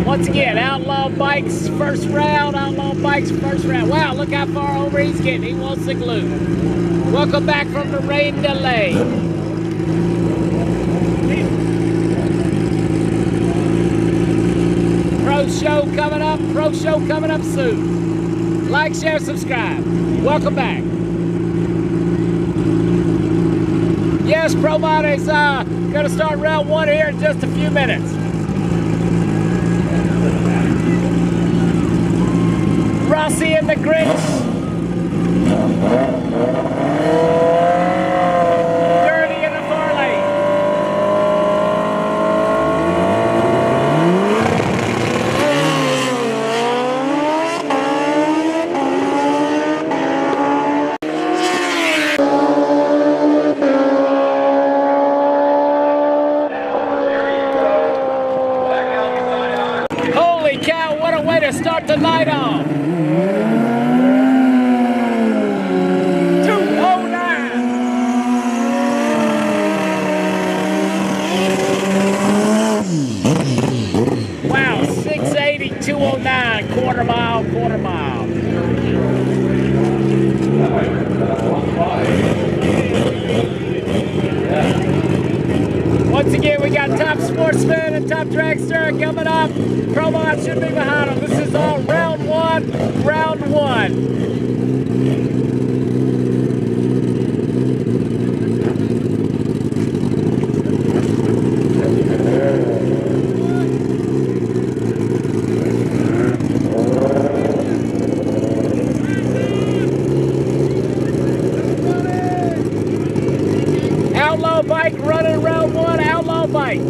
Once again, Outlaw Bikes first round, Outlaw Bikes first round. Wow, look how far over he's getting. He wants the glue. Welcome back from the rain delay. Pro show coming up soon. Like, share, subscribe. Welcome back. Yes, ProMod is going to start round one here in just a few minutes. Rossi and the Grinch. Dirty in the far lane. Holy cow, what a way to start the night off. Wow, 680, 209, quarter mile. Once again, we got Top Sportsman and Top Dragster coming up. ProMod should be behind them. This is all round one. Outlaw Bike running round one, Outlaw Bike.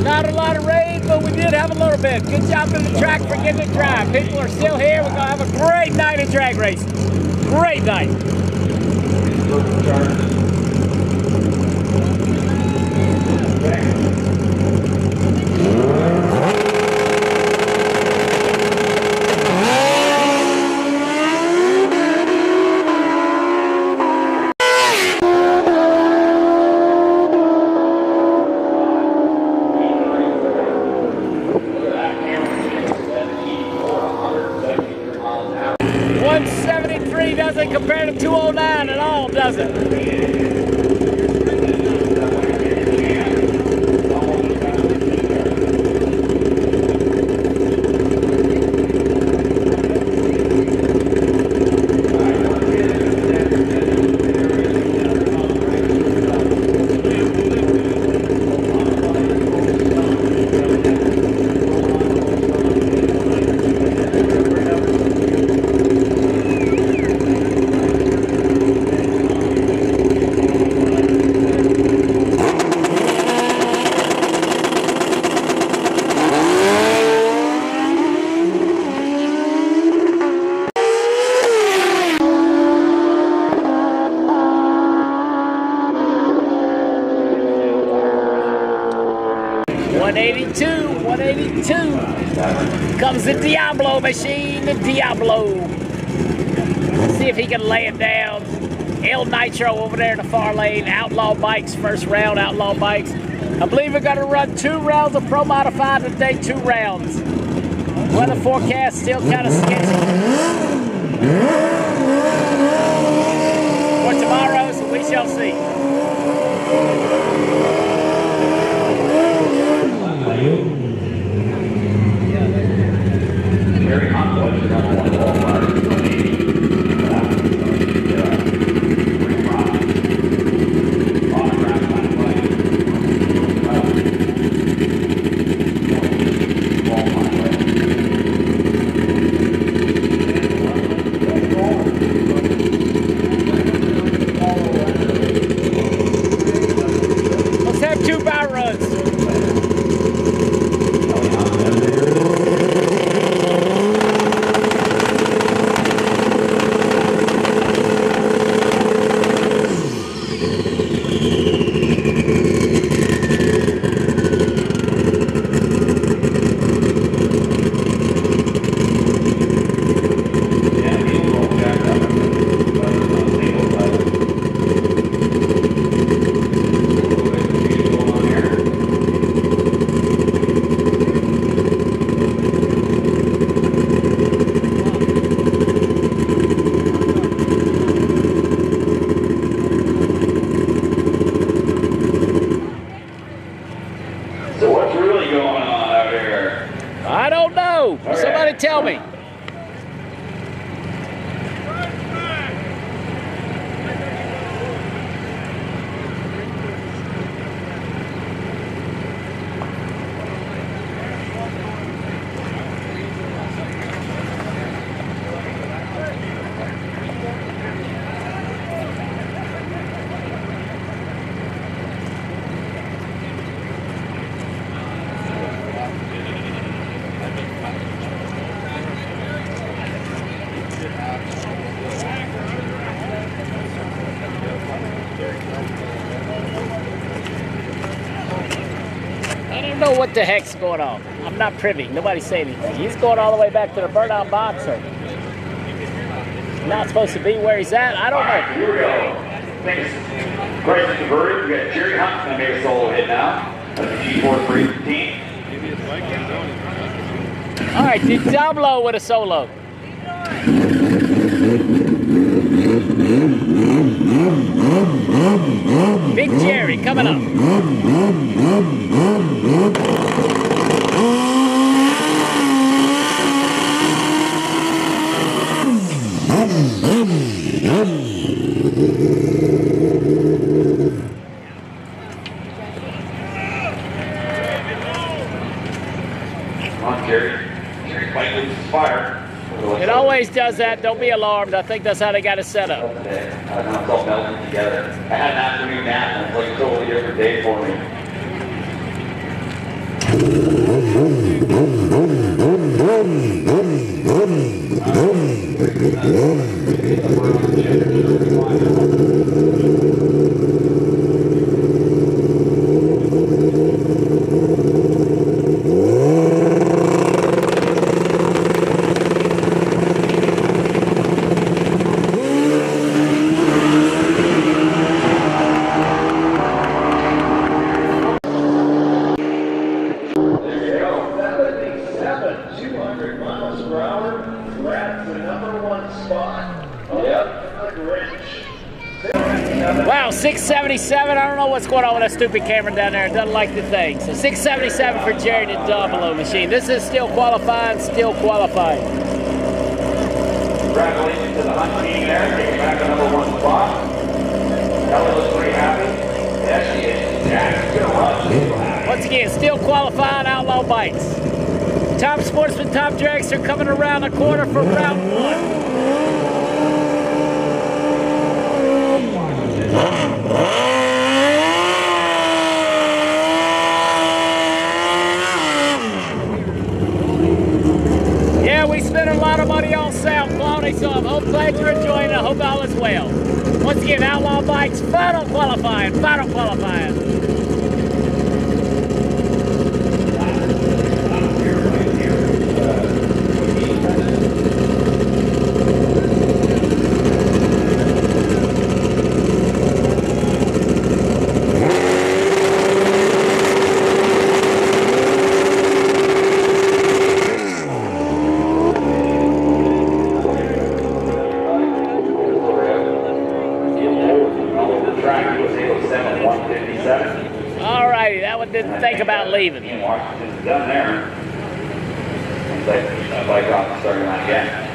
Not a lot of rain, but we did have a little bit. Good job to the track for getting it dry. People are still here. We're going to have a great night of drag racing. Great night. 173 doesn't compare to 209 at all, does it? 182, 182. Comes the Diablo machine, the Diablo. Let's see if he can lay it down. El Nitro over there in the far lane. Outlaw Bikes, first round, Outlaw Bikes. I believe we're going to run 2 rounds of Pro Modified today, 2 rounds. Weather forecast still kind of sketchy for tomorrow, so we shall see. Very hot Let's have 2 bar runs. So what's really going on out here? I don't know. Okay. Somebody tell me. I don't know what the heck's going on. I'm not privy. Nobody say anything. He's going all the way back to the burnout boxer. Not supposed to be where he's at. I don't All right, know. here we go. Thanks. Question converted. We got Jerry Hunt's going to make a solo hit now. That's the G4 315. All right, did Diablo with a solo. Big Jerry coming up. Come on, Jerry. Jerry's bike loses fire. It always does that. Don't be alarmed. I think that's how they got it set up. I don't know, it's all melting together. I had an afternoon nap and it's like a totally different day for me. Wow, 677. I don't know what's going on with that stupid camera down there. It doesn't like the thing. So 677 for Jerry the Diablo machine. This is still qualifying, still qualifying. Congratulations to the Hunt team there, taking back the #1 spot. Kelly looks pretty happy. Yes, she is. Jack's gonna run. Once again, still qualifying Outlaw Bikes. Top Sportsman, Top Dragster coming around the corner for round 1. Yeah, we spent a lot of money on sound quality, so I'm glad you're enjoying it. I hope all is well. Once again, Outlaw Bikes, final qualifying, final qualifying. 27. All righty, that one didn't think about leaving. Ian Washington's done there. Looks like he's going to bike off the starting line again.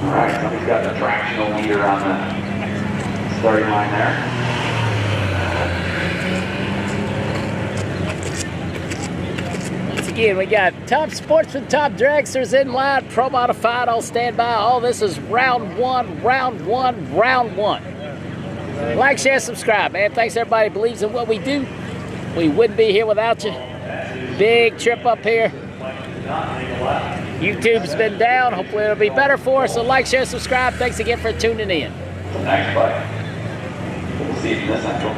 All right, somebody's got the tractional meter on the starting line there. Once again, we got top sportsman, top dragsters in line, pro modified, all standby. All this is round one, round one, round one. Like, share, subscribe, man. Thanks everybody who believes in what we do. We wouldn't be here without you. Big trip up here. YouTube's been down. Hopefully it'll be better for us. So like, share, subscribe. Thanks again for tuning in. Thanks, bud. We'll see you in the central.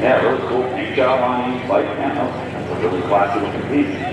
Yeah, really cool paint job on each bike panel. That's a really classy looking piece.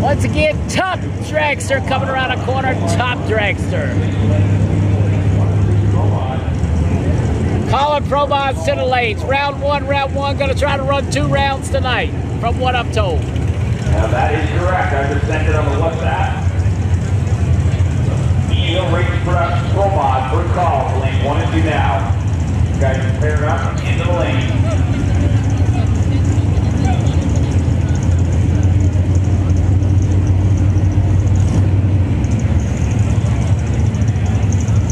Once again, top dragster coming around a corner, top dragster. Calling pro mods to the lanes. Round one, gonna try to run 2 rounds tonight, from what I'm told. Now that is correct. I just sent it on the WhatsApp. Eel Racing Production Pro Mod for call for lane 1 and 2 now. You guys can pair up into the lane.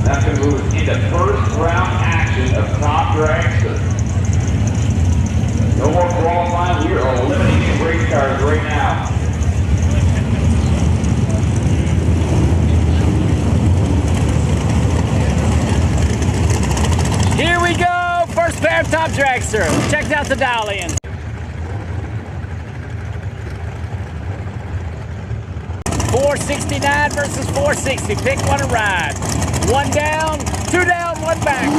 That's going to move us into first round action of top dragster. No more qualifying. We are eliminating race cars right now. Here we go, first pair of top dragster. Check out the dial-in. $469 versus $460. Pick one and ride. 1 down, 2 down, 1 back.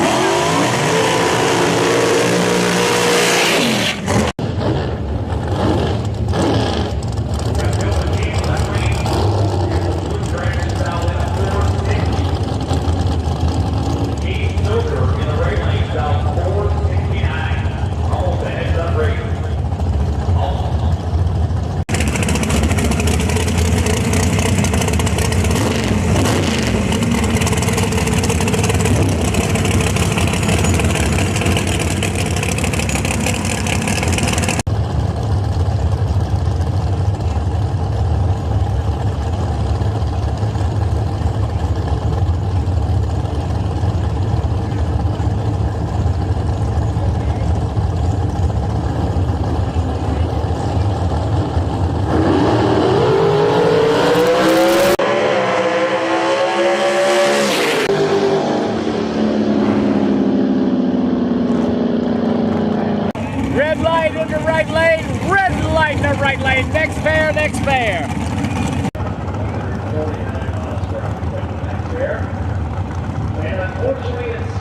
Red light in the right lane, red light in the right lane. Next pair, next pair. And unfortunately, it's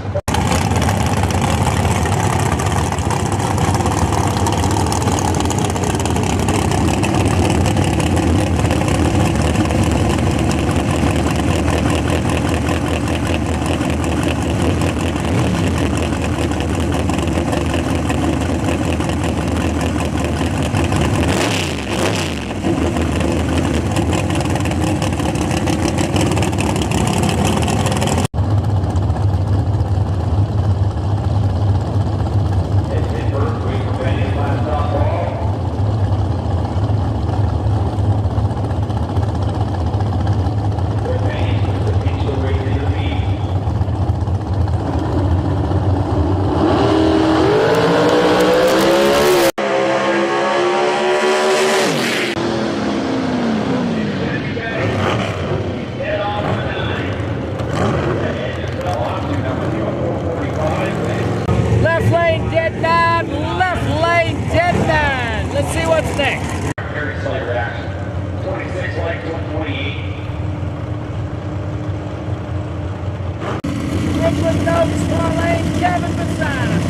next? Very slight reaction. 26 like 128. Brooklyn Notes, far lane, Kevin beside us.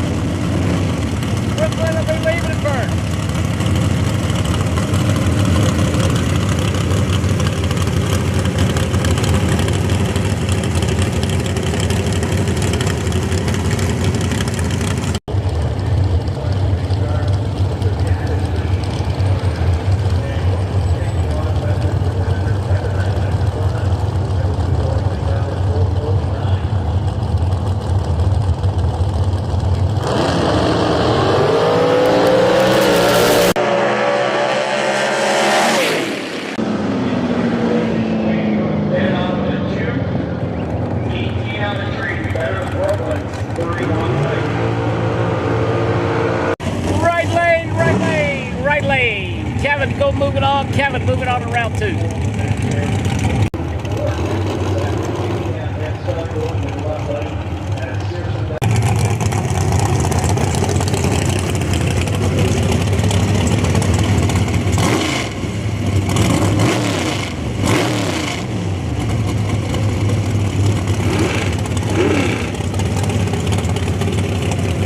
Brooklyn will be leaving it first. Then on to 2. 18 on the tree. Better than Brooklyn. 31 late. Right lane, right lane, right lane. Kevin, go moving on. Kevin, moving on to round 2.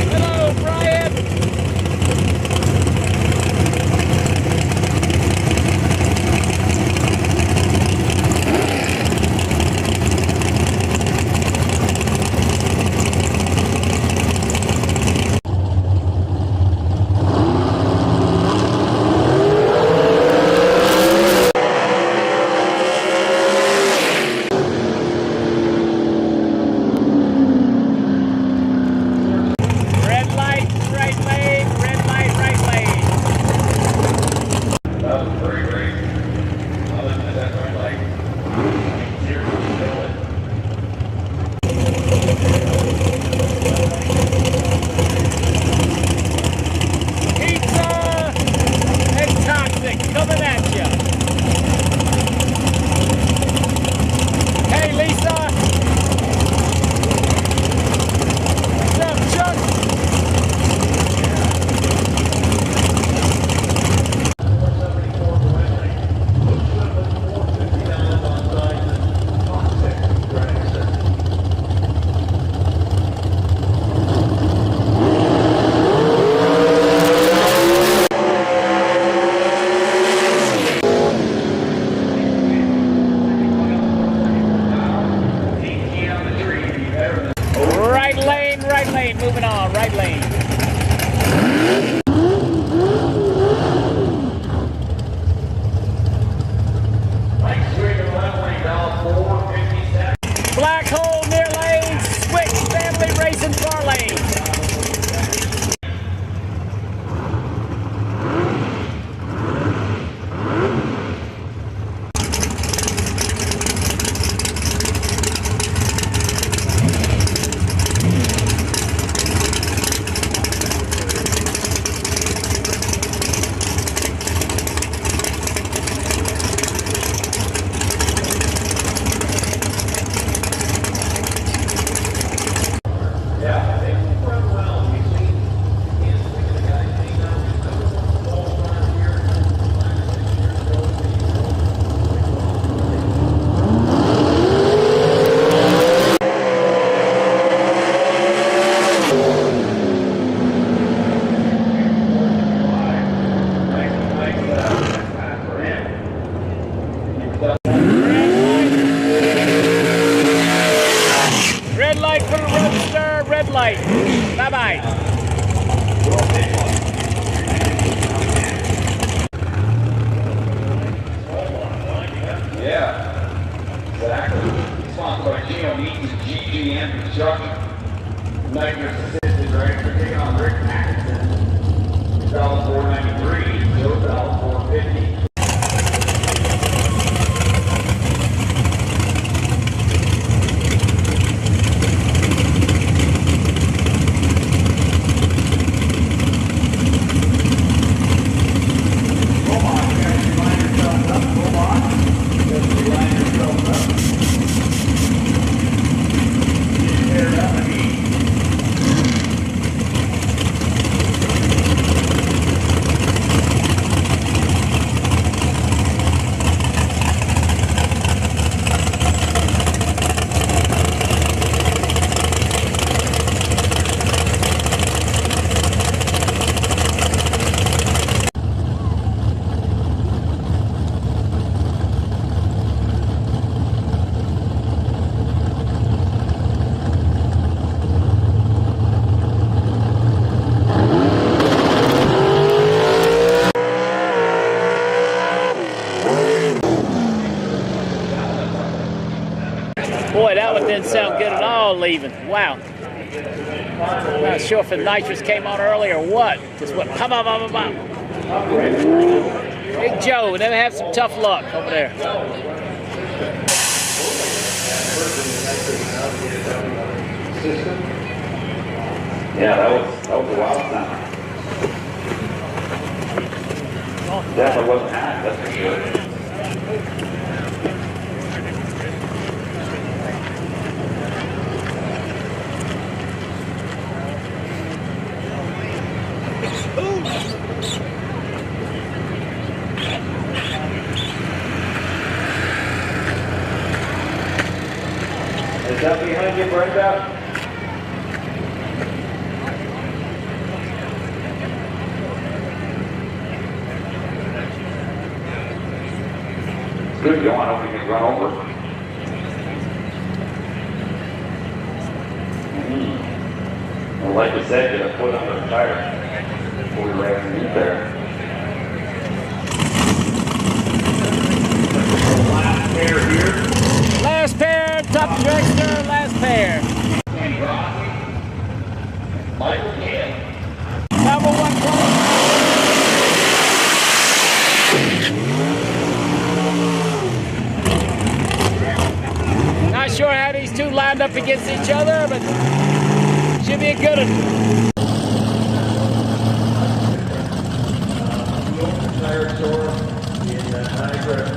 Hello, Brian. didn't sound good at all leaving. Wow. Not sure if the nitrous came on early or what. Just went pop, pop, pop, pop. Big Joe, never have some tough luck over there. Yeah, that was a wild sound. Definitely wasn't hacked, that's for sure. Is that behind you, Brenda? Good going, I hope you can run over. Well, like you said, get a foot under the tire before we wrap the meat there. Last pair here. Last pair, top dragster, last pair. Michael Camp. Number 1 close. Not sure how these two lined up against each other, but should be a good one. Tire store in Niagara,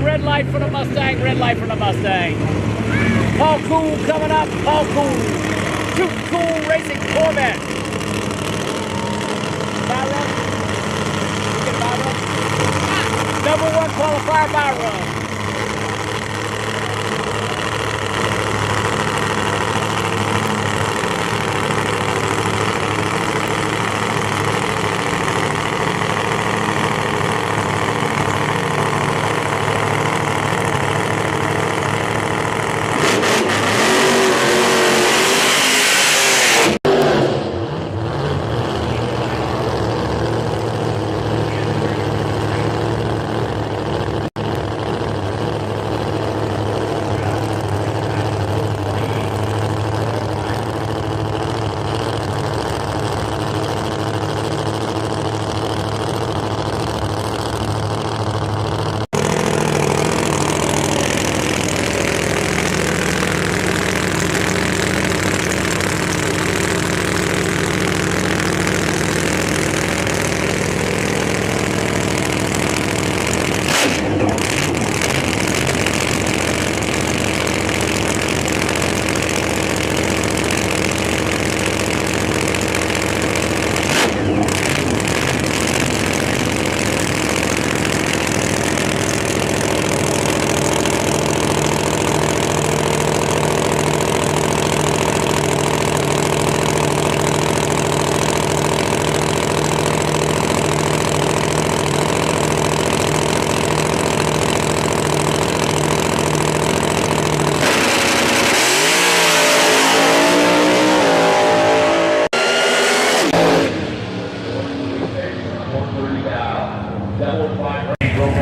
Red light for the Mustang, red light for the Mustang. Paul Cool coming up, Paul Cool. Too Cool Racing Corvette. Buy run? You get a buy run? #1 qualifier buy run.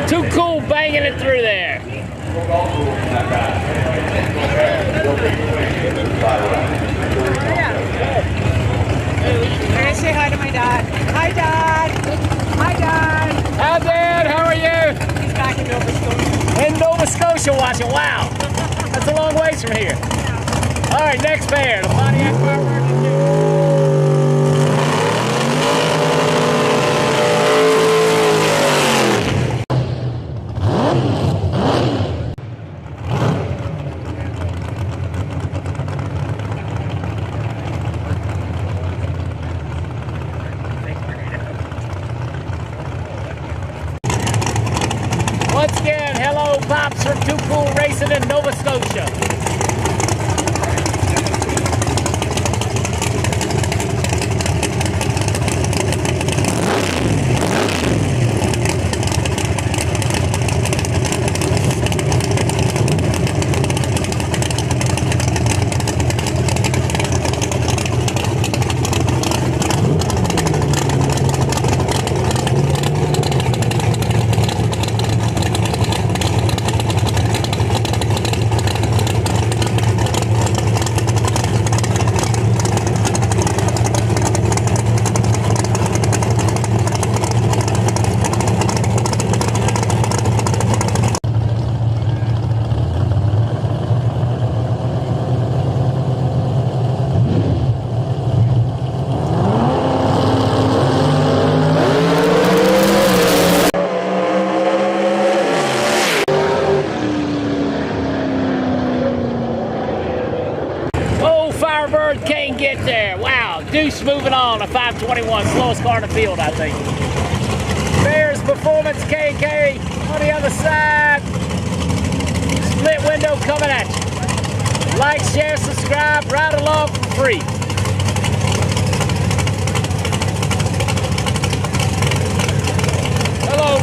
Too Cool banging it through there. I'm gonna say hi to my dad. Hi, Dad. Hi, Dad. Hi, Dad. How are you? He's back in Nova Scotia. In Nova Scotia watching. Wow. That's a long ways from here. All right, next pair. The Pontiac Firebird. Once again, hello, Pops from Too Cool Racing in Nova Scotia. there. Wow, Deuce moving on, a 521, slowest car in the field, I think. Bears Performance KK on the other side. Split window coming at you. Like, share, subscribe, ride along for free. Hello.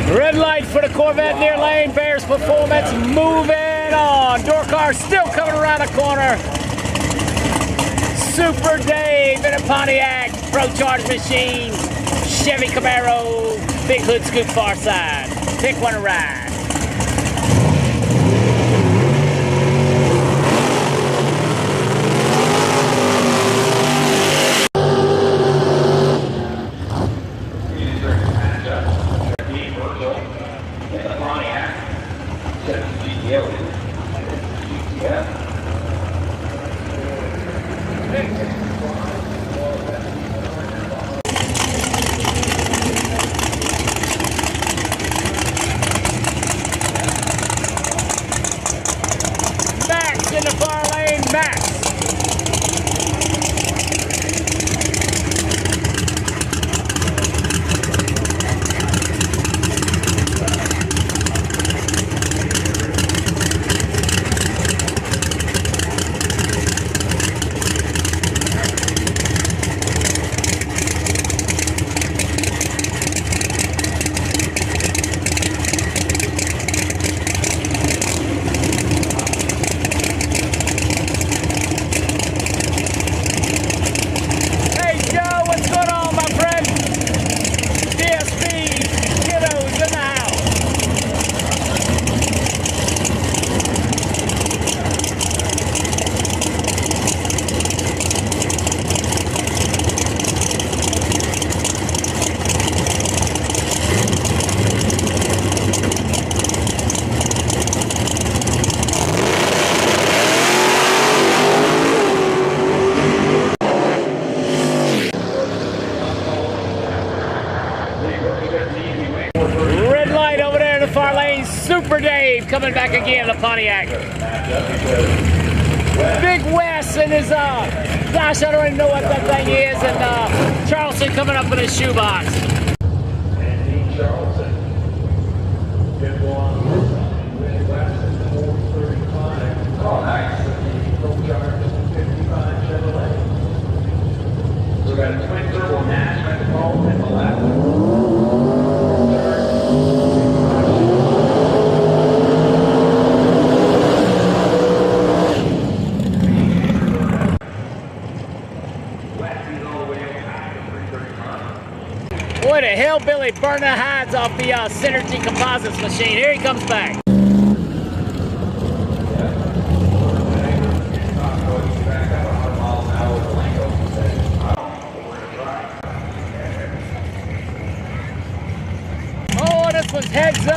Red light for the Corvette near lane. Bears Performance moving on. Door car still coming around the corner. Super Dave in a Pontiac. Pro Charge machine. Chevy Camaro. Big hood scoop far side. Pick one to ride. Max in the far lane, Max. Red light over there in the far lane. Super Dave coming back again, the Pontiac. Big Wes and his, gosh, I don't even know what that thing is. And Charleston coming up in his shoebox. Oh, nice. So we got a twin turbo Nash at the ball and the left. Boy, the hellbilly burned the hides off the Synergy Composites machine. Here he comes back. this one's heads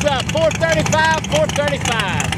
up, 435, 435.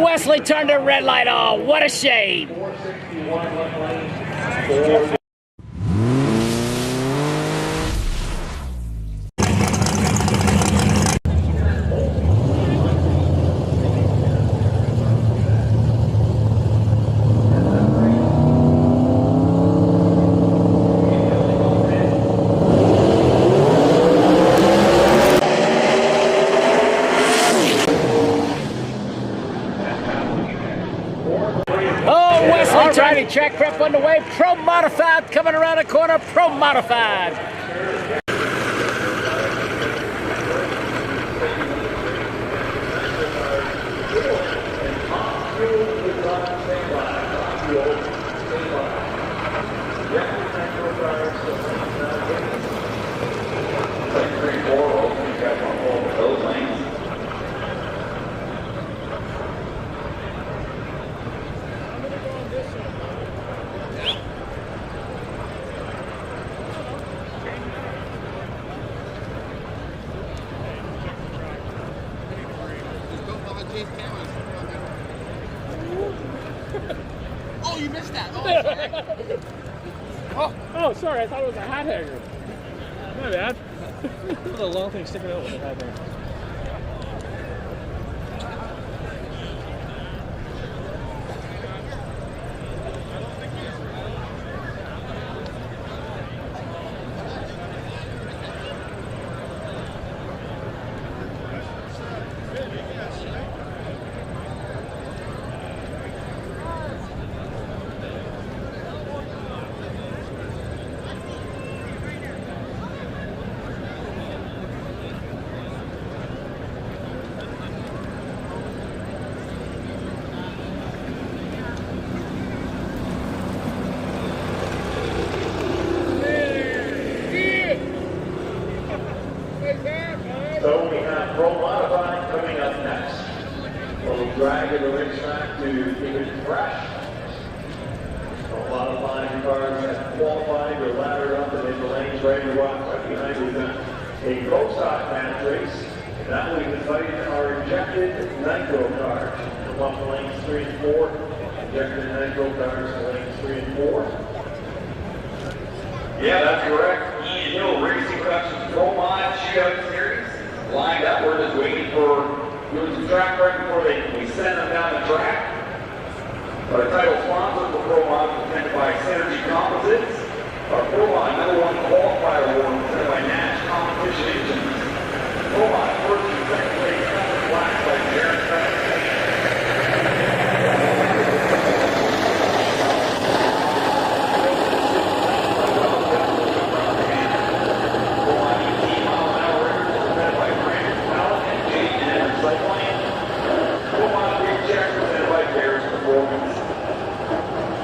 Wesley turned the red light on. What a shame. Alrighty, track prep underway. Pro Modified coming around the corner. Pro Modified. Oh, you missed that. Oh, sorry. Oh, sorry. I thought it was a hat hanger. My bad. The long thing sticking out with a hat hanger. So we have Pro Modified coming up next. We'll drag the racetrack to keep it fresh. Pro Modified cars have qualified or laddered up and in the lanes ready to rock. Right behind we've got a pro-stock match race. That will be fighting our injected nitro cars. From up lanes 3 and 4. Injected nitro cars in lanes 3 and 4. Yeah, that's correct. Ian Hill Racing Productions Pro Mod Shootout Series. Lined up, we're just waiting for doing some track right before we send them down the track. Our title sponsor for Pro Mod is presented by Synergy Composites. Our Pro Mod #1 qualifier award is presented by Nash Competition Engines. Pro Mod first and second place black by Jared Craig.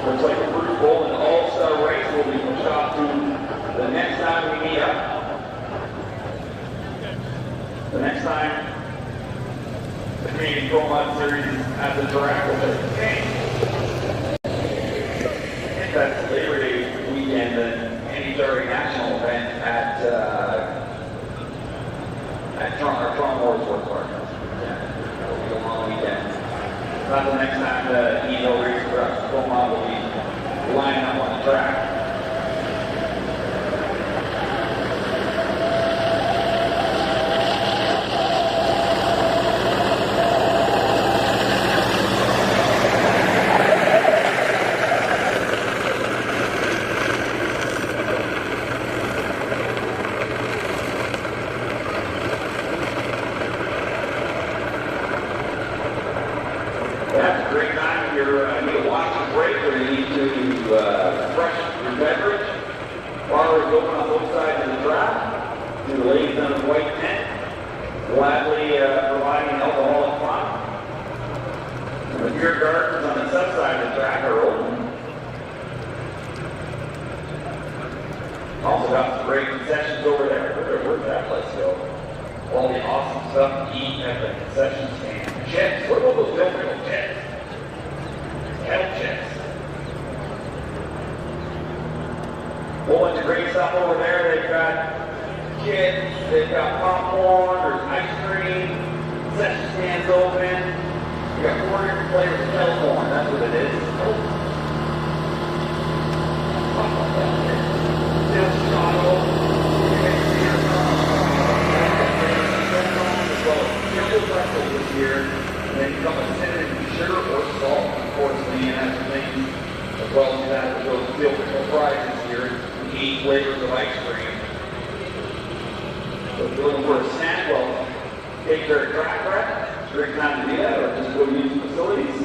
Looks like a Bruce Bowl and All-Star race will be pushed off to the next time we meet up. The next time the Community Pro Mod Series is at the track will be the game. I think that's Labor Day weekend, the NHRA national event at Toronto Motorplex Park. Yeah, that'll be a long weekend. Not the next time the EO race trucks come on will be lining up on the track. That's a great time if you need to watch the break or you need to refresh your beverage. Bar is open on both sides of the track. To the ladies in the white tent, gladly providing alcohol and fun. The beer gardens on the south side of the track are open. Also got some great concessions over there. Where'd that place go? All the awesome stuff to eat at the concession stand. Chips, what about those milk chips? Kettle chips. Whole bunch of great stuff over there. They've got chips, they've got popcorn, there's ice cream, concession stands open. You got 4 different flavors of kettle corn, that's what it is. Still Chicago. Pretzels this year, and then you come with cinnamon sugar or salt, unfortunately, and that's the thing. As well as that, those steel pickle fries this year, 8 flavors of ice cream. So if you're looking for a snack, well, take their track prep. It's a great time to do that, or just go use the facilities.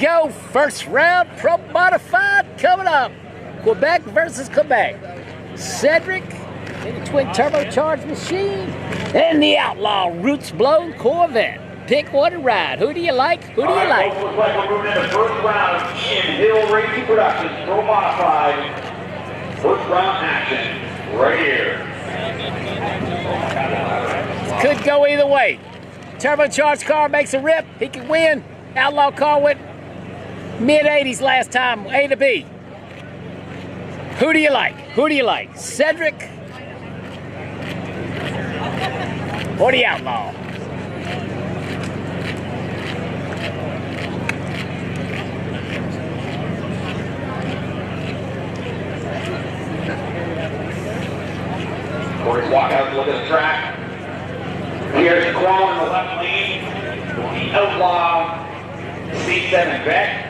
go. First round, Pro Modified coming up. Quebec versus Quebec. Cedric in the twin turbocharged machine. And the Outlaw Roots Blown Corvette. Pick one to ride. Who do you like? Who do you like? Looks like we're moving into first round in Hill Racing Productions, Pro Modified. First round action right here. Could go either way. Turbocharged car makes a rip. He can win. Outlaw car went mid-80s last time, A to B. Who do you like? Who do you like? Cedric or the Outlaw? Corey's walk out to look at the track. Here's Quall in the left lane. The Outlaw C7 Vet.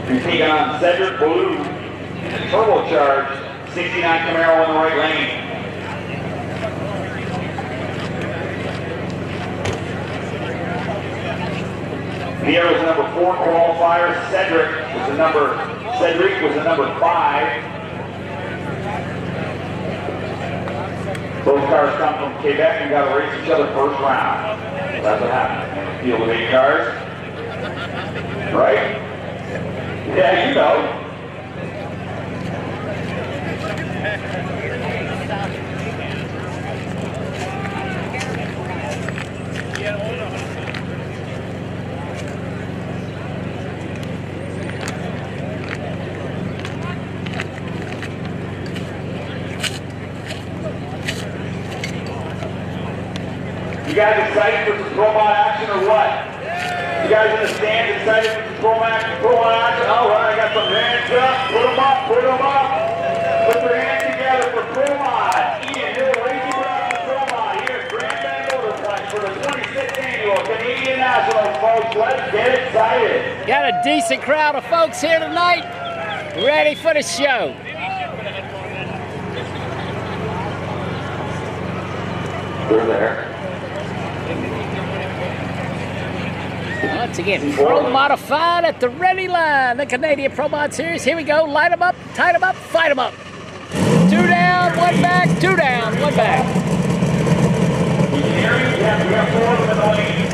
We take on Cedric Blue in the turbocharged 69 Camaro in the right lane. Pierre was the number 4 qualifier. Cedric was the number 5. Both cars come from Quebec and got to race each other first round. That's what happened. Field of 8 cars. Right? Yeah, you know. You guys excited for some Pro Mod action or what? You guys in the stand excited for some Pro Mod action? All right, I got some hands up. Put them up, put them up. Put your hands together for Pro Mod. Ian Hill Racing Productions Pro Mod here at Grand Bend Motorplex for the 26th annual Canadian Nationals, folks. Let's get excited. Got a decent crowd of folks here tonight, ready for the show. They're there. Once again, Pro Modified at the ready line. The Canadian Pro Mod Series. Here we go. Light them up, tight them up, fight them up. 2 down, 1 back, 2 down, 1 back.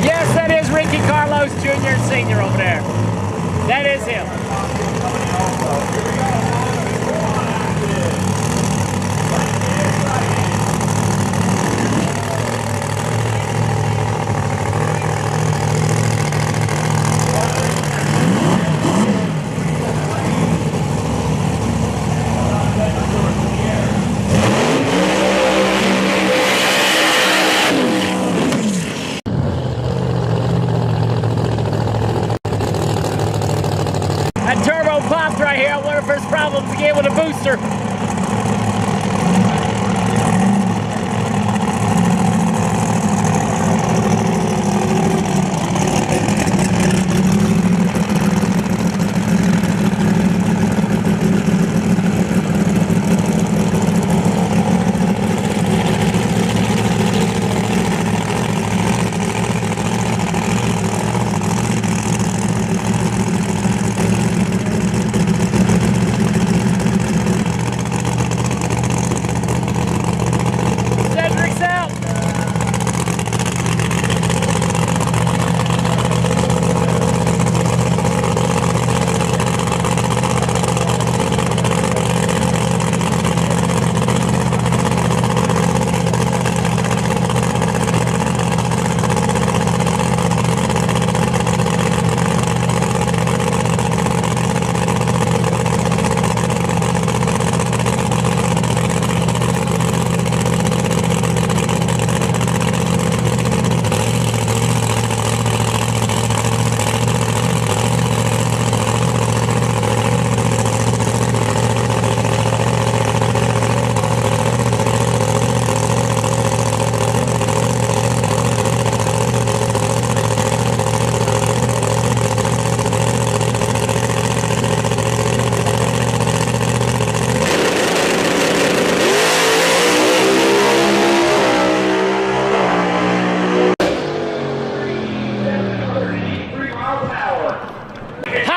Yes, that is Ricky Carlos Jr. and Sr. over there. That is him. Right here, I wonder if there's problems again with the booster.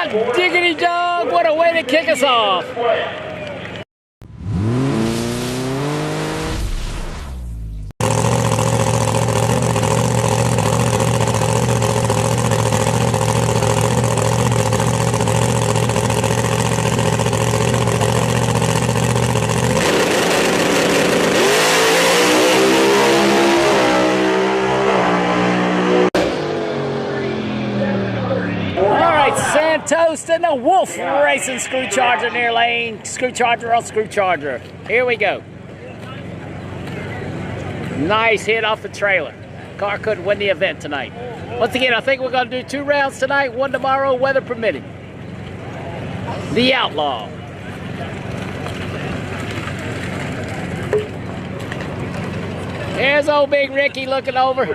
Hot diggity dog, what a way to kick us off. Toast and the Wolf Racing Screwcharger near lane. Screwcharger on Screwcharger. Here we go. Nice hit off the trailer. Car couldn't win the event tonight. Once again, I think we're going to do 2 rounds tonight, 1 tomorrow, weather permitting. The Outlaw. There's old Big Ricky looking over.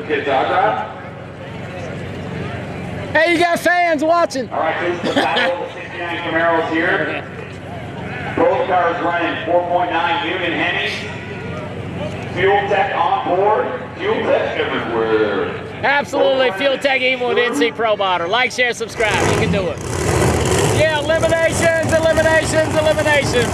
Hey, you got fans watching. All right, this is the battle of the 69 Camaros here. Both cars running 4.9 Union Hemis. Fuel Tech on board. Fuel Tech everywhere. Absolutely, Fuel Tech even with NC Pro Motor. Like, share, subscribe. You can do it. Yeah, eliminations, eliminations, eliminations.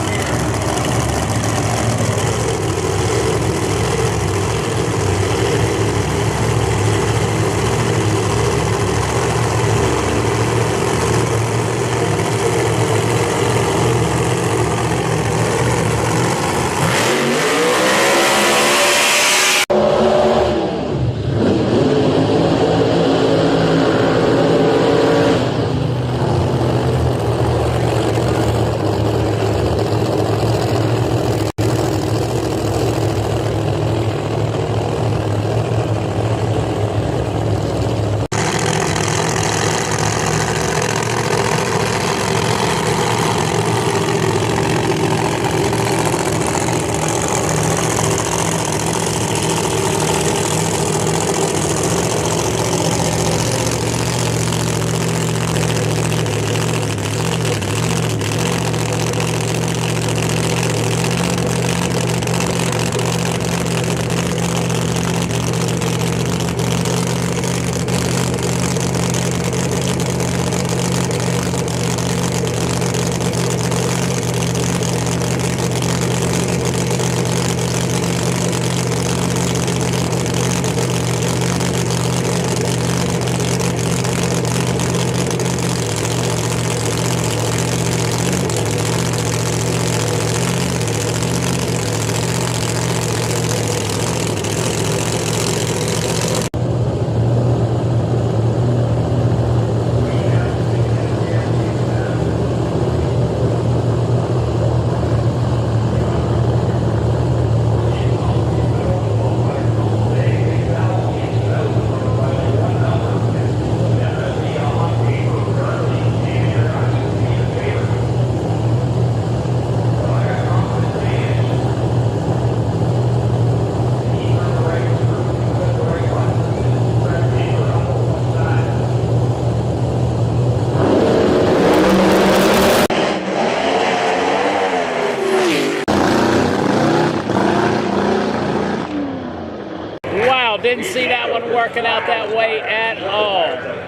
Didn't see that one working out that way at all.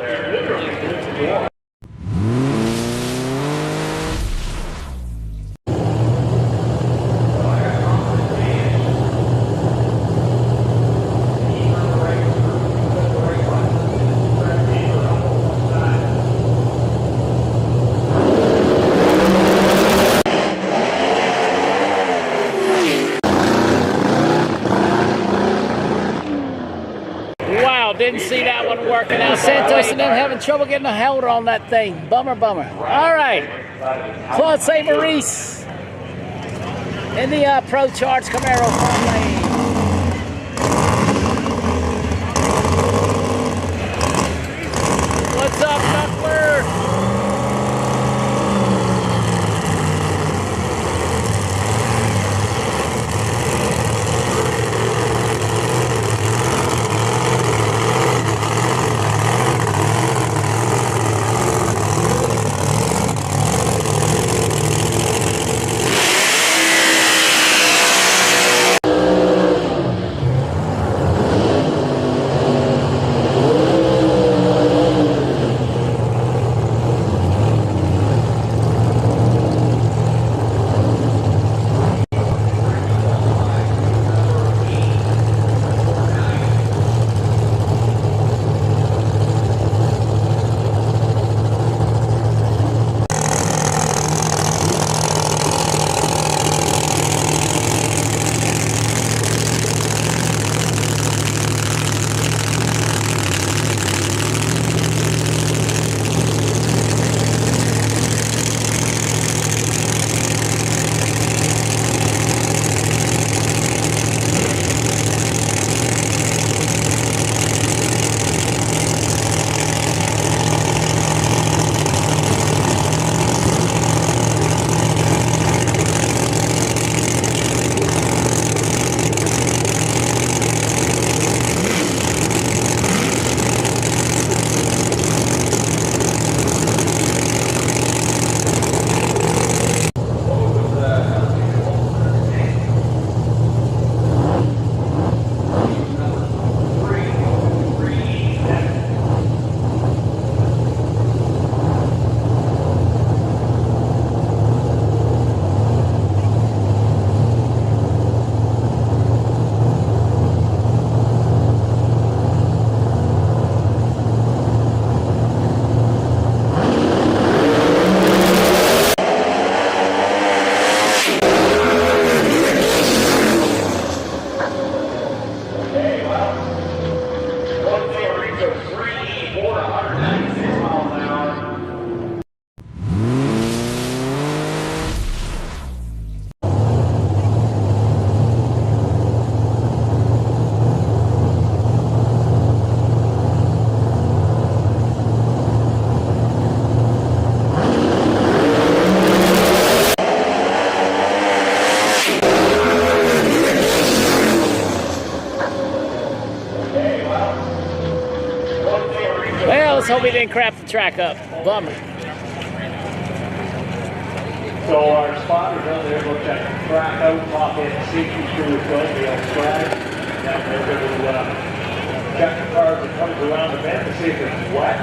Didn't see that one working out. Santos and them having trouble getting a hold on that thing. Bummer, bummer. All right. Claude St. Maurice in the Pro Charge Camaro front lane. What's up, Knuckler? we didn't crap the track up. Bummer. So our spotters out there looked at the track out, top end safety crew is going to be on stride. Now they're going to check the cars that comes around the bend to see if it's wet.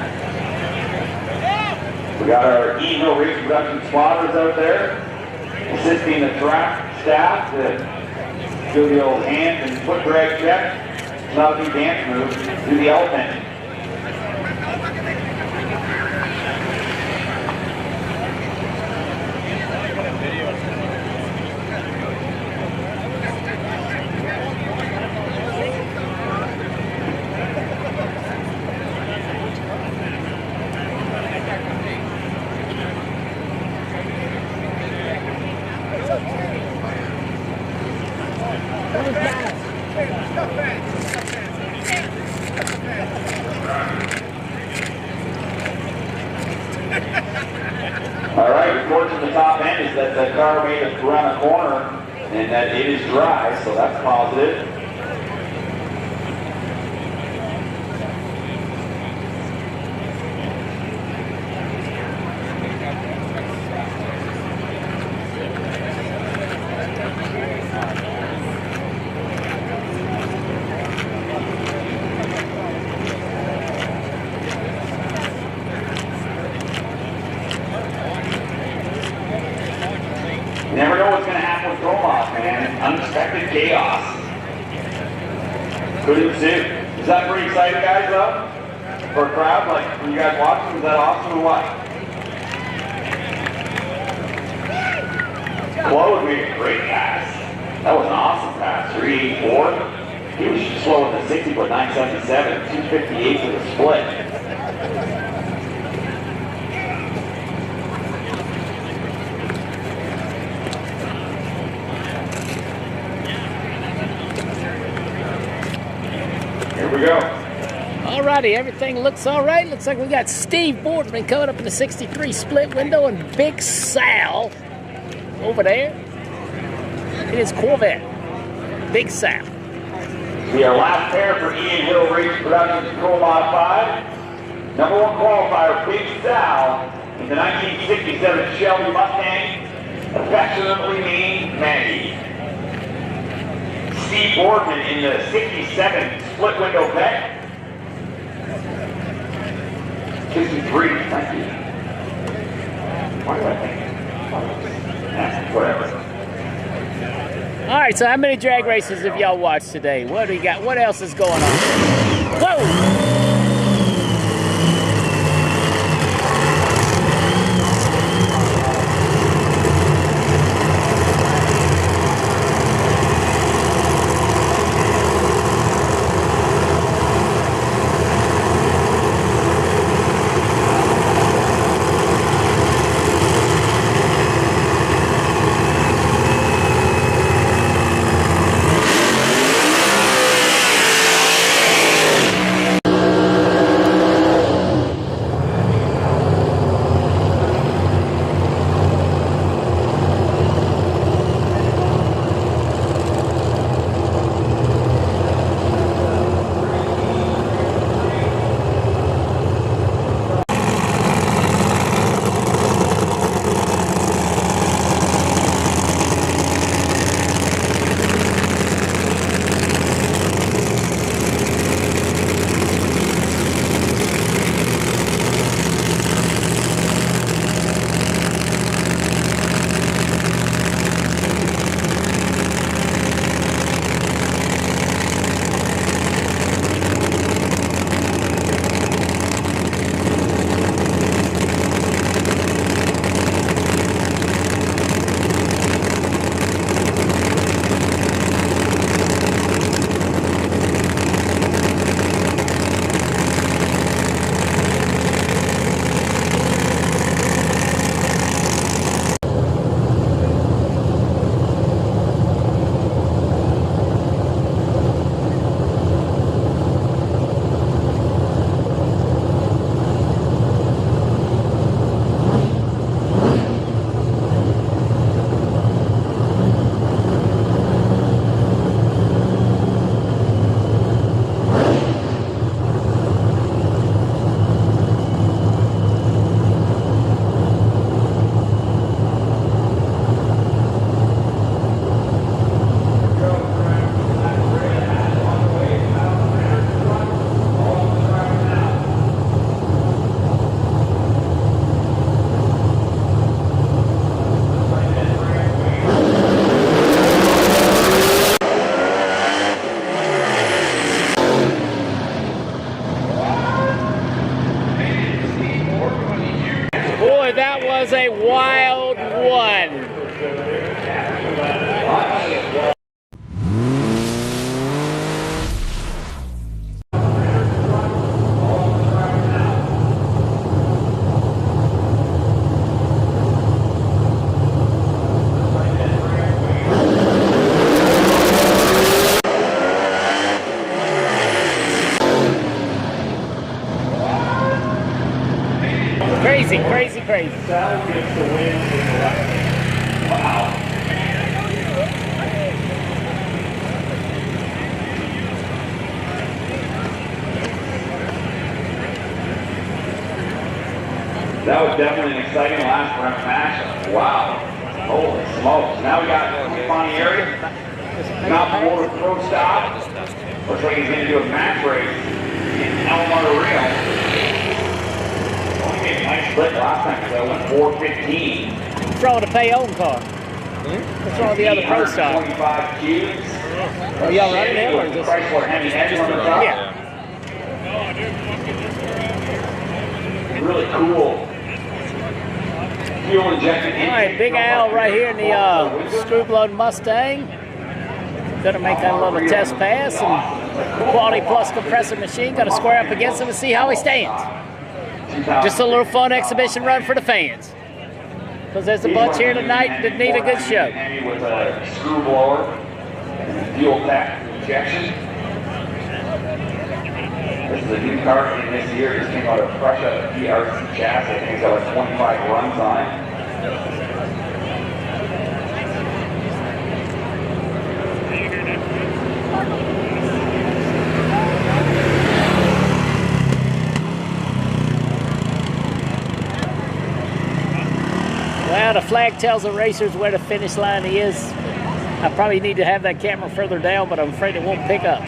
We got our E-Hill Race Production spotters out there assisting the track staff to do the old hand and foot drag check. It's not a new dance move. Do the elephant. All right, report from the top end is that the car made it around a corner and that it is dry, so that's positive. You never know what's going to happen with Gromov, man. Unexpected chaos. Couldn't see. Is that pretty exciting, guys, though? For a crowd, like, when you guys watching, was that awesome or what? Chloe made a great pass. That was an awesome pass. 384. He was slow in the 60, but 977. 258 for the split. Here we go. Alrighty, everything looks all right. Looks like we got Steve Boardman coming up in the 63 split window and Big Sal over there in his Corvette. Big Sal. We are last pair for Ian Hill Race Productions Pro Mod 5. Number 1 qualifier, Big Sal, in the 1967 Shelby Mustang, affectionately named Maggie. Steve Boardman in the 67 split window vet. 63, thank you. Why do I think? Whatever. All right, so how many drag races have y'all watched today? What do you got? What else is going on? Whoa! was a wild one. Crazy, crazy, crazy. That was definitely an exciting last round match. Wow. Holy smokes. Now we got Bonnieri. Not the Motor Pro stop. Looks like he's going to do a match race in El Rio. Only made a nice split last time because I went 4:15. What's wrong with the pay-on car? What's wrong with the other Pro stop? 25 cubes. Are y'all running it or is this? Chrysler Heavy Engine on the top. Yeah. Really cool. Fuel injected. All right, Big Al right here in the screw-blown Mustang. Gonna make that little test pass, and Quality Plus compressor machine gonna square up against him and see how he stands. Just a little fun exhibition run for the fans. Because there's a bunch here tonight that need a good show. With a screw blower, fuel pack injection. This is a new car in this year. Just came out of fresh out of PRC chassis. I think it's got like 25 runs on it. Well, the flag tells the racers where the finish line is. I probably need to have that camera further down, but I'm afraid it won't pick up.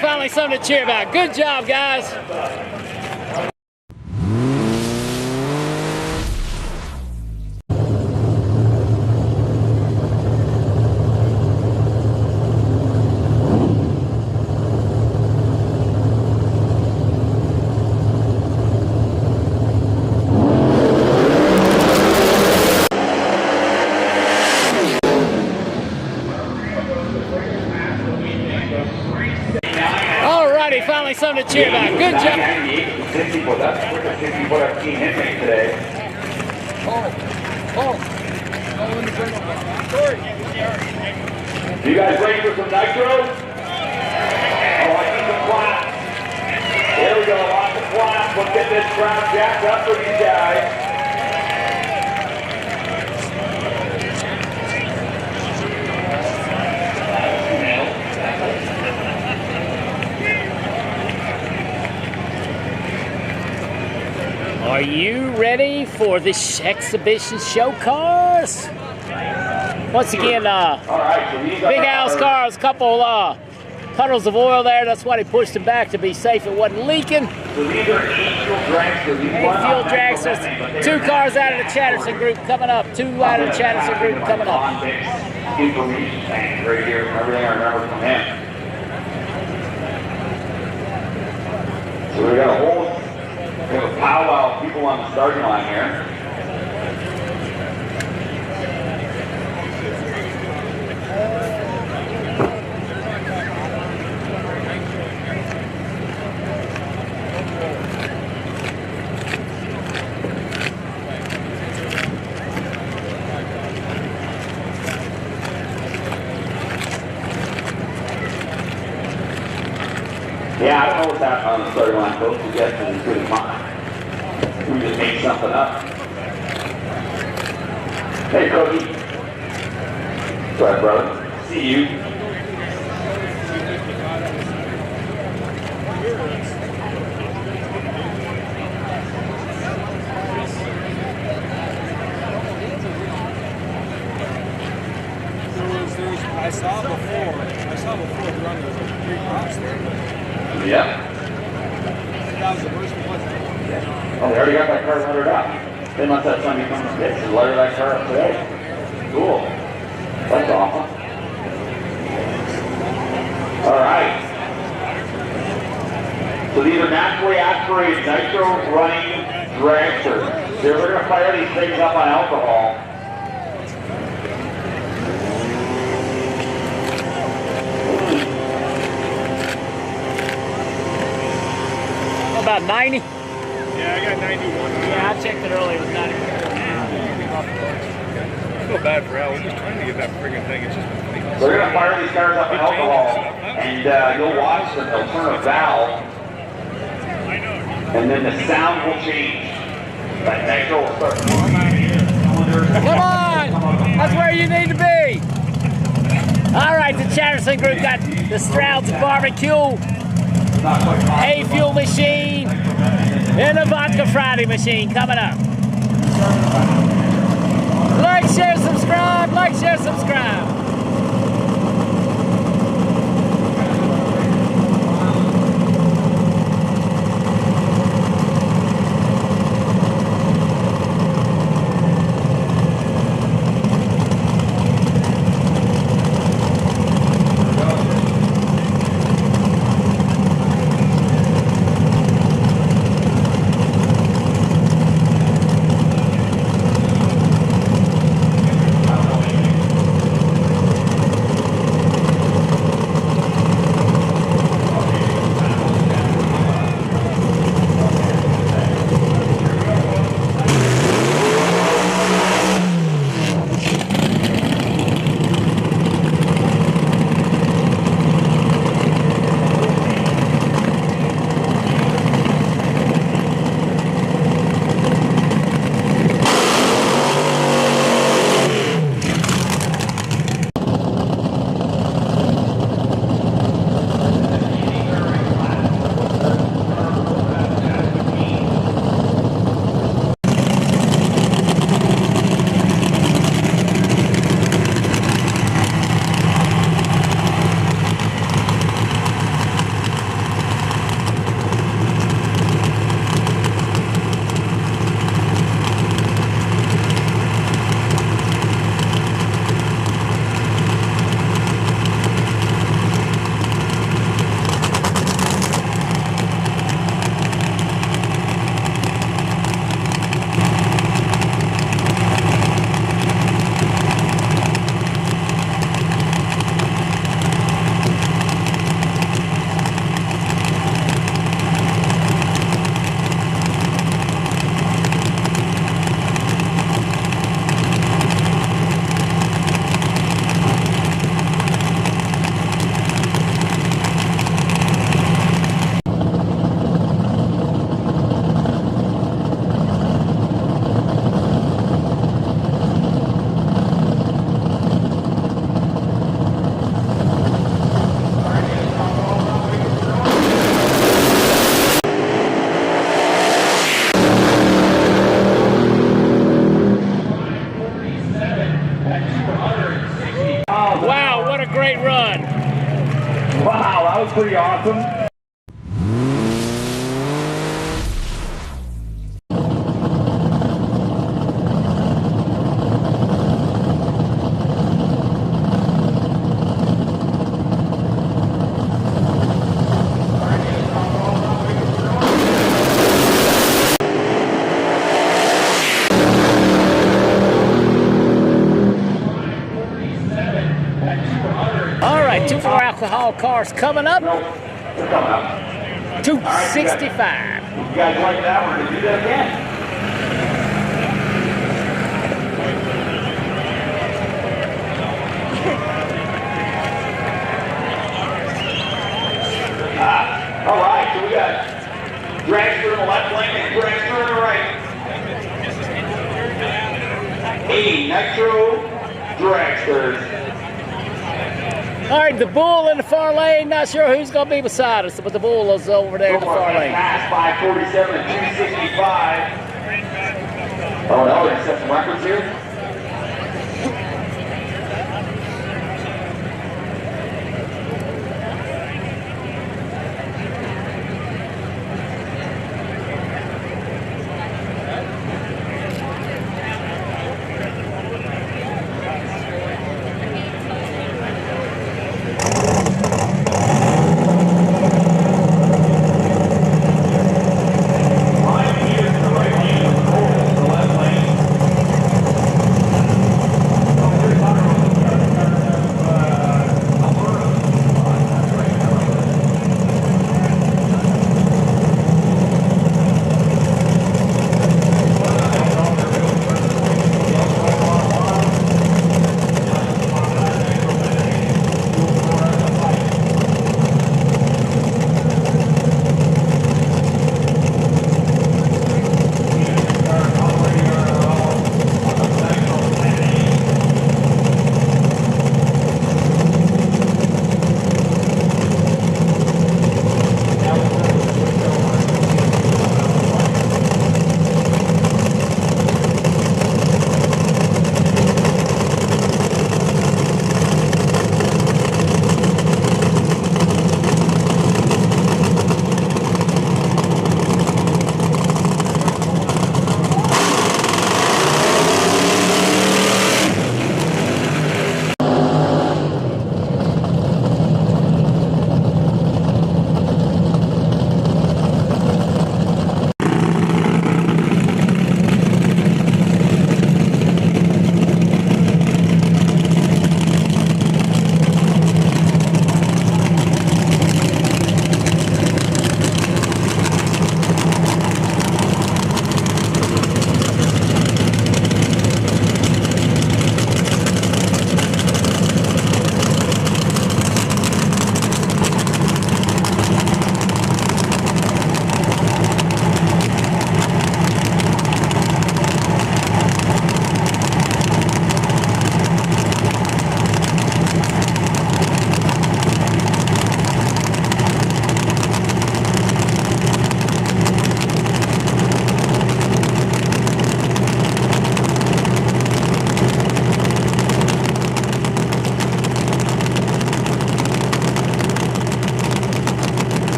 Finally something to cheer about. Good job, guys. Alrighty, finally something to cheer about. Good job. 60 foot. That's the quickest 60 foot I've seen him make today. You guys ready for some nitro? Oh, I need some claps. There we go, lots of claps. Let's get this crowd jacked up for these guys. Are you ready for this exhibition show cars? Once again, Big Al's cars, couple puddles of oil there. That's why he pushed him back to be safe. It wasn't leaking. So these are 8 fuel dragsters. 8 fuel dragsters. 2 cars out of the Chatterson group coming up. 2 out of the Chatterson group coming up. Information tank right here. Everything I remember from him. So we got a whole powwow of people on the starting line here. Yeah, I don't know what's happening on the starting line, folks. We guess it's as good as mine. We just made something up. Hey, Cookie. Sorry, brother. See you. I saw before running, there was like 3 cops there. Yeah. That was the worst one. Oh, they already got that car loaded up. They must have somebody come to fix and load that car up today. Cool. That's awesome. All right. So these are naturally aspirated nitro running dragsters. We're going to fire these things up on alcohol. About 90? Yeah, I got 91. Yeah, I checked it earlier. It was 90. I feel bad for Al. We're just trying to get that friggin' thing. It's just So we're going to fire these cars up on alcohol, and you'll watch them. They'll turn a valve, and then the sound will change. That nitro will start flowing out of here. Come on! That's where you need to be! All right, the Chatterson group got the Stroud's barbecue, a fuel machine, and a vodka Friday machine coming up. Like, share, subscribe, like, share, subscribe. was pretty awesome. All right, 2 4 alcohol cars coming up. 265. You guys like that? We're going to do that again. All right, so we got dragster in the left lane and dragster in the right. 80 Nitro dragsters. All right, the bull in the far lane. Not sure who's going to be beside us, but the bull is over there in the far lane. Pass by 47 and 265. Oh no, they set some records here.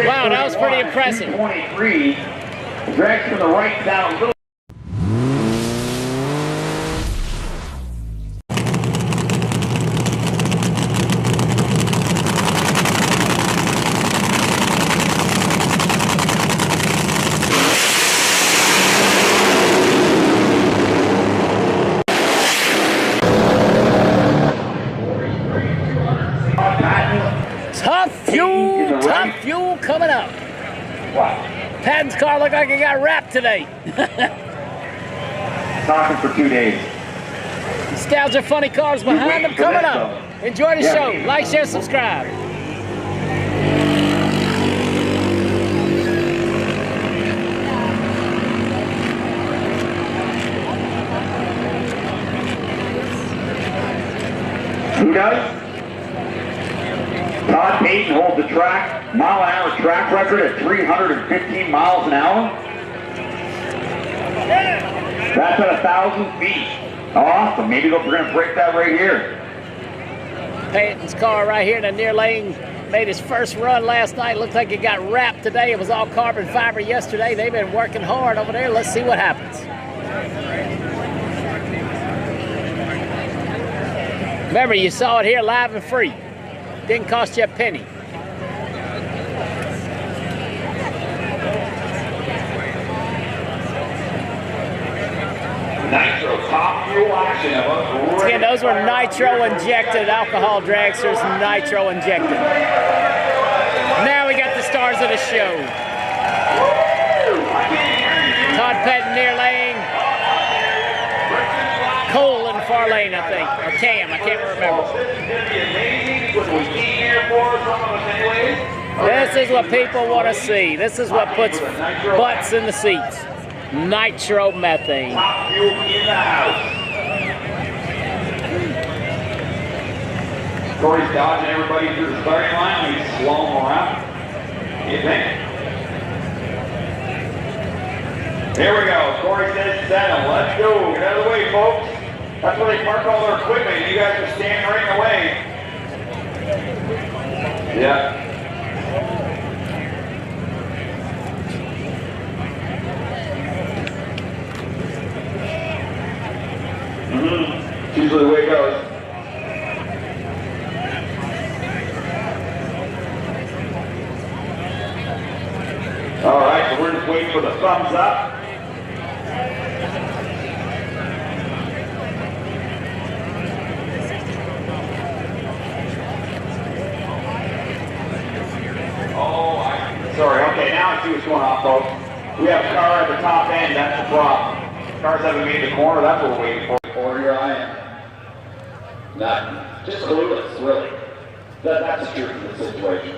Wow, that was pretty impressive. 23, drags from the right down a little. Tough fuel coming up. Wow. Patton's car looked like it got wrapped today. Talking for 2 days. Scouts are funny cars behind them coming up. Enjoy the show. Like, share, subscribe. Who does? Todd Payton holds the mile-an-hour track record at 315 miles an hour. That's at 1,000 feet. Awesome. Maybe we're going to break that right here. Payton's car right here in the near lane made his first run last night. Looked like it got wrapped today. It was all carbon fiber yesterday. They've been working hard over there. Let's see what happens. Remember, you saw it here live and free. Didn't cost you a penny. Nitro top fuel action of us. Again, those were nitro injected alcohol dragsters, nitro injected. Now we got the stars of the show. Todd Payton near lane. Cole in the far lane, I think. Or Cam, I can't remember. This is what people want to see. This is what puts butts in the seats. Nitromethane. Top fuel in the house. Corey's dodging everybody through the starting line. He's slow them around. You think? Here we go. Corey says 7. Let's go. Get out of the way, folks. That's where they park all their equipment. You guys are standing right in the way. Yeah. It's usually the way it goes. All right, so we're just waiting for the thumbs up. Sorry, okay, now I see what's going on, folks. We have a car at the top end, that's the problem. Cars haven't made the corner, that's what we're waiting for. Or here I am. Nothing. Just clueless, really. That's the truth of the situation.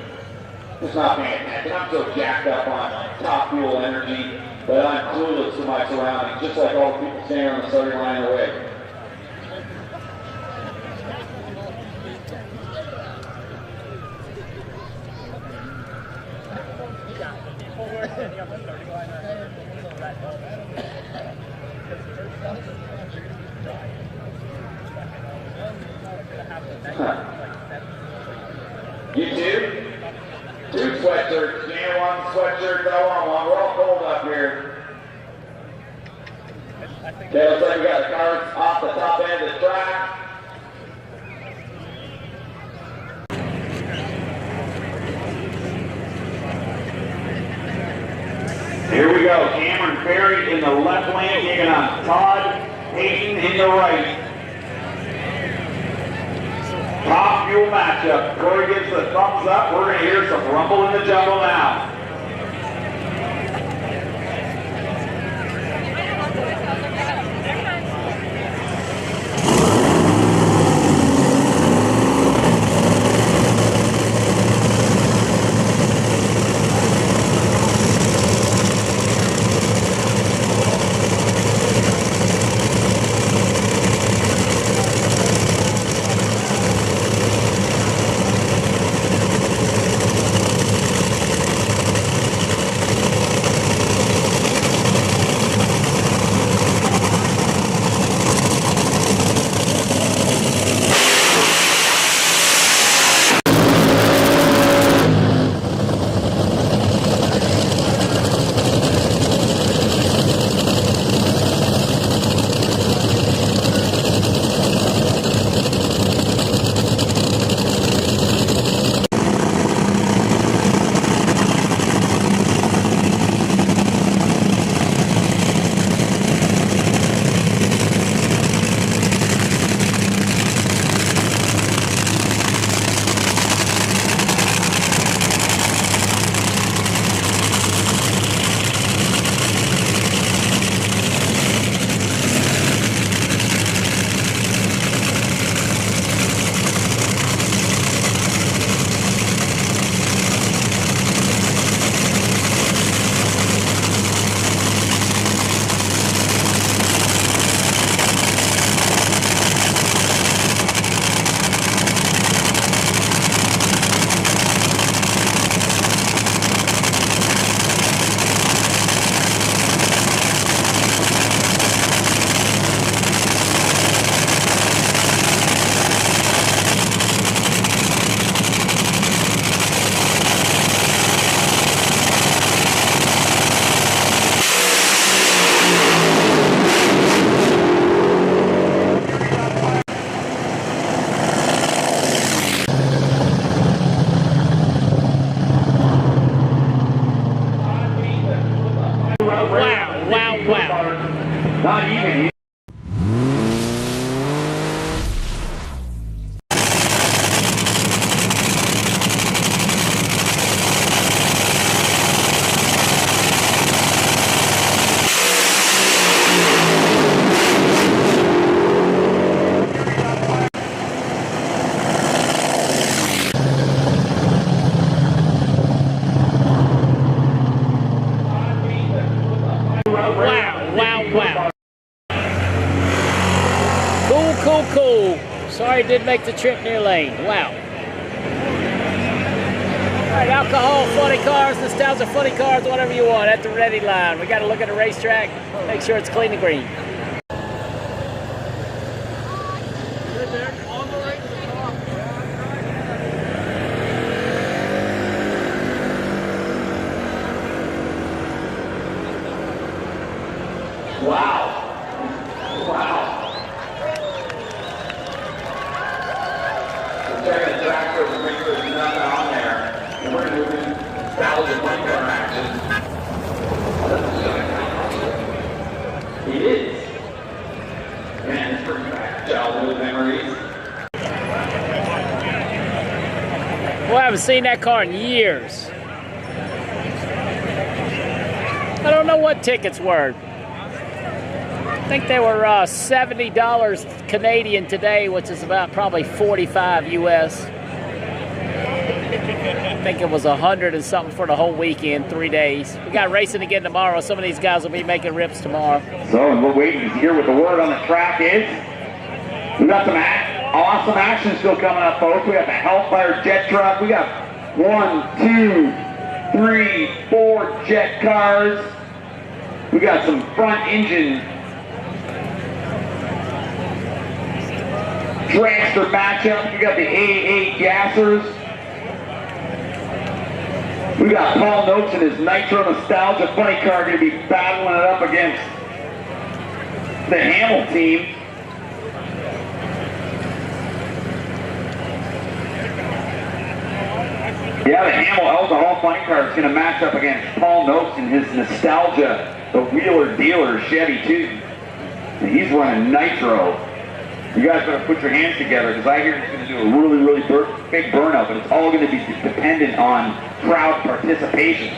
It's not paying attention. I'm so jacked up on top fuel energy that I'm clueless to my surroundings, just like all the people standing on the starting line away. You two? 2 sweatshirts. Jan 1 sweatshirt, I want one. We're all cold up here. Okay, looks like we got the cars off the top end of the track. Here we go. Cameron Ferry in the left lane, taking on Todd Payton in the right. Top fuel matchup. Corey gives the thumbs up. We're going to hear some rumble in the jungle now. did make the trip near lane. Wow. All right, alcohol, funny cars, nostalgia, funny cars, whatever you want at the ready line. We got to look at the racetrack, make sure it's clean and green. Well, I haven't seen that car in years. I don't know what tickets were. I think they were $70 Canadian today, which is about probably 45 US. I think it was 100 and something for the whole weekend, 3 days. We got racing again tomorrow. Some of these guys will be making rips tomorrow. So we're waiting to hear what the word on the track is. We got some awesome action still coming up, folks. We got the Hellfire jet truck. We got 1, 2, 3, 4 jet cars. We got some front engine dragster matchups. We got the A8 gassers. We got Paul Noakes and his Nitro Nostalgia funny car going to be battling it up against the Hamill team. Yeah, the Hamill alcohol funny car is going to match up against Paul Noakes and his Nostalgia, the Wheeler Dealer Chevy 2. And he's running Nitro. You guys better put your hands together because I hear it's going to do a really, really big burnout, but it's all going to be dependent on crowd participation.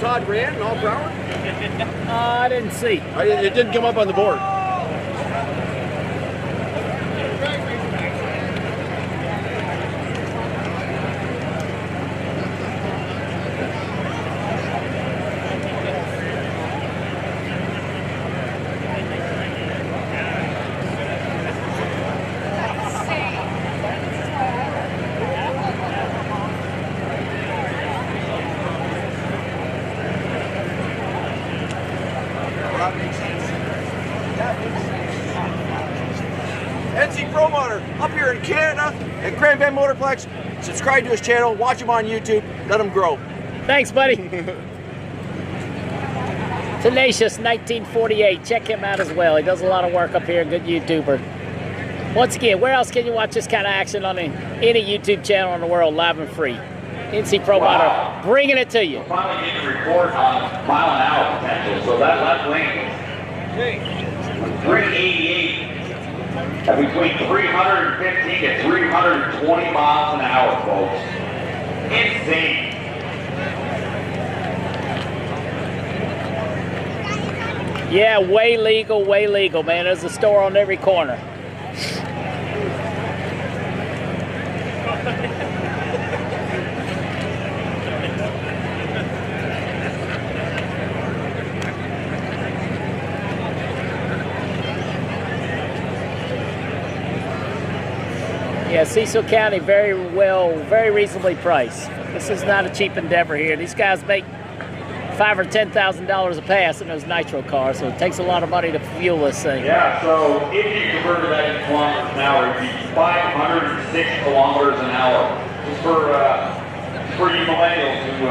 Todd ran and all Brown? I didn't see. It didn't come up on the board. NC Pro Motor up here in Canada at Grand Bend Motorplex. Subscribe to his channel, watch him on YouTube, let him grow. Thanks, buddy. Tenacious 1948. Check him out as well. He does a lot of work up here. Good YouTuber. Once again, where else can you watch this kind of action on any YouTube channel in the world, live and free? NC Pro Motor, bringing it to you. We're finally getting a report on mile-an-hour potential. So that left lane is 388 at between 315 to 320 miles an hour, folks. Insane. Yeah, way legal, man. There's a store on every corner. Yeah, Cecil County, very reasonably priced. This is not a cheap endeavor here. These guys make $5,000 or $10,000 a pass in those nitro cars, so it takes a lot of money to fuel this thing. Yeah, so if you converted that in kilometers an hour, it'd be 506 kilometers an hour. Just for you millennials who I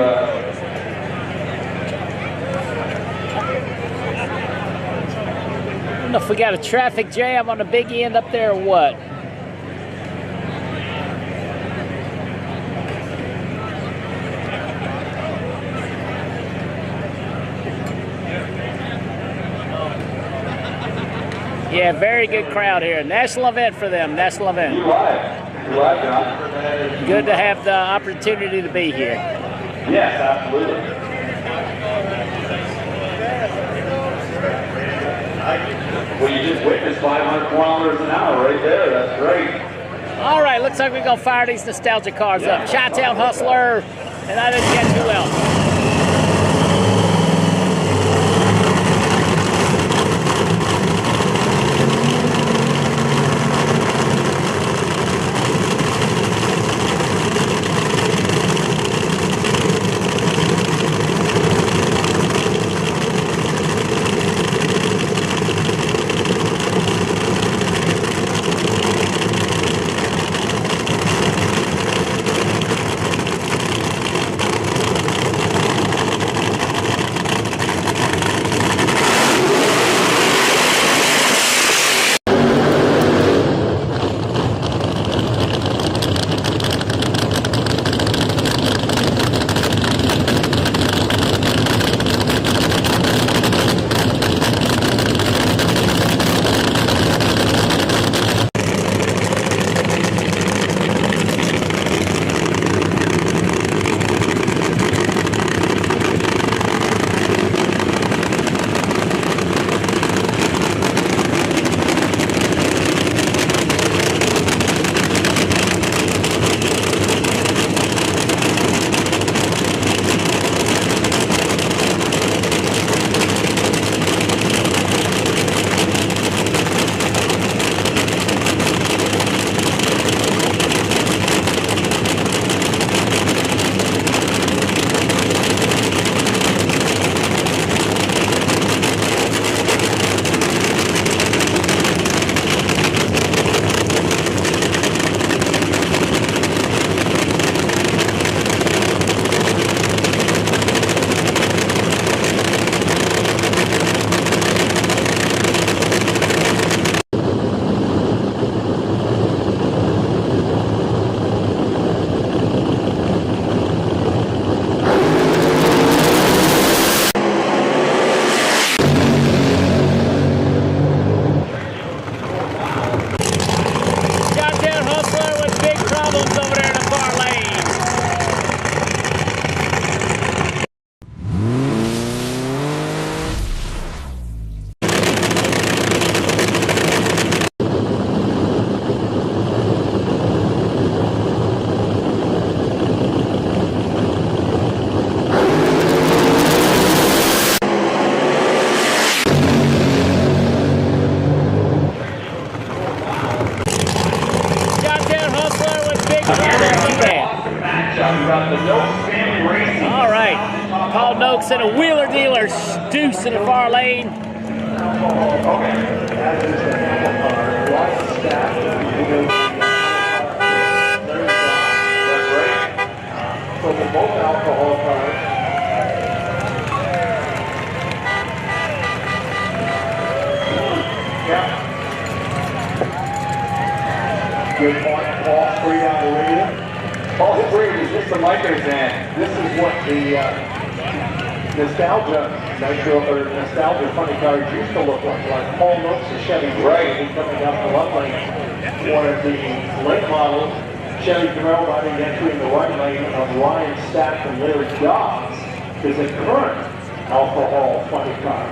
don't know if we got a traffic jam on the big end up there or what. Yeah, very good crowd here. National event for them, national event. you live, John. Good to have the opportunity to be here. Yes, absolutely. Well, you just witnessed 500 kilometers an hour right there. That's great. All right, looks like we're going to fire these nostalgia cars up. Chi-Town Hustler, and I didn't get who else. All right, Paul Noakes and a wheeler dealer, Deuce in the far lane. Good point, Paul, 3 on the radio. All three was just the mic in his hand. This is what the nostalgia funny cars used to look like Paul Noakes' Chevy Right. coming down the left lane. One of the late models, Chevy Camaro riding entering the right lane of Ryan Stack and Larry Dobbs is a current alcohol funny car.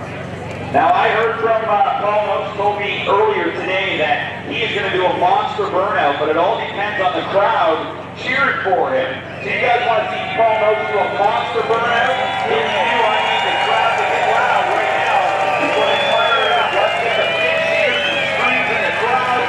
Now I heard from Paul Noakes told me earlier today that he is going to do a monster burnout, but it all depends on the crowd cheering for him. So you guys want to see Paul Noakes do a monster burnout? If you do, I need the crowd to get loud right now. Before they fire it up, let's get the big cheers and screams in the crowd.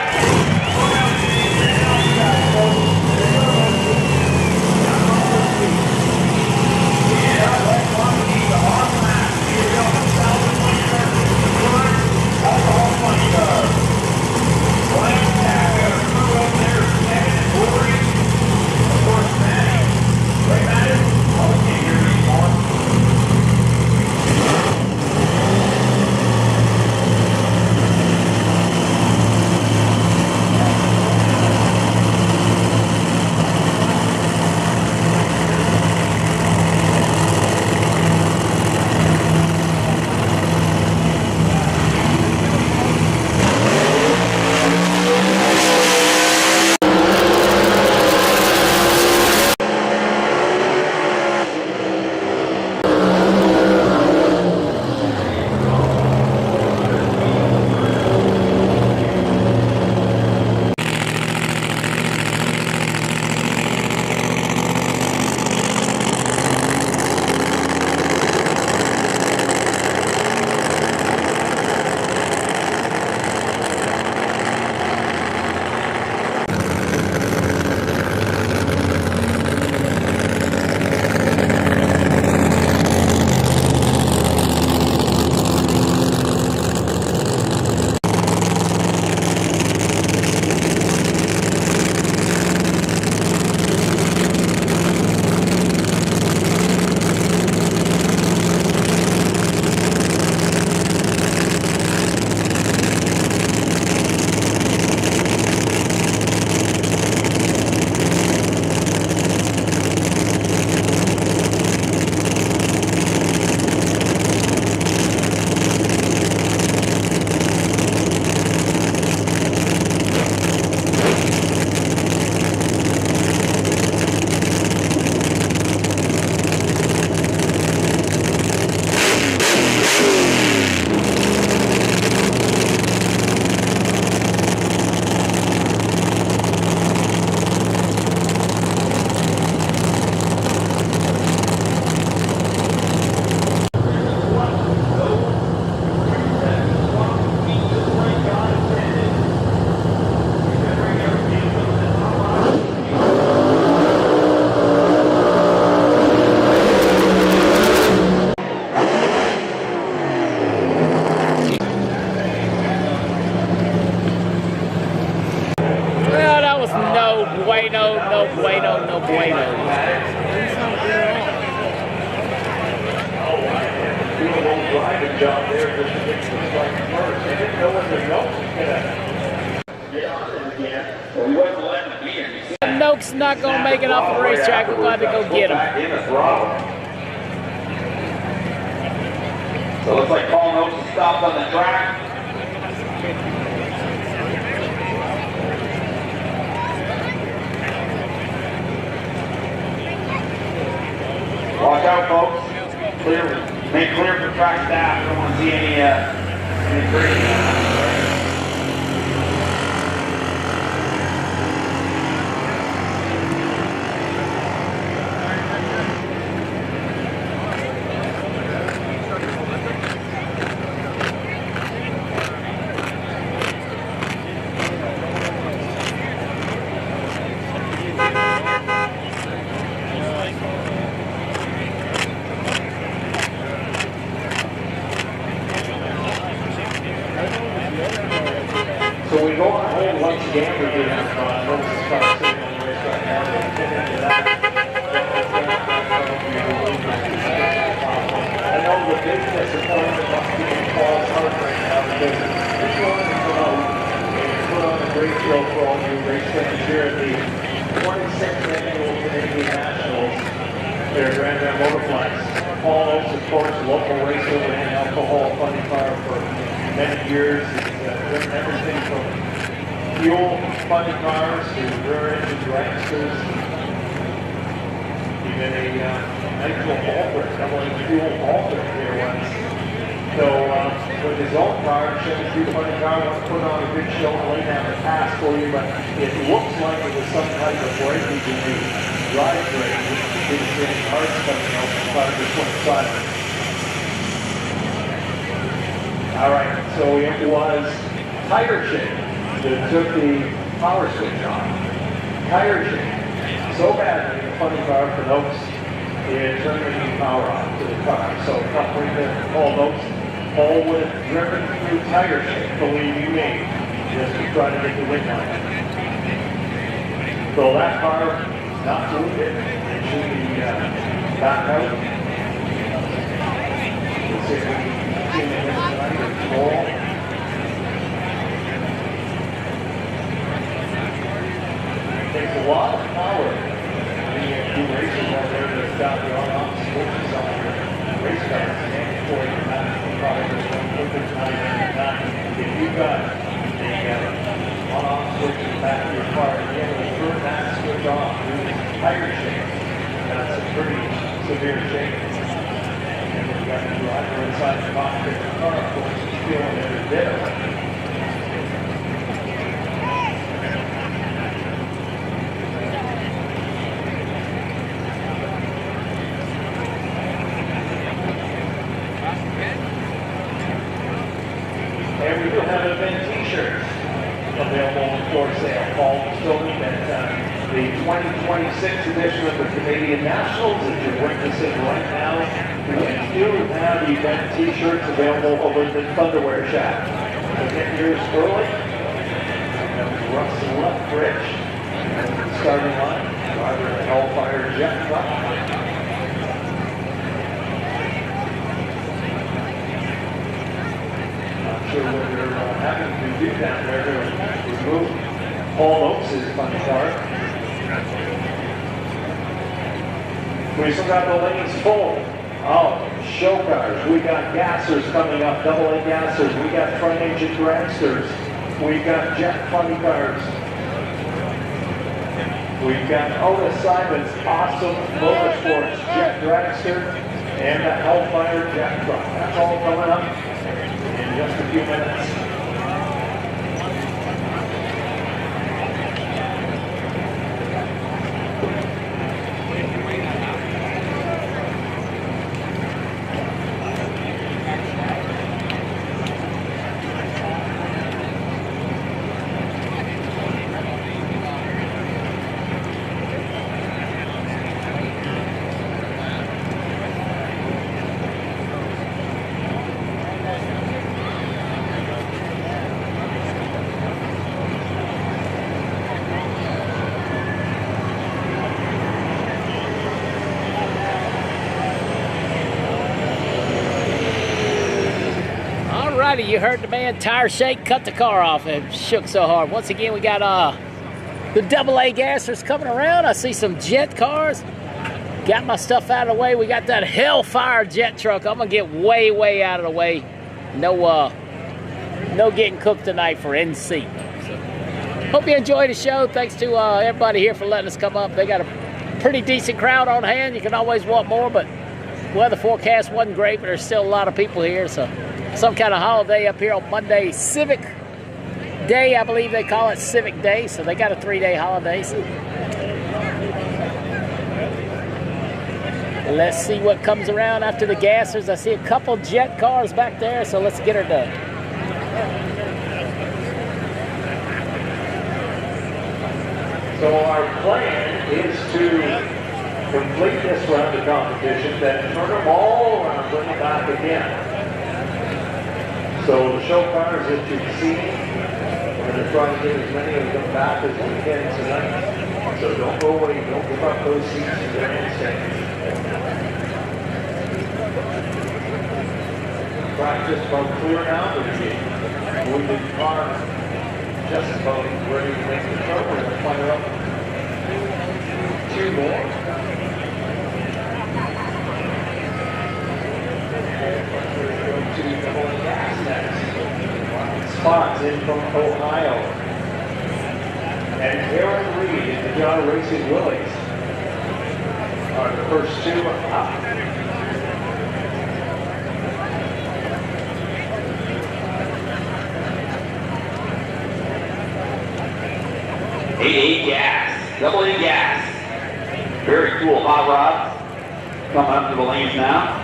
no bueno. Driving job there just to fix the strike first. They didn't know when the Noakes was going to get on it again. Well, he wasn't letting it be in. Noakes not going to make it off the racetrack. We're going to go get him. So it looks like Paul Noakes has stopped on the track. Watch out, folks. Clear. Make clear for track staff. Don't want to see any crazy. So we go on hold once again. We do have Noakes' car sitting on the racetrack now. We'll get into that. I know the biggest disappointment must be in Paul's heart right now because he's going to come out in the on a great show for all you race fans here at the 26th Annual Canadian Nationals here at Grand Bend Motorplex. Paul Oates, of course, local racer, ran alcohol funny car for many years. He's done everything from fuel funny cars to rear engine dragsters. Even a nitro alter, doubling fuel alter here once. So with his own car, Chevy 220 car, wants to put on a good show and lay down the pass for you, but it looks like it was some type of breakage in the drive brake. You can see any parts coming out from the car just went silent. All right, so it was tire shake that took the power switch on. Tire shake. So badly in the funny car for Noakes, it turned the power on to the car. So coupling to Paul Noakes, Paul would have driven through tire shake, believe you me, just to try to get the win line. So that car, not wounded, it should be back out. Let's see if we can see the tonight or tomorrow. It takes a lot of power. The two racers out there that have got the on-off switches on your race cars. For you, if you've got the on-off switch in the back of your car, and you're able to turn that switch off through this tire shake, that's a pretty severe shake. And you've got the driver inside the cockpit of the car, of course, is feeling every bit of it. And we do have event t-shirts available for sale. Paul still at the 2026 edition of the Canadian Nationals that you're witnessing right now. We do have event t-shirts available over at the Thunderwear Shack. So get yours early. Russ Lethbridge, starting line, driver of the Hellfire jet truck. Sure what they're having to do down there to remove Paul Oates' funny car. We still got the lanes full. Oh, show cars. We got gassers coming up, AA gassers. We got front engine dragsters. We've got jet funny cars. We've got Otis Simon's awesome Motorsports jet dragster and the Hellfire jet truck. That's all coming up in just a few minutes. You heard the man, tire shake, cut the car off. It shook so hard. Once again, we got the AA gassers coming around. I see some jet cars. Got my stuff out of the way. We got that Hellfire jet truck. I'm gonna get way, way out of the way. No getting cooked tonight for NC. So, hope you enjoyed the show. Thanks to everybody here for letting us come up. They got a pretty decent crowd on hand. You can always want more, but weather forecast wasn't great, but there's still a lot of people here. So some kind of holiday up here on Monday, Civic Day, I believe they call it, Civic Day. So they got a 3-day holiday. So let's see what comes around after the gassers. I see a couple jet cars back there, so let's get her done. So our plan is to complete this round of competition, then turn them all around, bring them back again. So the show cars that you've seen, we're going to try to get as many of them back as we can tonight. So don't go away, don't give up those seats in your handstand. Practice about clear now, but the wounded car just about ready to make the turn. We're going to fire up 2 more. To double and gas next. Spots in from Ohio. And Aaron Reed in the John Racing Willys are the first 2 up. AA gas, double A gas. Very cool hot rods. Coming up to the lanes now.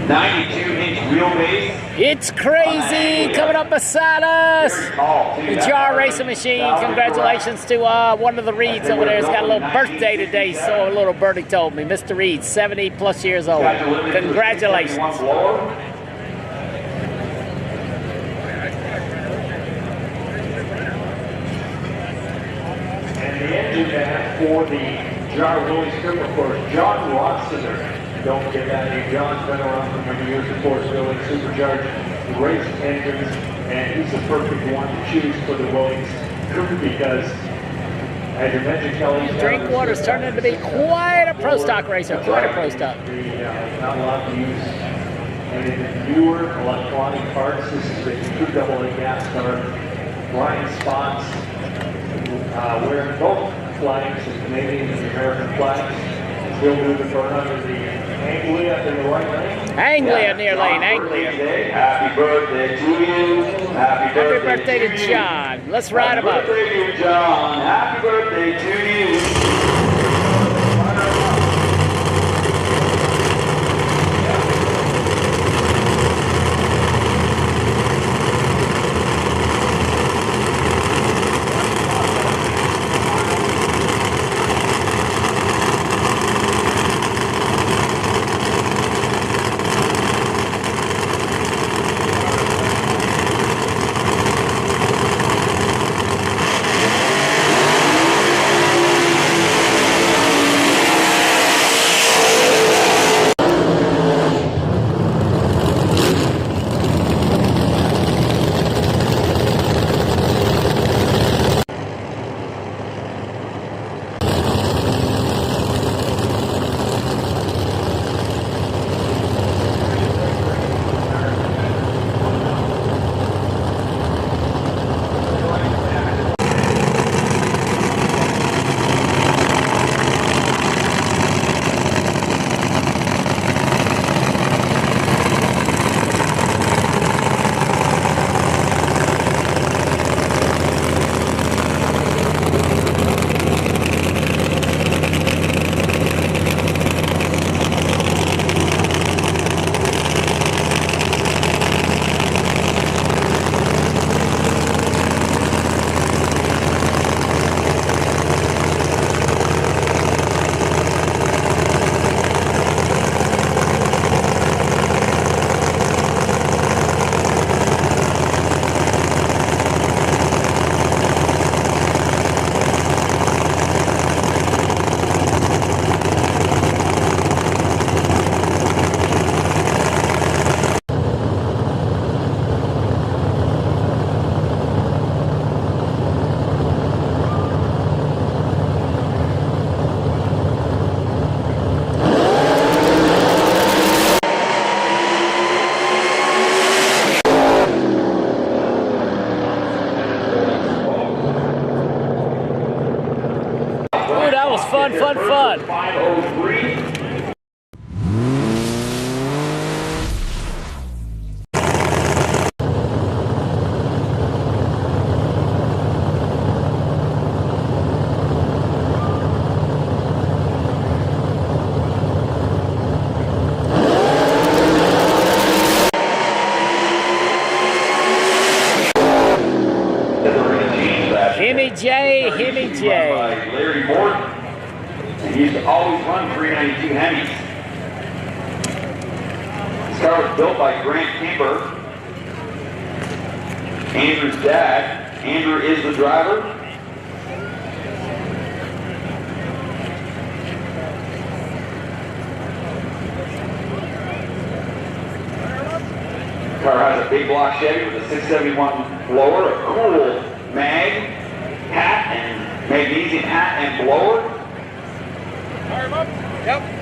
92-inch wheelbase. It's crazy coming up beside us. The Jar Racing Machine. Congratulations to one of the Reeds over there. He's got a little birthday today, so a little birdie told me. Mr. Reed, 70 plus years old. Congratulations. And the engine man for the Jar Willys Strip, of course, John Rossiter. Don't forget that name. John's been around for many years, of course, building supercharged race engines, and he's the perfect one to choose for the Willys crew because, as you mentioned, Kelly, Drinkwater's turning into be quite a pro stock racer, quite a pro stock. Not allowed to use any of the newer electronic parts. This is a true double A gas car. Brian Spots wearing both flags, the Canadian and the American flags. He'll do the burn under the Anglia in the right lane. Anglia near lane, Anglia. Happy birthday to you. Happy birthday to John. Let's ride him up. Happy birthday to John. Happy birthday to you. Fun, fun, fun. 503. Himmy J. Larry Morton. And he's always run 392 Hemis. This car was built by Grant Kimber, Andrew's dad. Andrew is the driver. Car has a big block Chevy with a 671 blower, a cool mag, hat, and magnesium hat and blower. Fire him up? Yep.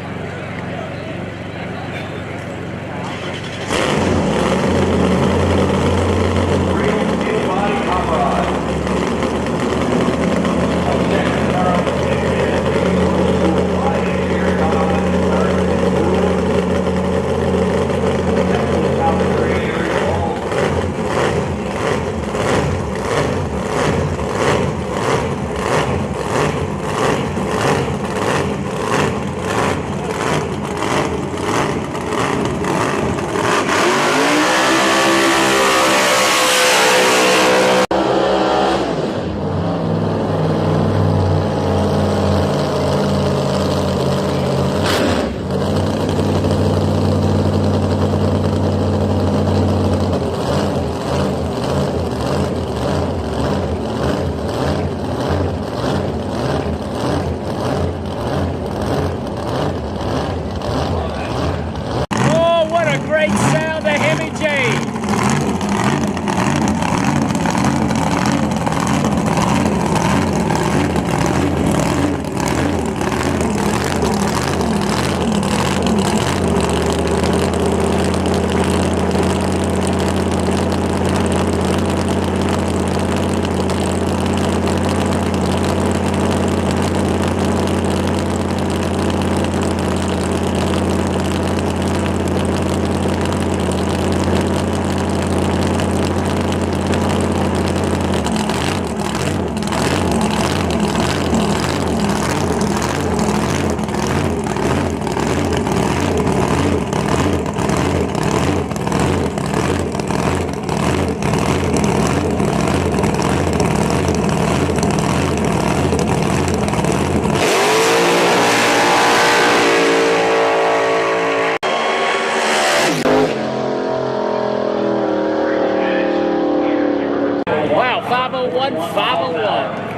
Wow, 501, 501.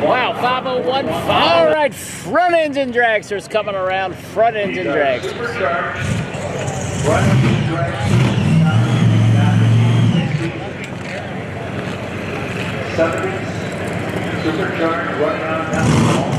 Wow, 501. All right, front engine dragsters coming around. Front engine dragsters. Supercharged, running on down.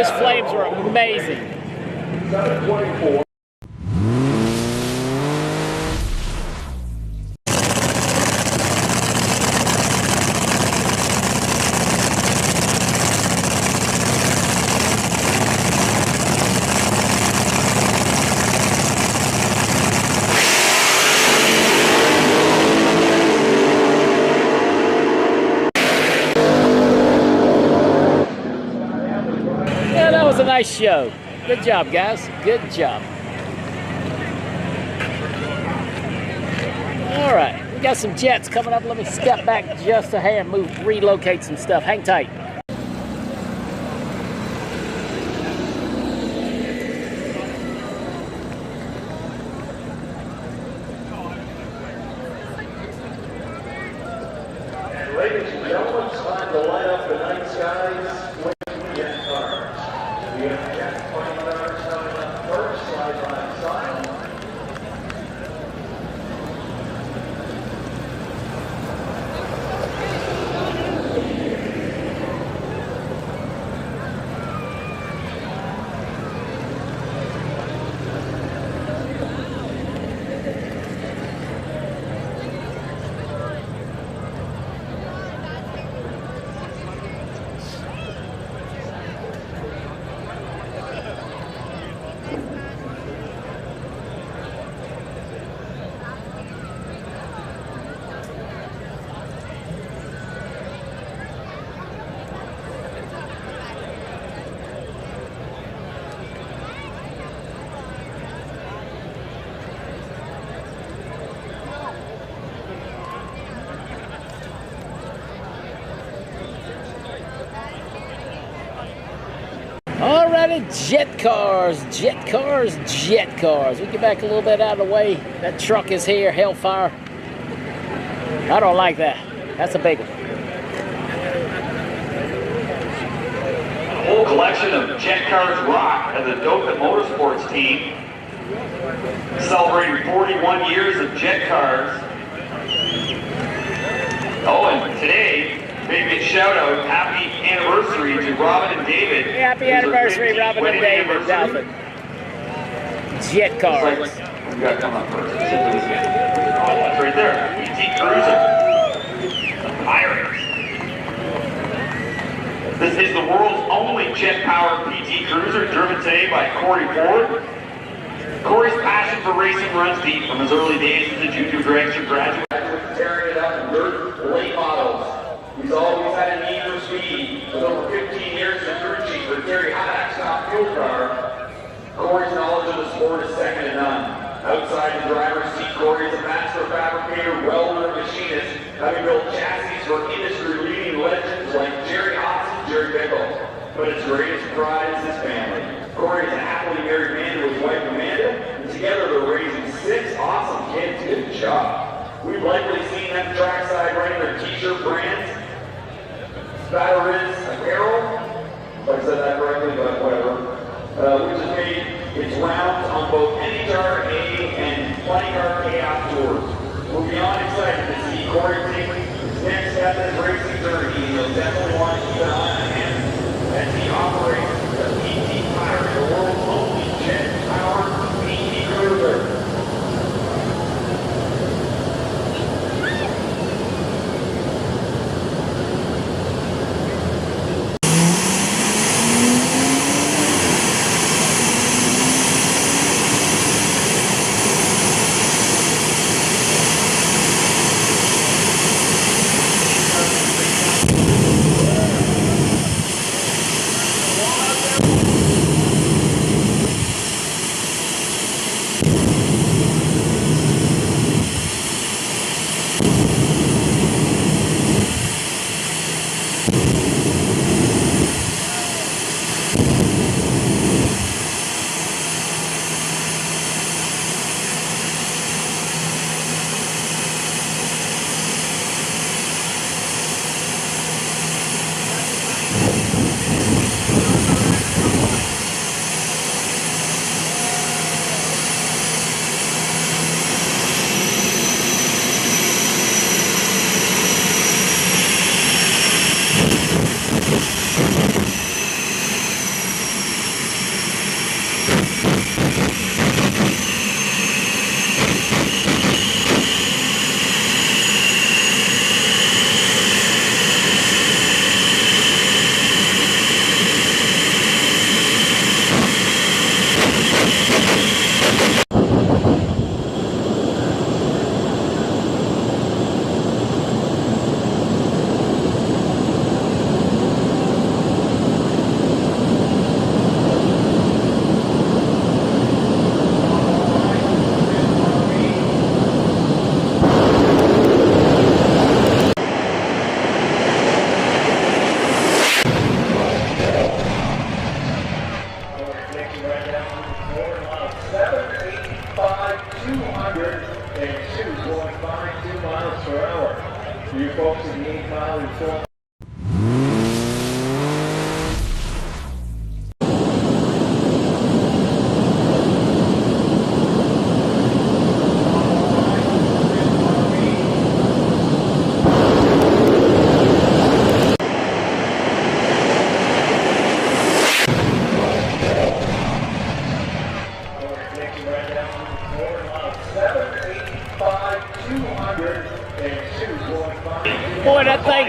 Those flames were amazing. 724. Yeah, that was a nice show. Good job, guys. Good job. All right, we got some jets coming up. Let me step back just a hair and relocate some stuff. Hang tight. Ladies and gentlemen, it's time to light up the night skies with jet cars. We have jet flying cars coming up first, side by side. Alrighty, jet cars, jet cars, jet cars. We get back a little bit out of the way. That truck is here, Hellfire. I don't like that. That's a big one. A whole collection of jet cars rock as a Doka Motorsports team, celebrating 41 years of jet cars. Oh, and today, big shout out, happy anniversary to Robin and David. Happy anniversary, Robin and David. Dalton. Jet cars. We got coming up first. Oh, that's right there. PT Cruiser. The Pirates. This is the world's only jet-powered PT Cruiser, driven today by Corey Ford. Corey's passion for racing runs deep from his early days as a junior dragster graduate. Tearing it up in dirt, late models. He's always had a need for speed. With over 15 years in crew chief for Terry Haddock's top fuel car, Corey's knowledge of the sport is second to none. Outside the driver's seat, Corey is a master fabricator, welder, and machinist, having built chassis for industry-leading legends like Jerry Haas and Jerry Bickle. But his greatest pride is his family. Corey is a happily married man to his wife Amanda, and together they're raising 6 awesome kids. Good job. We've likely seen them trackside running their t-shirt brands. Batteries Apparel, if I said that correctly, but whatever, which has made its rounds on both NHR A and Plenty Car Chaos tours. We're beyond excited to see Corey take his next step in his racing journey. He'll definitely want to keep an eye on him as he operates the PT Pirate, the world's only jet-powered PT Cruiser.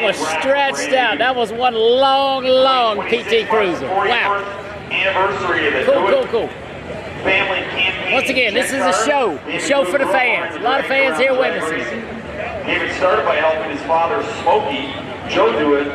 was stretched out. That was one long, long PT Cruiser. Wow. Anniversary of the Cool. family campaign. Once again, this is a show for the fans. A lot of fans here witnessing. David started by helping his father, Smokey, Joe, do it,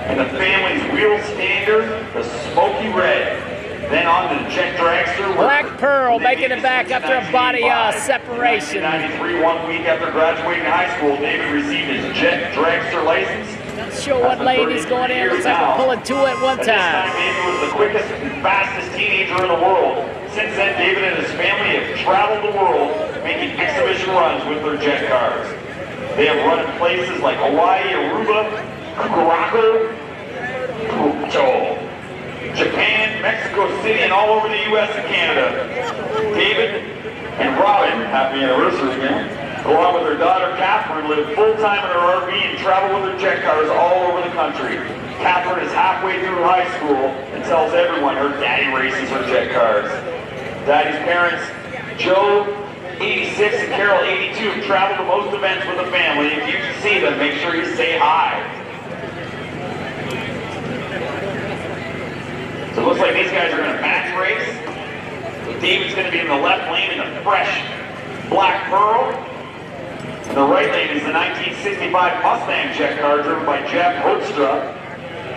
and the family's wheel standard, the Smoky Red. Then on to the Jet Dragster. Black Pearl making it back after a body separation. In 1993, 1 week after graduating high school, David received his Jet Dragster license. Not sure what lane he's going in. Looks like we're pulling two at one time. David was the quickest and fastest teenager in the world. Since then, David and his family have traveled the world making exhibition runs with their jet cars. They have run in places like Hawaii, Aruba, Curacao, Japan, Mexico City, and all over the U.S. and Canada. David and Robin, happy anniversary again, along with their daughter Catherine, live full-time in their RV and travel with their jet cars all over the country. Catherine is halfway through high school and tells everyone her daddy races her jet cars. Daddy's parents, Joe, 86, and Carol, 82, have traveled to most events with the family. If you see them, make sure you say hi. So it looks like these guys are going to match race. David's going to be in the left lane in the fresh Black Pearl. In the right lane is the 1965 Mustang jet car driven by Jeff Hoekstra.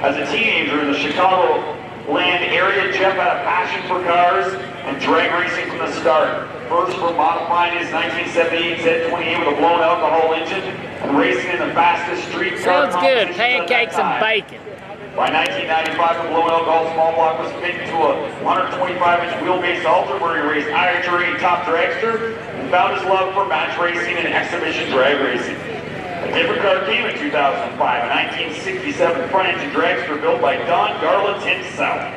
As a teenager in the Chicagoland area, Jeff had a passion for cars and drag racing from the start. First for modifying his 1978 Z28 with a blown alcohol engine and racing in the fastest street car. Sounds good. Pancakes and bacon. By 1995, the blown alcohol small block was fit into a 125-inch wheelbase Ultra where he raced IRA top dragster and found his love for match racing and exhibition drag racing. A different car came in 2005, a 1967 front-engine dragster built by Don Garland himself.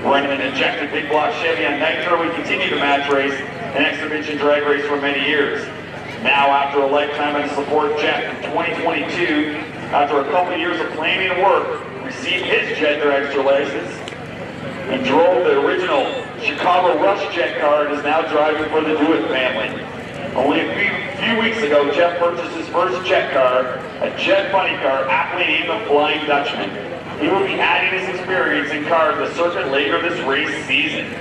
Running an injected big block Chevy on Nitro, we continued to match race and exhibition drag race for many years. Now, after a lifetime of support, Jeff in 2022, after a couple of years of planning and work, received his jet dragster license and drove the original Chicago Rush jet car and is now driving for the Do-It family. Only a few weeks ago, Jeff purchased his first jet car, a jet funny car aptly named the Flying Dutchman. He will be adding his experience in cars to the circuit later this race season.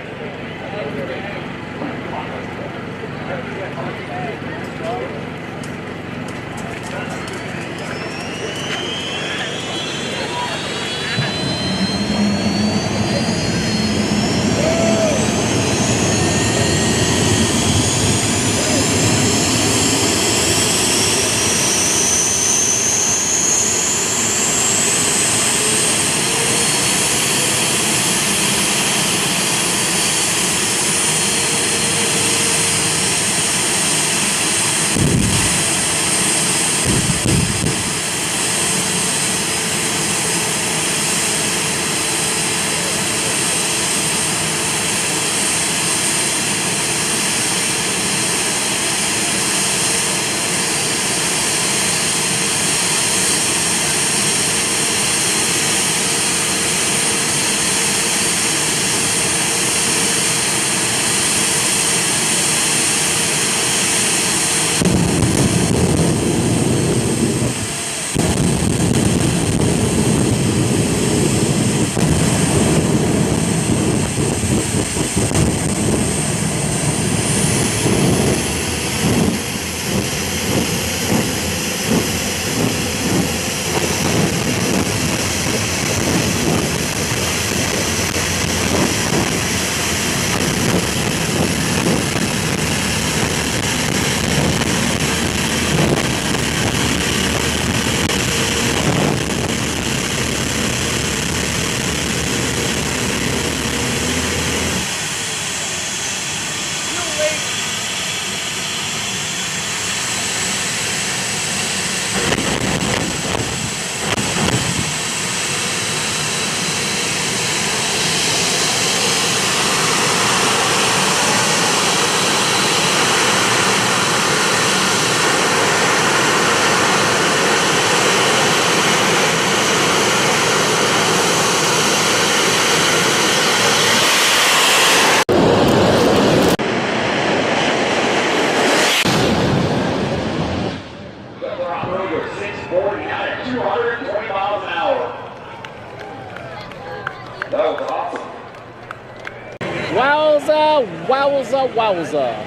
Wowza, wowza, wowza.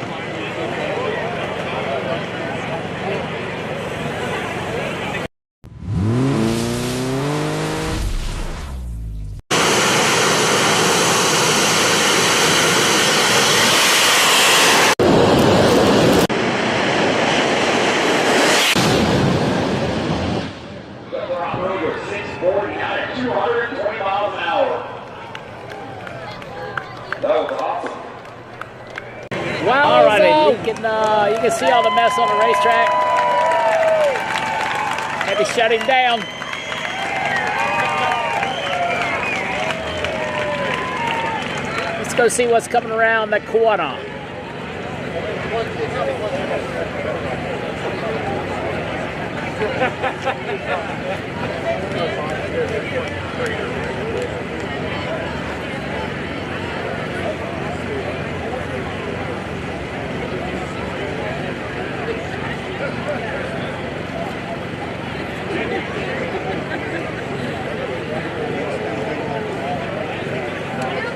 We're on road with 640 out at 220 miles an hour. That was awesome. Alrighty, you can see all the mess on the racetrack. Had to shut him down. Let's go see what's coming around the corner.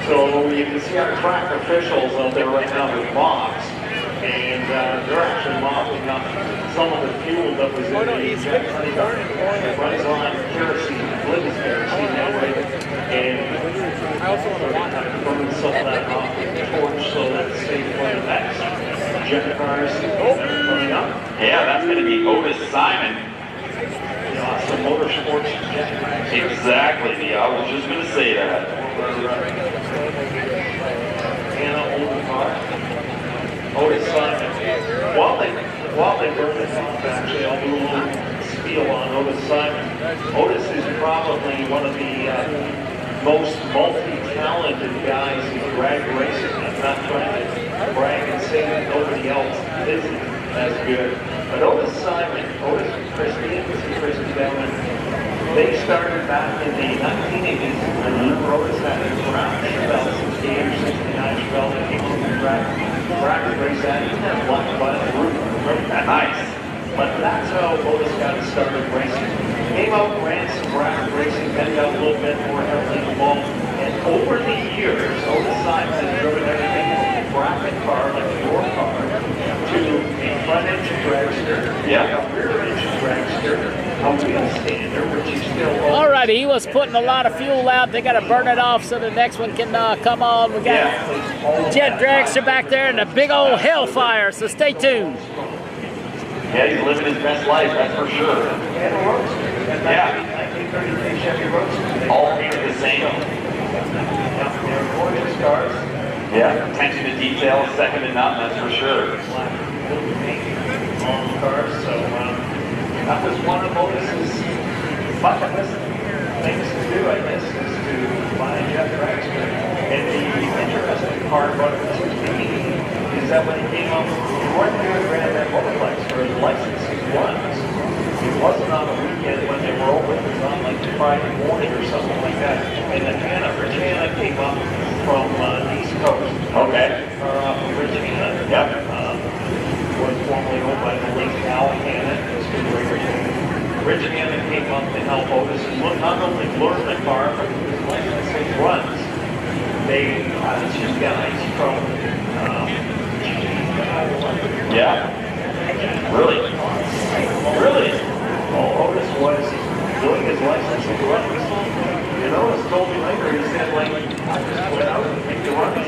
So you can see our track officials out there right now with mops, and they're actually mopping up some of the fuel that was in the jet runs on kerosene, litmus kerosene that way, and I also want to burn some of that off with the torch so that it's safe for the next jet cars coming up. Yeah, that's going to be Otis Simon. Some motorsports jet tracks. Exactly, I was just going to say that. Otis Simon. While they burn this off, actually, I'll do a little spiel on Otis Simon. Otis is probably one of the most multi-talented guys in drag racing. I'm not trying to brag and say that nobody else isn't as good. But Otis Simon, Otis and Christie, and Christie Bellman, they started back in the 1980s. I remember Otis had his round Chevelle, 68 or 69 Chevelle that came on the track race at. He didn't have one by the roof. Remember that? Nice. But that's how Otis got started racing. Came out, ran some bracket racing, then got a little bit more heavily involved. And over the years, Otis Simon has driven everything from a bracket car like your car to a front engine dragster, a rear engine dragster, a wheel stander, which is still. Alrighty, he was putting a lot of fuel out. They got to burn it off so the next one can come on. We got the jet dragster back there and a big old hellfire, so stay tuned. Yeah, he's living his best life, that's for sure. And a roadster. Yeah. 1933 Chevy Roadster. All painted the same. They're gorgeous cars. Yeah, attention to detail, second to none, that's for sure. On cars, so that was one of Otis's bucket list things to do, I guess, is to buy a jet dragster. And the interesting part about it is that when he came up, he wasn't doing Grand Bend Motorplex for his licensing runs. It wasn't on a weekend when they were open. It was on like Friday morning or something like that. And then Rich Hanna came up from the East Coast. Okay. Rich Hanna. Yep. Was formerly owned by the late Al Hanna. Rich Hanna came up to help Otis and not only learn the car, but his licensing runs. They two guys from Yeah. Really? Really? Well, Otis was doing his licensing runs. And Otis told me later, he said, like, I just went out and picked the runs.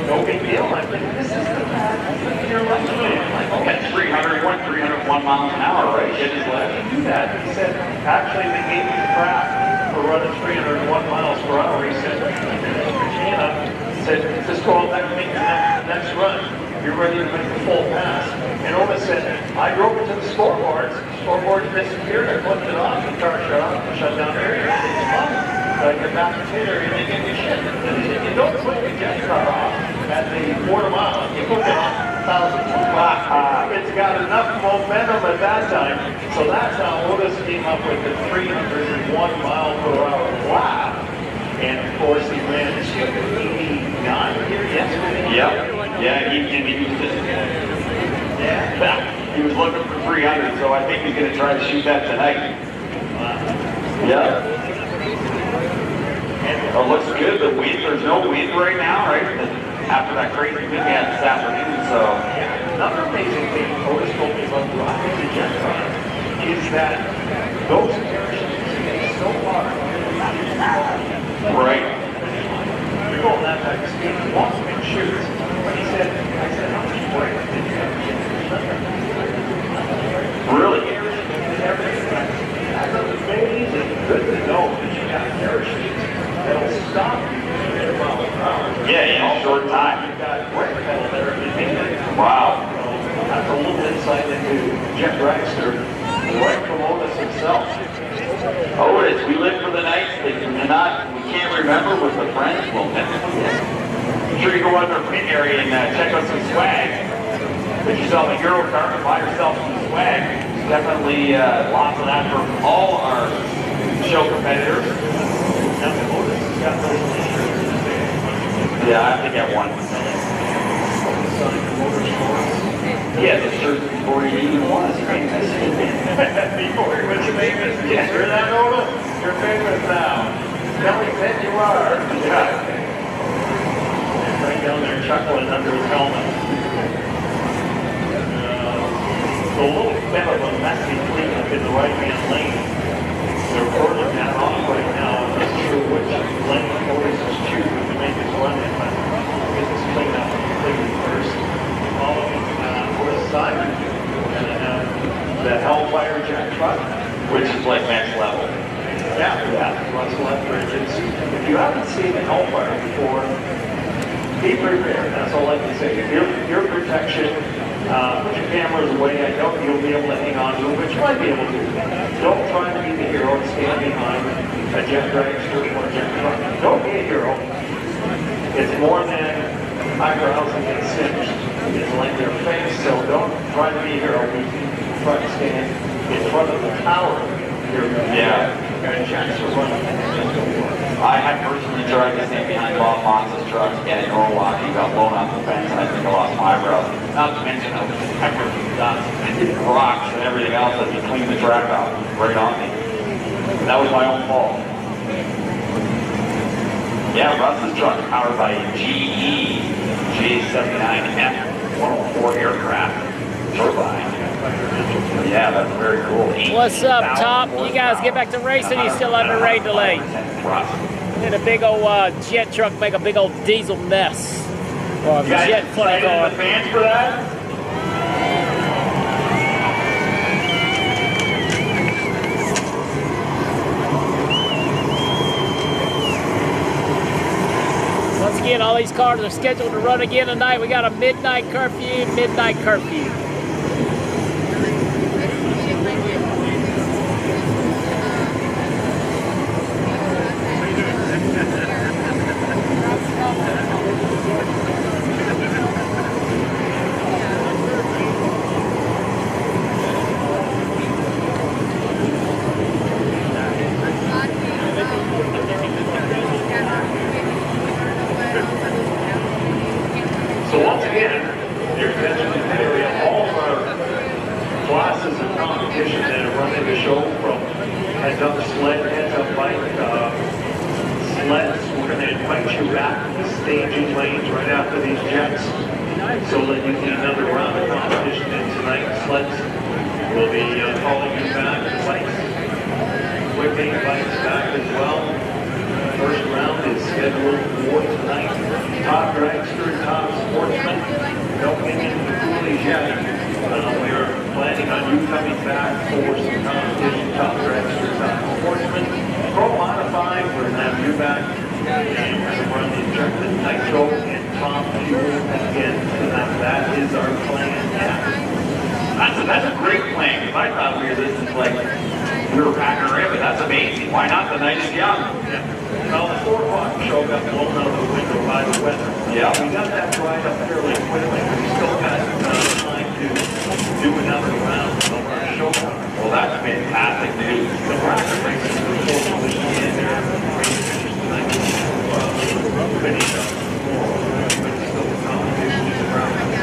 No big deal. I'm like, this is the bad your licensing. Like, Okay, 301 miles an hour, right? Hit his left. do that. He said, actually, they gave me crap for running 301 miles per hour. He said, Regina said, just go out there and make the next run. You're ready to make the full pass. And Otis said, I drove it to the scoreboards. Scoreboards disappeared. I flipped it off. The car shut off and shut down the area. It's fun. So I get back to the area and they give me shit. You don't put the jet car off at the quarter mile. You put it on 1,000 feet. It's got enough momentum at that time. So that's how Otis came up with the 301 mile per hour. Wow. And of course he ran 289 here yesterday. Yep. Yeah, he was just, he was looking for 300, so I think he's going to try to shoot that tonight. Yeah. It looks good. The wind, there's no wind right now, right? after that crazy weekend this afternoon, so. Another amazing thing Otis told me about driving the jet truck is that those parachutes get so hard. Right. You're going that type of speed, walk in shoes. But he said, I said, how much weight did you have to get? Really? That's amazing. Good to know that you got parachutes that'll stop you at 100 miles an hour. Yeah, in a short time. You've got brake pedal there if you need it. Wow. That's a little insight into Jeff Dragster, right from Otis himself. Otis, we live for the nights that we can't remember with the friends. We'll never forget. I'm sure you go out to our pit area and check out some swag. Get yourself a Euro car and buy yourself some swag. Definitely lots of that from all our show competitors. Now, Otis has got those t-shirts. Yeah, I have to get one. Yeah, the shirt before he even was famous. Before he was famous. Yeah. You're not Otis. You're famous now. Kelly said you are. Yeah. Right down there chuckling under his helmet. A little bit of a messy cleanup in the right-hand lane. They're burning that off right now. I'm not sure which lane Otis is choosing to make his run in, but get this cleanup completed first. Following West Side, and the Hellfire Jack truck, Which is like next level. yeah, Russell Etheridge. If you haven't seen the Hellfire before, be prepared. That's all I can say. Your protection, put your cameras away. I know you'll be able to hang on to them, but you might be able to. Don't try to be the hero and stand behind a jet dragster or a jet truck. Don't be a hero. It's more than eyebrows and get singed. It's like their face, so don't try to be a hero. We try to stand in front of the tower. Yeah. And jets are running. I personally tried to stand behind Bob Motz's truck and in Norwalk. He got blown off the fence and I think I lost my eyebrows. Not to mention I was peppered with dust, rocks and everything else as he cleaned the track off right on me. That was my own fault. Yeah, Russ's truck powered by GE J79F-104 aircraft turbine. Yeah, that's very cool. What's up, Top? You guys get back to racing? You still under rain delay? Did a big old jet truck make a big old diesel mess. Well, You guys jet funny excited car. the fans for that? Once again, all these cars are scheduled to run again tonight. We got a midnight curfew, midnight curfew. So once again, your attention to the area, all of our classes of competition that are running the show from heads-up sled, heads-up bike, sleds, we're going to invite you back to the staging lanes right after these jets so that you can another round of competition in tonight. Sleds will be calling you back, and bikes, whipping bikes back as well. First round is scheduled for tonight. Top dragster, top sportsman. No opinion fully yet. We are planning on you coming back for some competition. Top dragster, top sportsman. Pro modified, we're going to have you back. And we're going to run the injected nitro and top fuel again tonight. That is our plan. Yeah. That's a great plan. If I thought we were packing her in, but that's amazing. Why not? The night is young. Yeah. Well, the 4 o'clock show got blown out of the window by the weather. Yeah. We got that dried up fairly quickly. We still got time to do another round of our show. Well, that's fantastic news. The bracket races are supposed to be in there. Tonight. Finish up tomorrow. But still the competition is around.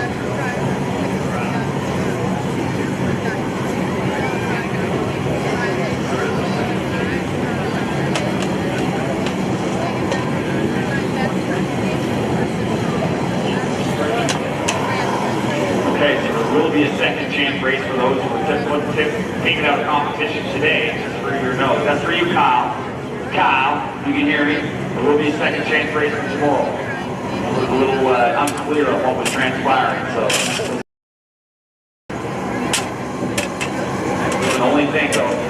be a second chance race for those who are taking out a competition today, just for your notes. That's for you, Kyle. Kyle, you can hear me. There will be a second chance race for tomorrow. I was a little unclear on what was transpiring, so. The only thing, though.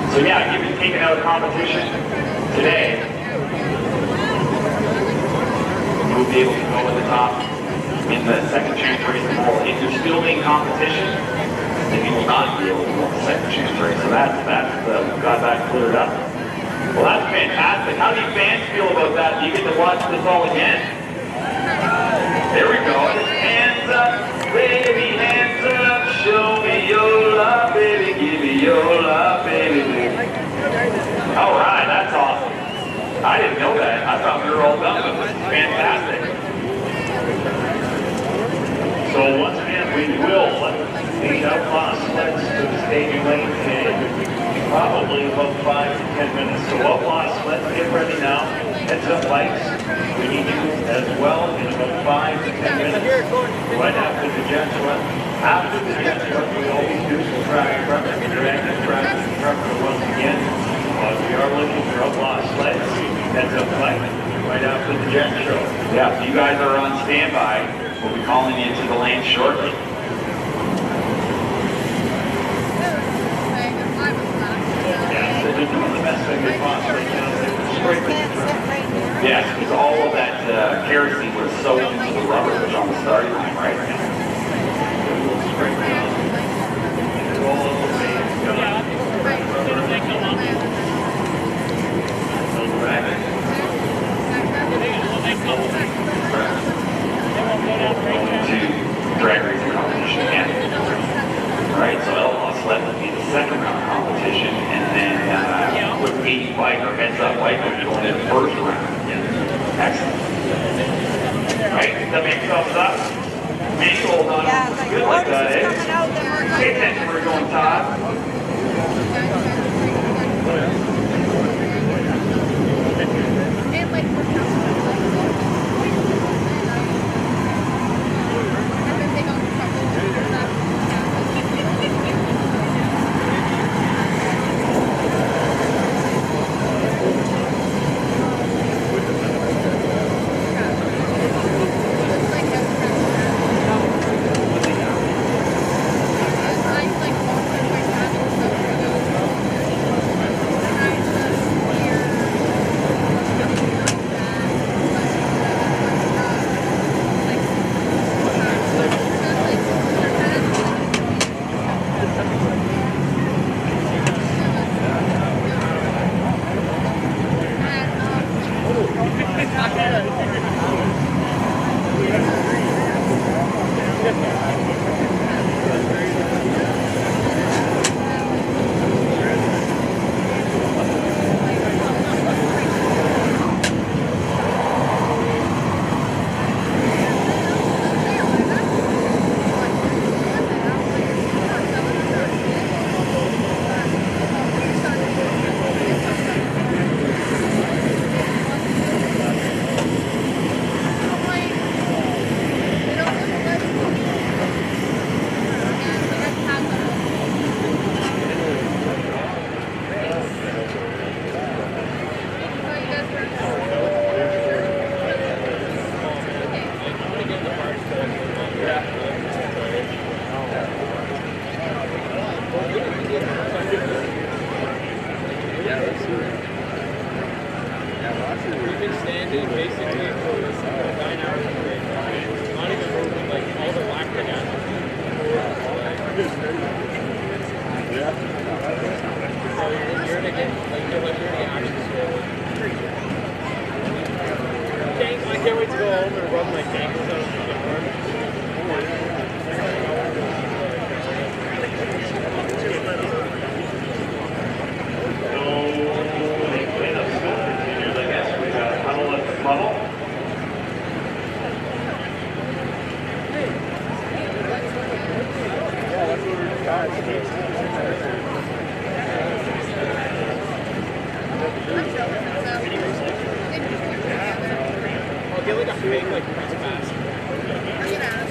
So yeah, you've been taking out a competition today. You'll be able to go at the top in the second chance race tomorrow. If you're still in competition, then you will not be able to go in the second chance race. So we've got that cleared up. Well, that's fantastic. How do you fans feel about that? Do you get to watch this all again? There we go. Hands up, baby, hands up. Show me your love, baby. Give me your love, baby. All right, that's awesome. I didn't know that. I thought we were all done with it. Fantastic. So once again, we will lead outlaw sleds to the staging lane today. Probably about 5 to 10 minutes. So outlaw sleds, get ready now. Heads up lights. We need you as well in about 5 to 10 minutes. Right after the jet sweat. After the jet sweat, we always do some traffic preference. Direct traffic preference once again. We are looking for outlaw sleds. Heads up lights. Right after the jet show. Yeah, if you guys are on standby, we'll be calling you to the lane shortly. Yeah, so they're doing the best thing they possibly can. Yes, because all of that kerosene was soaked into the rubber that's on the starting line right now. To drag racing competition again. Right, so outlaw sled would be the second round competition, and then with 80 bike or heads up bike would be going in the first round. Excellent. Right, that makes thumbs up. Maybe hold on. Yeah, like good like that, eh? coming out, then we're Pay attention where we're going, Todd.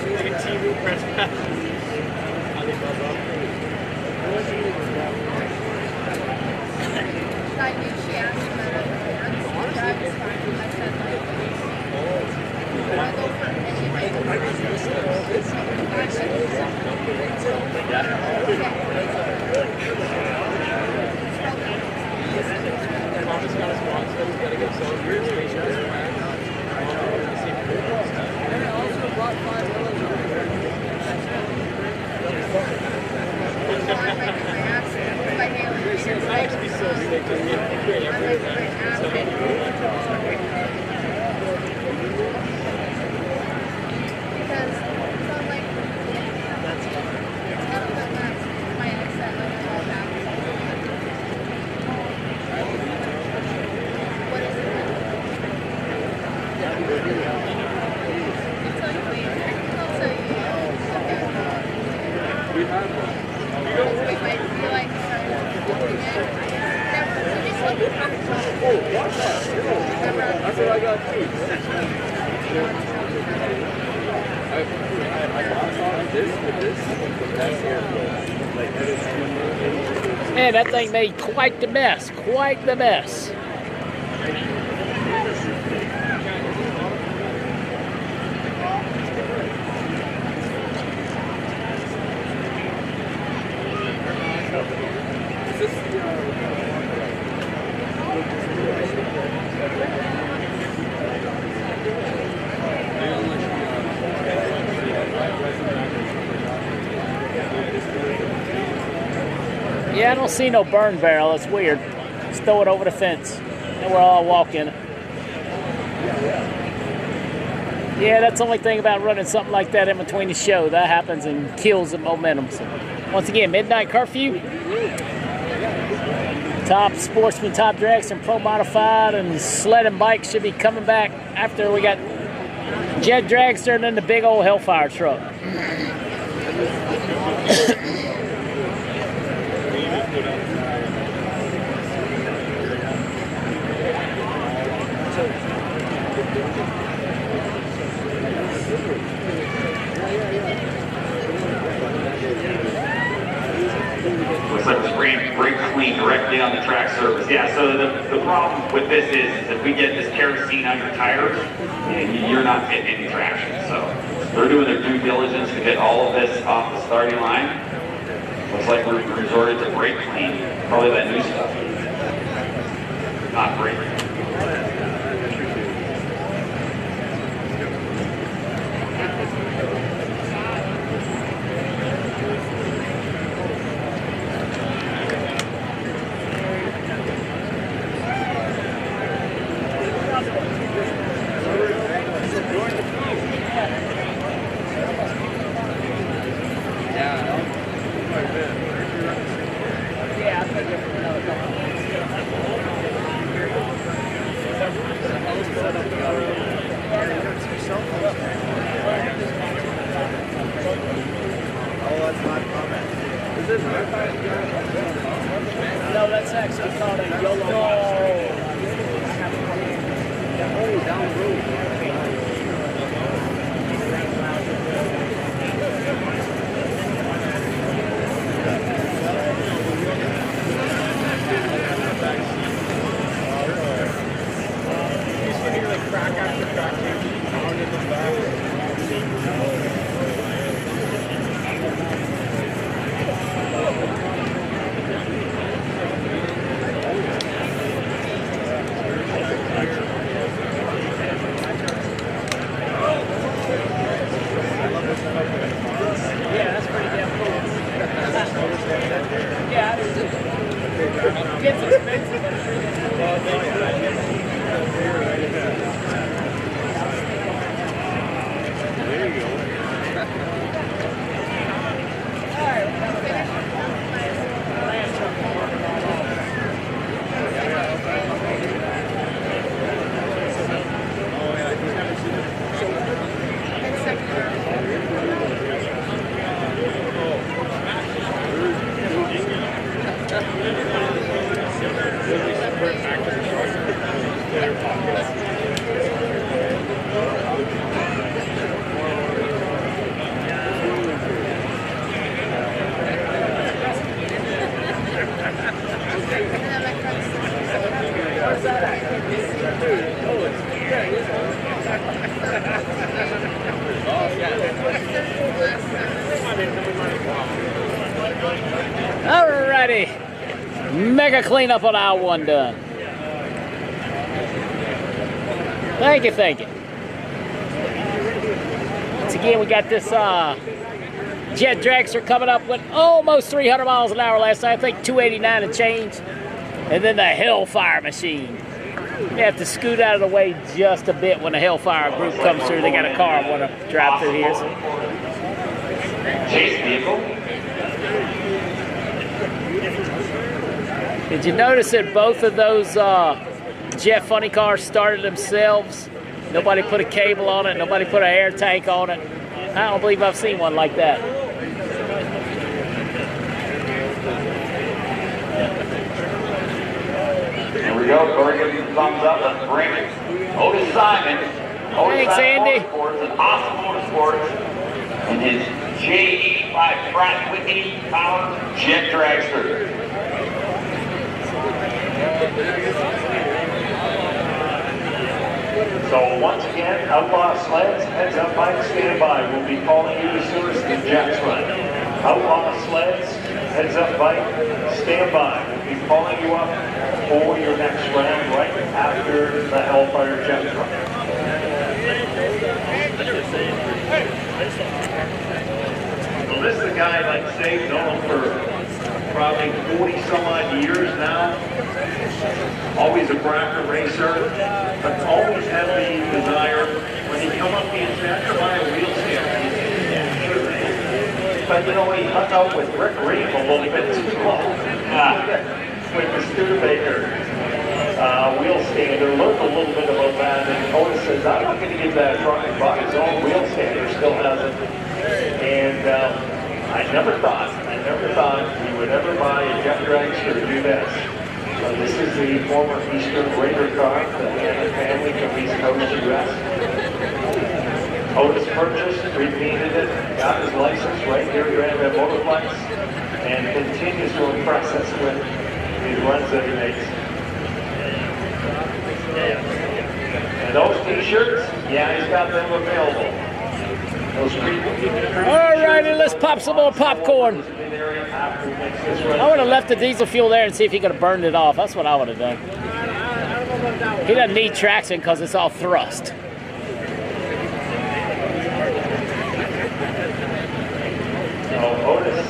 Like a TV press pass. That's what I got too. Man, that thing made quite the mess. Quite the mess. Yeah, I don't see no burn barrel. It's weird. Just throw it over the fence, and we'll all walk in it. Yeah, that's the only thing about running something like that in between the show. That happens and kills the momentum. So, once again, midnight curfew. Top Sportsman, Top Dragster, Pro Modified, and Sled and Bike should be coming back after we got Jet Dragster and then the big old Hellfire truck. Looks like the brake clean directly on the track surface. Yeah, so the problem with this is if we get this kerosene on your tires, you're not getting any traction. So they're doing their due diligence to get all of this off the starting line. Looks like we're resorted to brake clean. Probably that new stuff. Not brake. No, that's actually called a YOLO. Oh, down the road. righty. Mega cleanup on aisle 1 done. Thank you, thank you. Once again, we got this jet dragster coming up with almost 300 miles an hour last night. I think 289 and change. And then the Hellfire machine. You have to scoot out of the way just a bit when the Hellfire group comes through. They got a car I want to drive through here. Chase vehicle. Did you notice that both of those jet funny cars started themselves? Nobody put a cable on it. Nobody put an air tank on it. I don't believe I've seen one like that. Here we go. Corey gives you the thumbs up. Let's bring it. Otis Simon. Thanks, Andy. Motorsports, an awesome motorsports. And his J85 Pratt Whitney powered jet dragster. So once again, Outlaw Sleds, heads up bike, stand by. We'll be calling you as soon as the jets run. Outlaw Sleds, heads up bike, stand by. We'll be calling you up for your next round right after the Hellfire jets run. Well, this is a guy, like I say, known for probably 40 some odd years now. Always a bracker racer, but always had the desire when he come up the inside to buy a wheel stand. But you know, he hung out with Rick Reeve a little bit too long with the Studebaker wheel stander. Learned a little bit about that, and Otis says, I'm not going to give that a try. Bought his own wheel stander, still has it. And I never thought he would ever buy a jet dragster to do this. This is the former Eastern Raider car that he and the family from East Coast, U.S. Otis purchased, repainted it, got his license right here at Grand Bend Motorplex, and continues to impress us with these runs that he makes. And those t-shirts, yeah, he's got them available. All righty, let's pop some more popcorn. I would have left the diesel fuel there and see if he could have burned it off. That's what I would have done. He doesn't need traction because it's all thrust. So Otis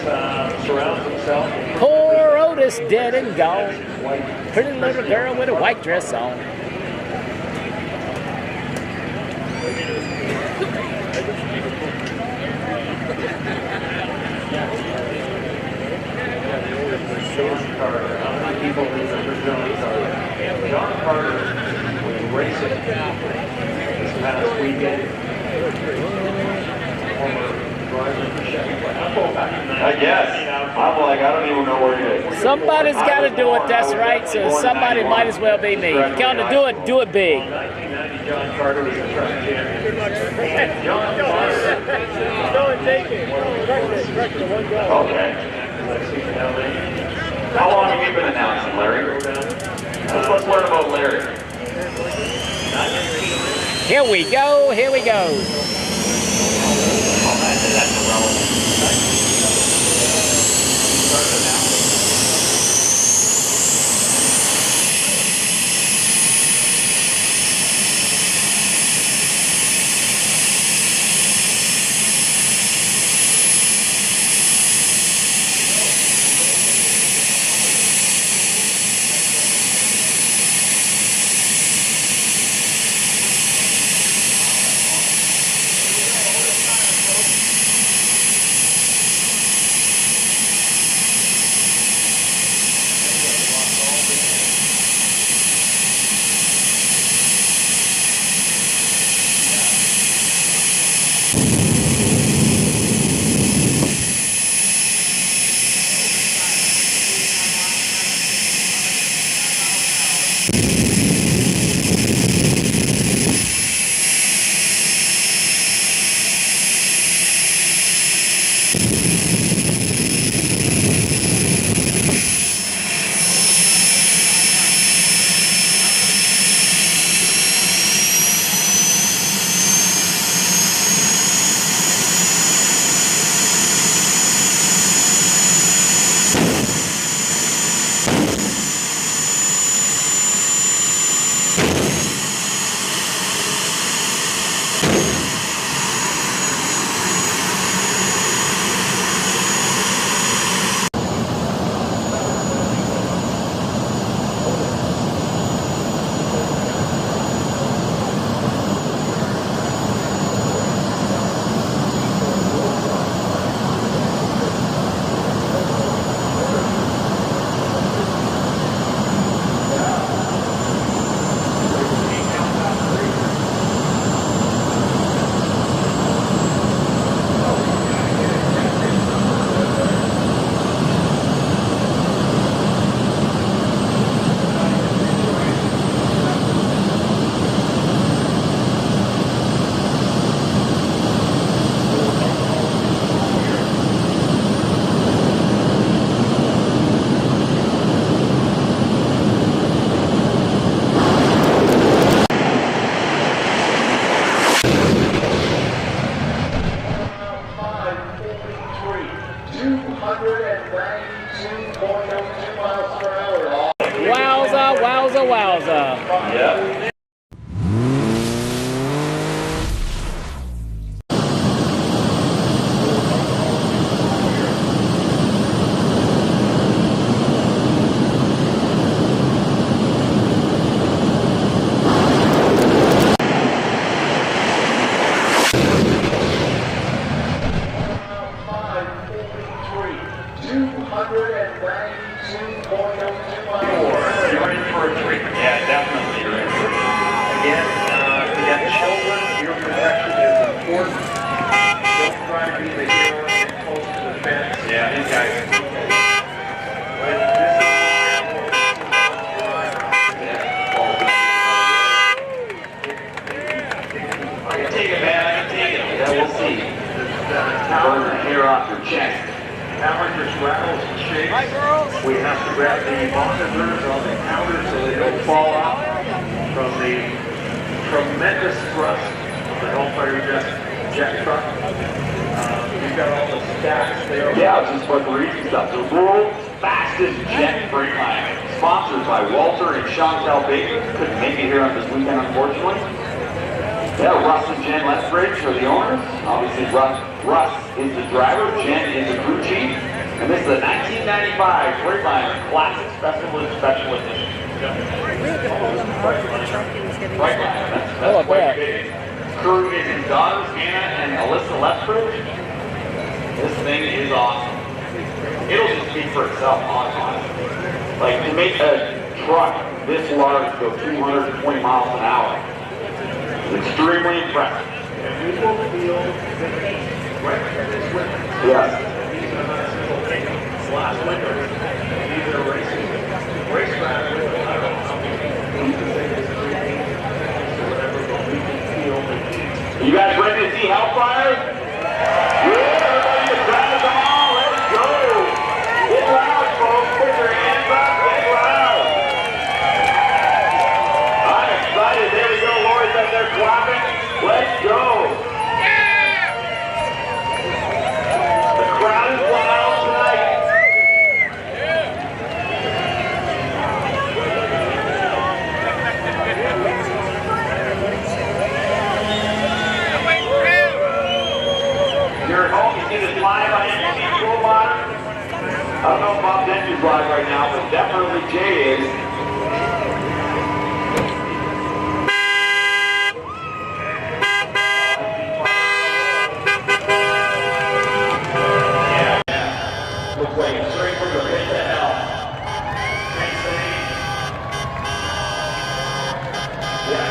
surrounds himself. Poor Otis, dead and gone. Pretty little girl with a white dress on. John Carter. How many people remember John Carter? John Carter was racing this past weekend. Former driver for Chevy. I guess. I'm like, I don't even know where he is. Somebody's got to do it, that's right. So somebody might as well be me. If you want to do it big. 1990, John Carter was the track champion. And John Carter. Okay. How long have you been announcing, Larry? Let's learn about Larry. Here we go, here we go. That's irrelevant. 192.02 miles per hour. Wowza, wowza, wowza. Yep. Yeah, definitely. Again, we got children, your protection is important. Don't try to be the hero and get close to the fence. Yeah, these guys. I can take it, man. I can take it. Yeah, we'll see. Burn the hair off your chest. Hammer just rattles and shakes. We have to grab the monitors on the counter so they don't fall off from the tremendous thrust of the Hellfire jet truck. We've got all the stacks there. Yeah, it's just what the reading stuff. The world's fastest jet freight line. Sponsored by Walter and Chantel Baker. Couldn't make it here on this weekend, unfortunately. Yeah, Russ and Jen Lethbridge are the owners. Obviously, Russ is the driver, Jen is the crew chief. And this is the 1995 Freightliner Classic Special Edition. Freightliner, that's quite big. Crew is his daughters, Anna and Alyssa Lethbridge. This thing is awesome. It'll just speak for itself, honestly. Like, to make a truck this large go 220 miles an hour, it's extremely impressive. And we will feel the heat right here this winter. Yes. These are not simple things. Last winter, these are racing. Racetrack, I don't know how many to say this 3 feet or whatever, but we can feel the heat. You guys ready to see Hellfire? Yeah, everybody, the crowd is on. Let's go. Get loud, folks. Put your hands up. Get loud. I'm excited. There we go. Lori's up there clapping. Let's go. The crowd is wild tonight. You're at home, you see this live on NBC School Monitor. I don't know if Bob Denton's live right now, but definitely Jay is. Looks like it's straight from the pit to hell. Thanks, Eddie. Yeah.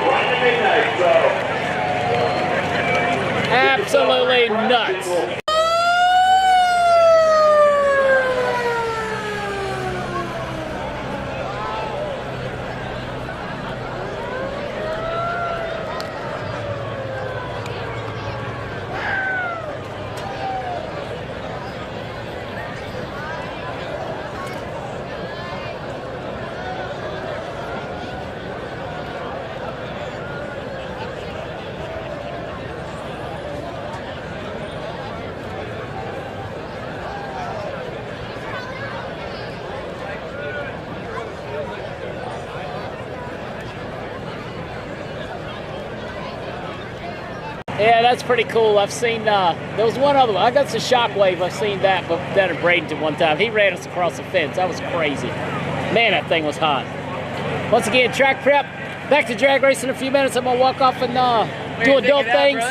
right to midnight, so. Absolutely nuts. Yeah, that's pretty cool. I've seen, there was one other one. I got the Shockwave. I've seen that down in Bradenton one time. He ran us across the fence. That was crazy. Man, that thing was hot. Once again, track prep. Back to drag racing in a few minutes. I'm going to walk off and do adult things.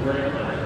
green light.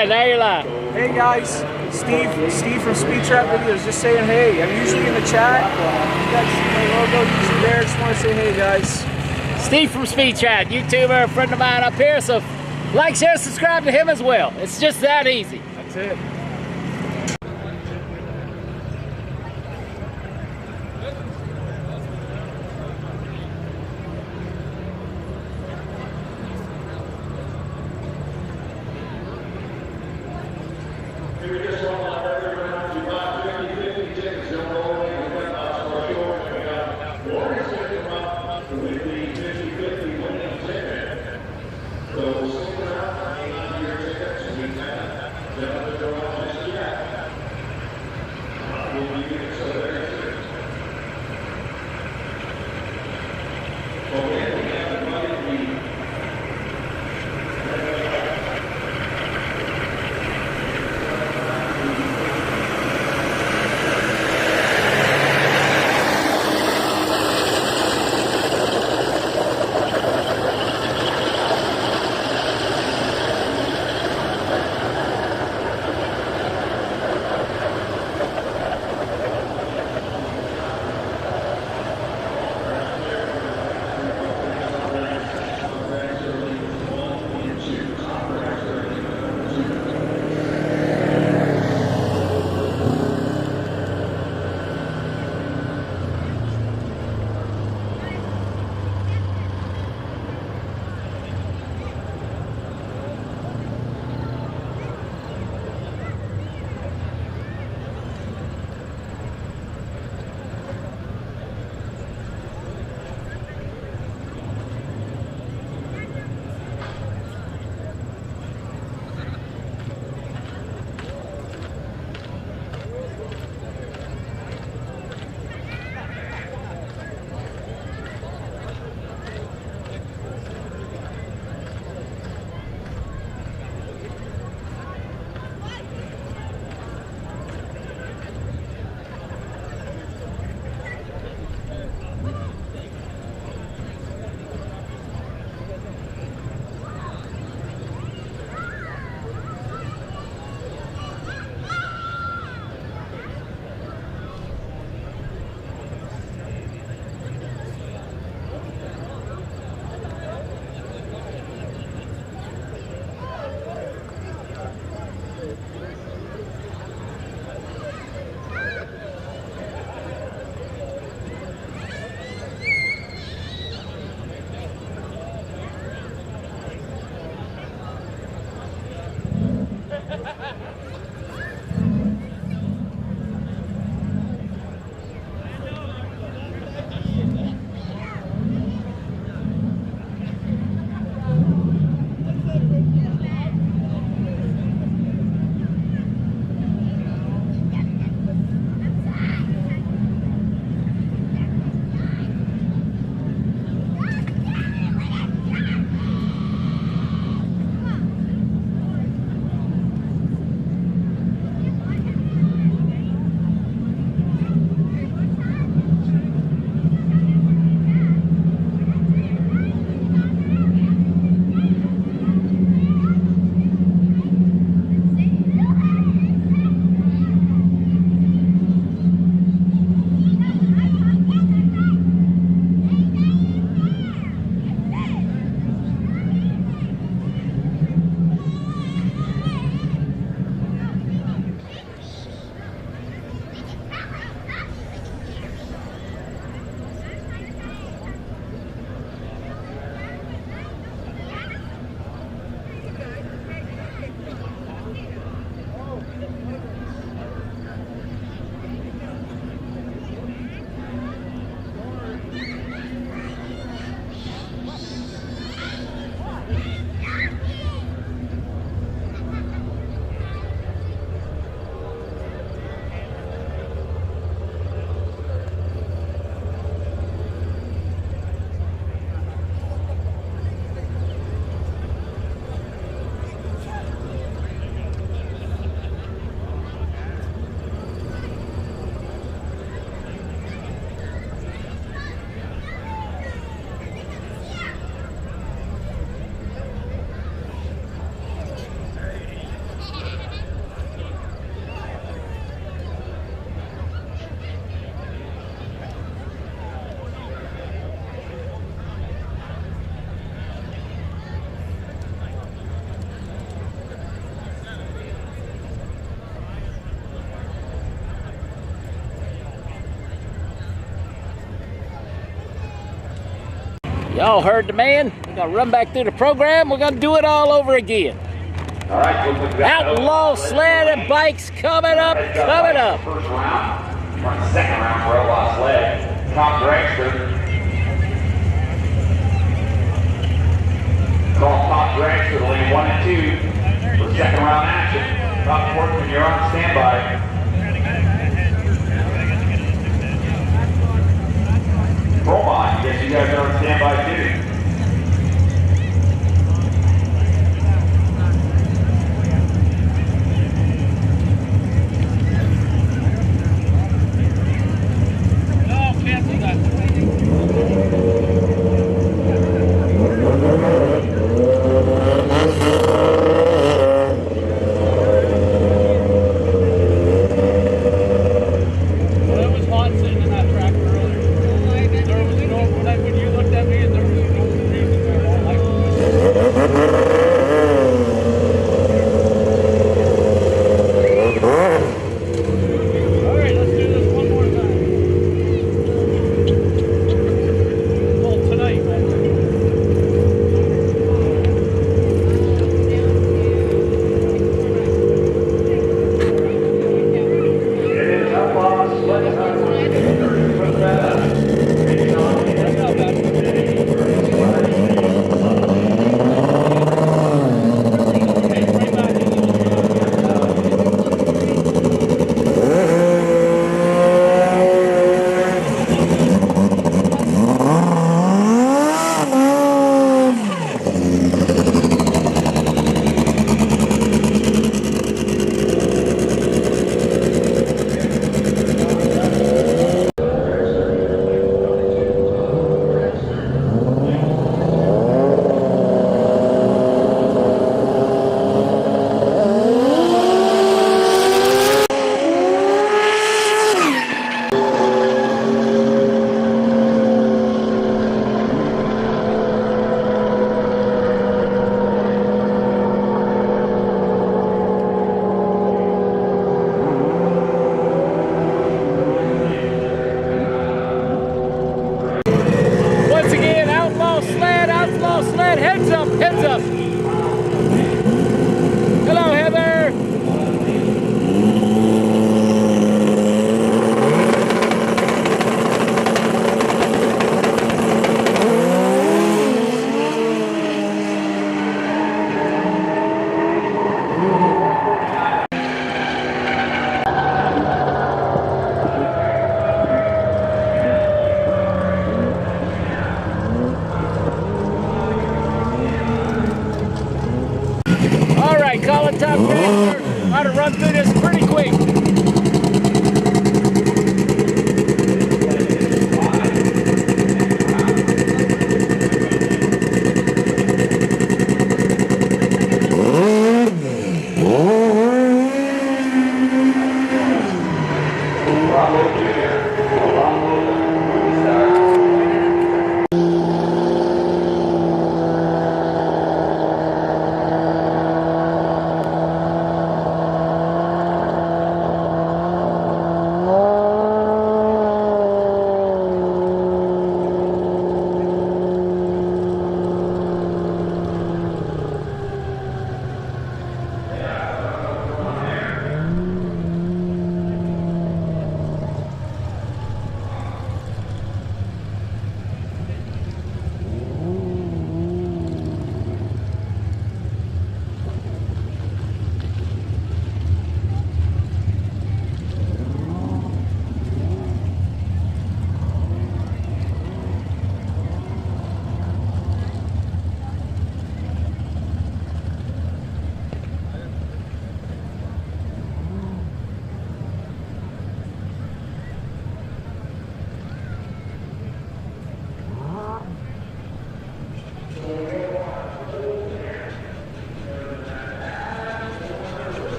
Yeah, now you're live. Hey guys, Steve from Speed Trap Videos, just saying hey. I'm usually in the chat. You guys see my logo usually there. Just want to say hey guys. Steve from Speed Trap, YouTuber, a friend of mine up here. So like, share, subscribe to him as well. It's just that easy. That's it. So, stick around, hang on to your tickets, we can. Y'all heard the man. We're gonna run back through the program. We're gonna do it all over again. All right, we'll look back. Outlaw sled and bikes coming up, coming up. First round. We're in the second round for Outlaw Sled. Top dragster. Call top dragster to lane 1 and 2 for second round action. Top sportsman, you're on standby. Romine, yes, you guys are on standby too. Heads up, heads up. Hello, Heather. Calling top dragster. Try to run through this pretty quick.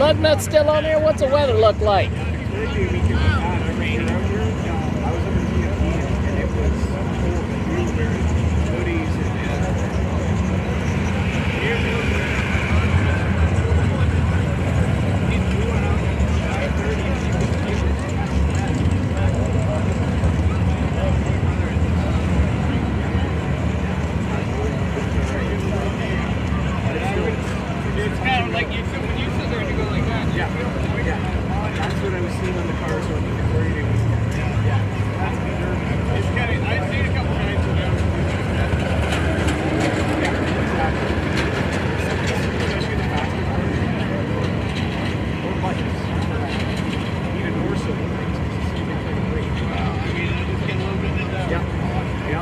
Lug nut's still on there? What's the weather look like?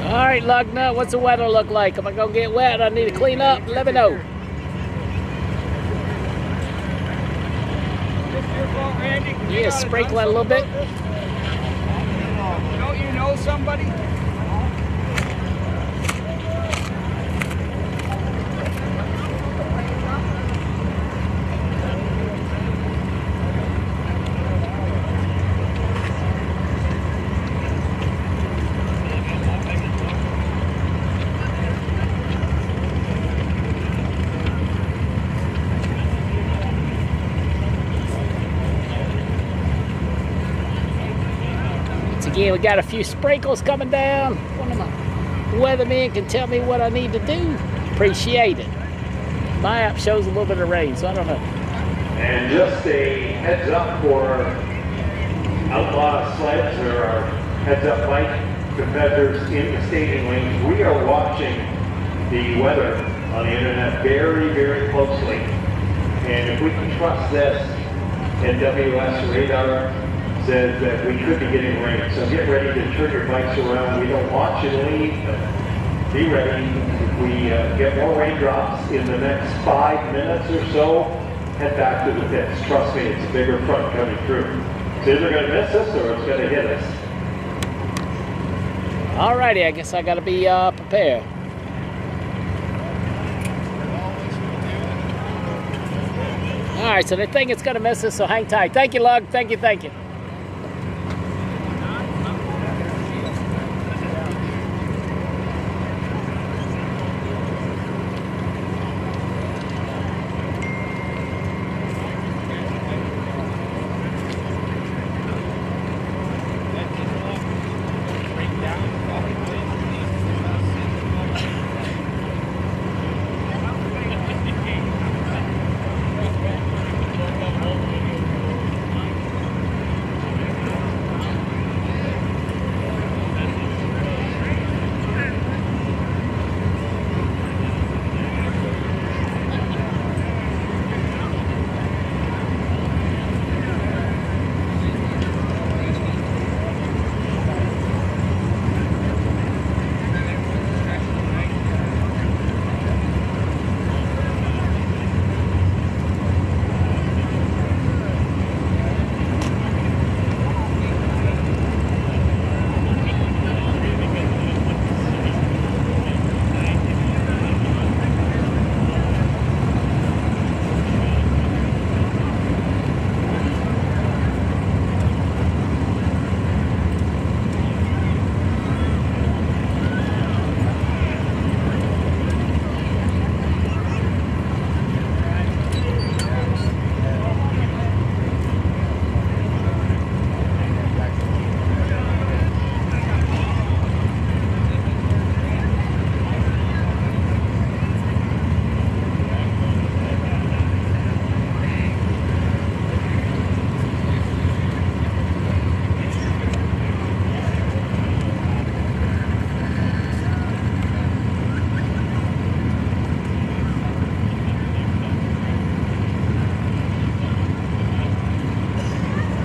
All right, lug nut, what's the weather look like? If I go get wet, I need to clean up, let me know. Yeah, sprinkle it a little bit. Don't you know somebody? Again, we got a few sprinkles coming down. One of my weathermen can tell me what I need to do. Appreciate it. My app shows a little bit of rain, so I don't know. And just a heads up for outlaw sleds or our heads up bike competitors in the staging lanes. We are watching the weather on the internet very, very closely. And if we can trust this, NWS radar says that we could be getting rain. So get ready to turn your bikes around. We don't want you to leave, but be ready. If we get more raindrops in the next 5 minutes or so, head back to the pits. Trust me, it's a bigger front coming through. It's either going to miss us or it's going to hit us. Alrighty, I guess I got to be prepared. All right, so they think it's going to miss us, so hang tight. Thank you, Lug. Thank you, thank you.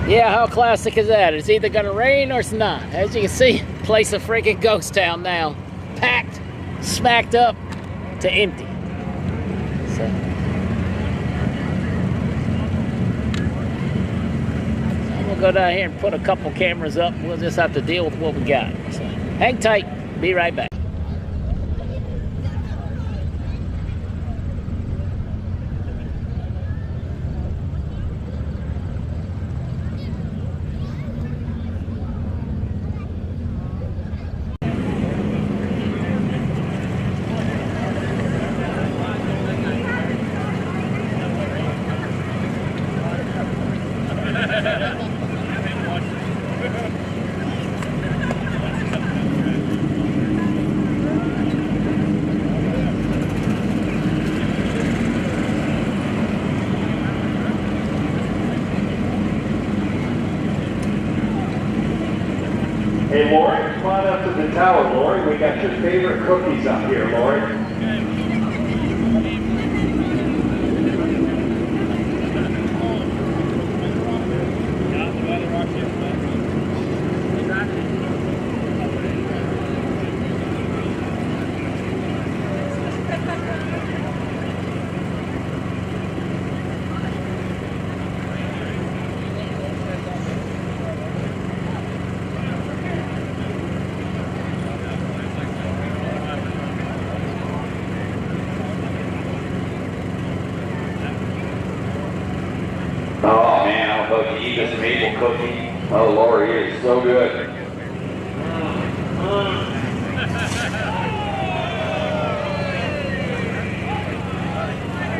Yeah, how classic is that? It's either gonna rain or it's not. As you can see, place a freaking ghost town now. Packed, smacked up to empty. So. I'm gonna go down here and put a couple cameras up. We'll just have to deal with what we got. So, hang tight, be right back. tower, Lori. We got your favorite cookies up here, Lori. Oh man, I'm about to eat this maple cookie. Oh Lord, it is so good.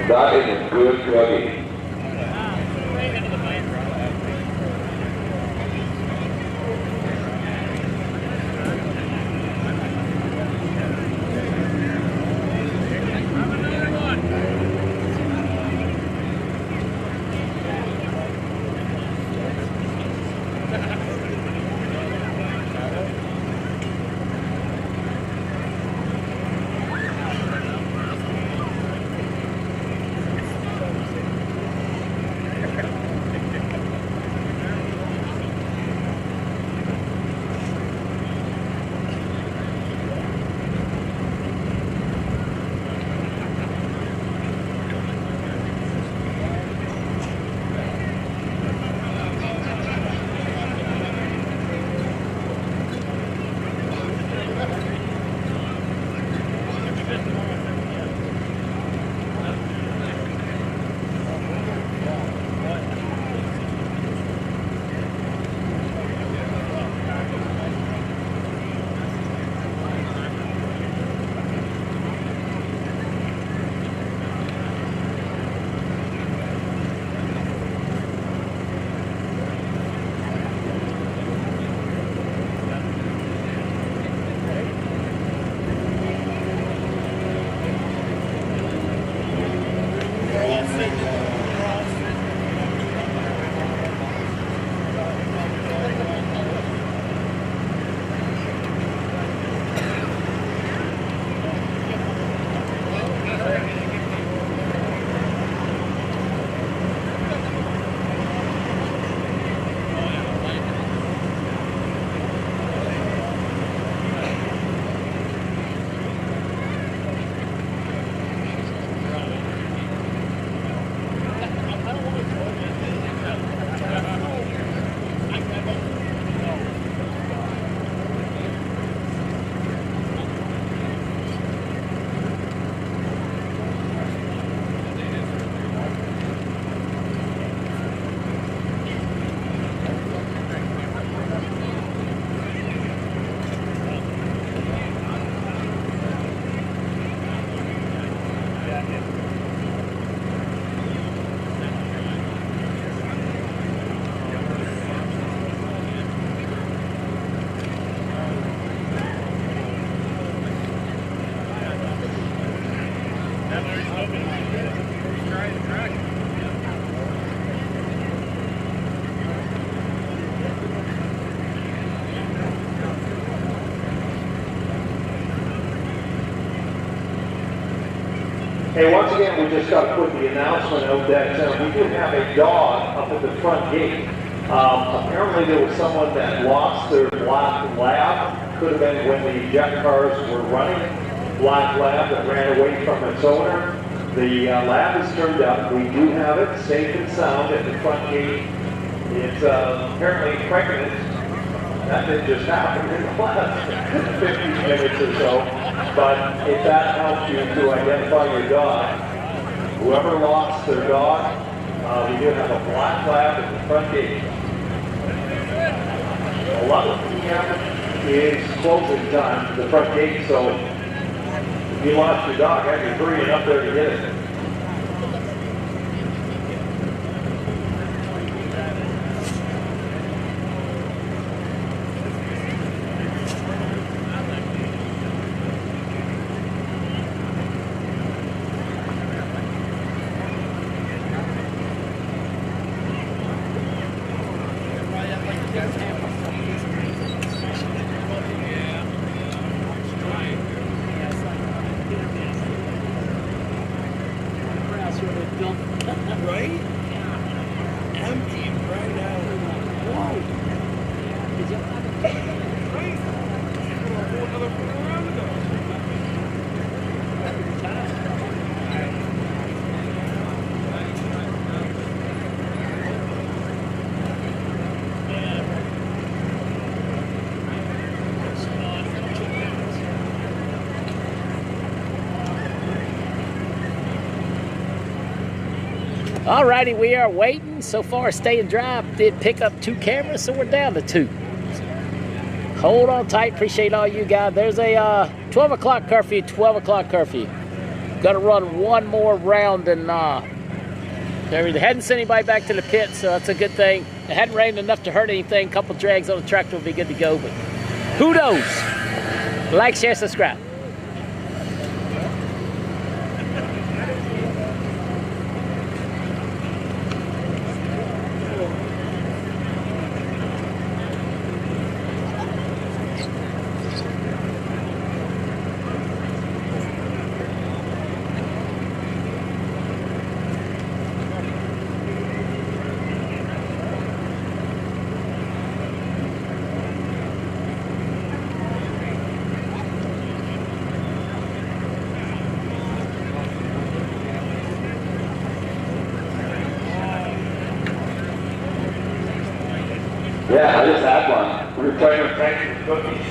That is a good cookie. Hey, once again, we just got to put the announcement out that we do have a dog up at the front gate. Apparently there was someone that lost their black lab. Could have been when the jet cars were running. Black lab that ran away from its owner. The lab is turned up. We do have it safe and sound at the front gate. It's apparently pregnant. That didn't just happen in the last 15 minutes or so. But if that helps you to identify your dog, whoever lost their dog, we do have a black lab at the front gate. 11 p.m. is closing time to the front gate, so if you lost your dog, have you hurrying up there to get it. Alrighty, we are waiting. So far, staying dry. Did pick up 2 cameras, so we're down to 2. Hold on tight. Appreciate all you guys. There's a 12 o'clock curfew. 12 o'clock curfew. Gonna run one more round, and they hadn't sent anybody back to the pit, so that's a good thing. It hadn't rained enough to hurt anything. A couple drags on the tractor will be good to go, but who knows? Like, share, subscribe. Yeah, I just had one. We were trying to thank you for cookies.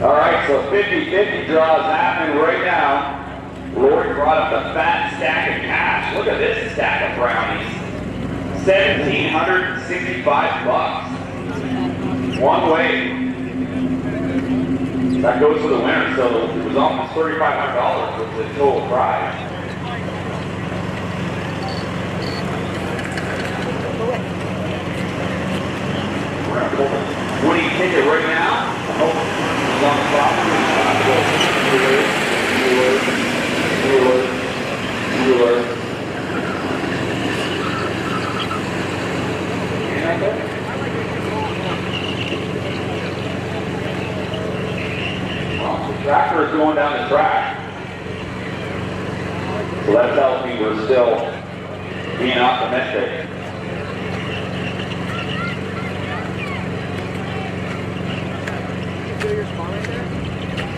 All right, so 50-50 draw is happening right now. Lori brought up a fat stack of cash. Look at this stack of brownies. $1,765. One way. That goes for the winner, so it was almost $3,500 was the total prize. What do you think it right now? I hope it's on the property. Bueller. Well, the tractor is going down the track. So that tells me we're still being optimistic.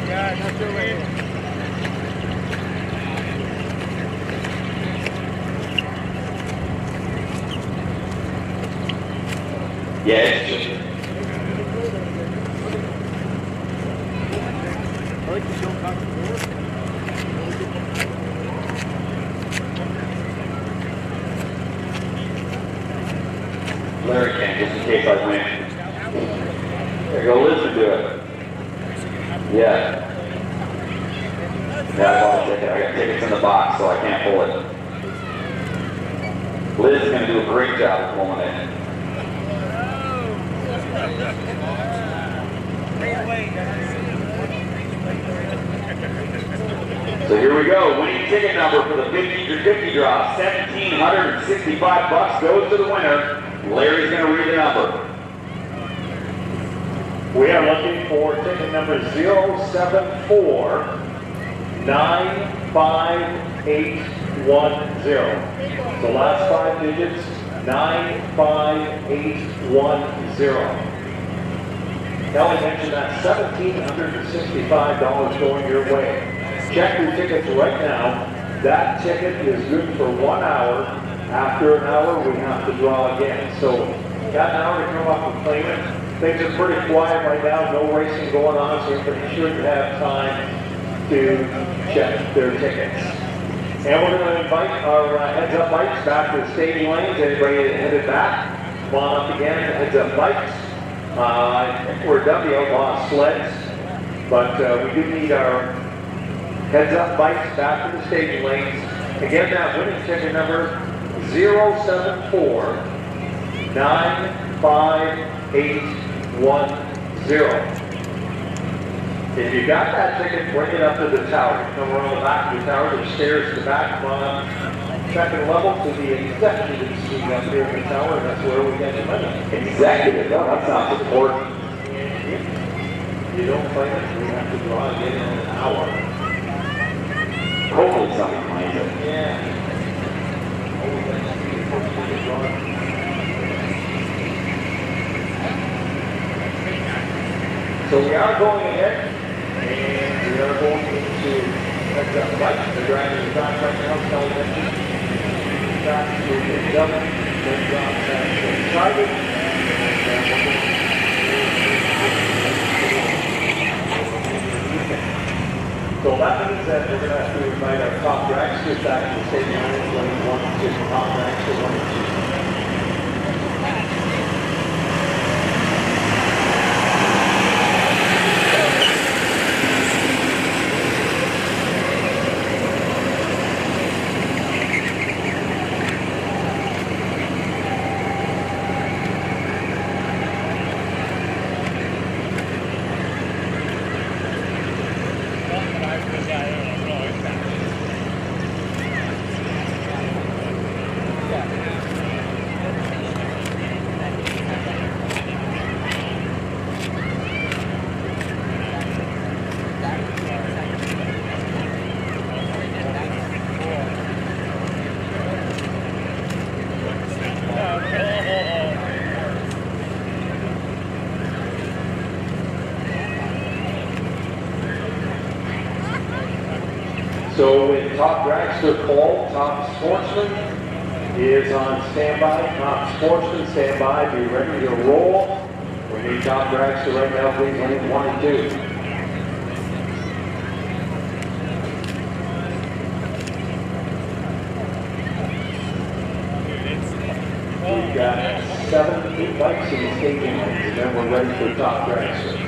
Yeah, not sure right here. Yeah, it's just... I like the show cockpit. Larry can, just in case I win. There you go, listen to it. Yeah. Yeah, I bought a ticket. I got tickets in the box, so I can't pull it. Liz is going to do a great job of pulling it. So here we go. Winning ticket number for the 50-50 draw. $1,765 goes to the winner. Larry's going to read the number. We are looking for ticket number 074-95810. The last 5 digits, 95810. Kelly mentioned that $1,765 going your way. Check your tickets right now. That ticket is good for 1 hour. After an hour, we have to draw again. So, got an hour to come up and claim it. Things are pretty quiet right now, no racing going on, so everybody should have time to check their tickets. And we're going to invite our heads-up bikes back to the staging lanes. Anybody headed back, come on up again, heads-up bikes. I think we're done the outlaw sleds, but we do need our heads-up bikes back to the staging lanes. Again, that winning ticket number 074-95810. If you got that ticket, bring it up to the tower. Come around the back of the tower, there's stairs to the back, come on second level to the executive suite up here in the tower, and that's where we get your money. Executive? Oh, that sounds important. You don't claim it, we have to draw again in an hour. Hopefully somebody claims it. Yeah. So we are going ahead, and we are going into heads-up bikes. They're driving the back right now, Kelly mentioned. Back to the double, then drop back to the target. So that means that we're going to have to invite our top dragsters back to the state lines, lane 1 and 2, top dragster 1 and 2. So with top dragster Paul, top sportsman is on standby. Top sportsman, standby, be ready to roll. We need top dragster right now, please, lane 1 and 2. We've got 7, 8 bikes in the staging lanes, and then we're ready for top dragster.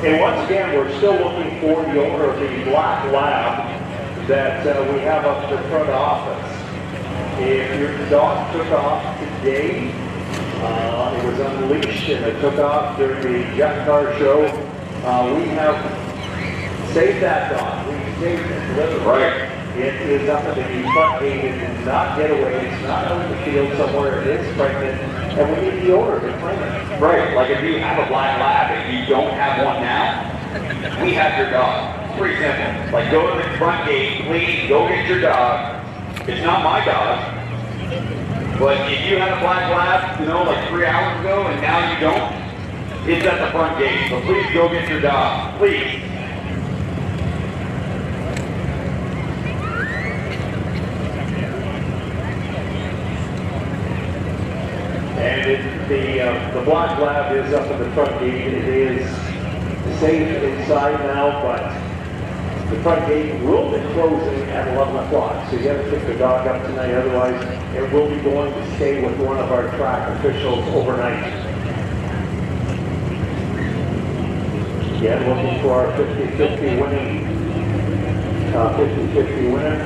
And once again, we're still looking for the owner of the black lab that we have up at the front office. If your dog took off today, it was unleashed and it took off during the Jet Car Show, we have saved that dog. We saved it, delivered. Right. It is up at the front gate. It did not get away. It's not out in the field somewhere. It is pregnant. And we need the owner to claim it. Right, like if you have a black lab and you don't have one now, we have your dog. It's pretty simple. Like go to the front gate, please go get your dog. It's not my dog. But if you had a black lab, you know, like 3 hours ago and now you don't, it's at the front gate. So please go get your dog, please. And the black lab is up at the front gate. It is safe inside now, but the front gate will be closing at 11 o'clock. So you have to pick the dog up tonight, otherwise it will be going to stay with one of our track officials overnight. Again, looking for our 50-50 winning, 50-50 winner.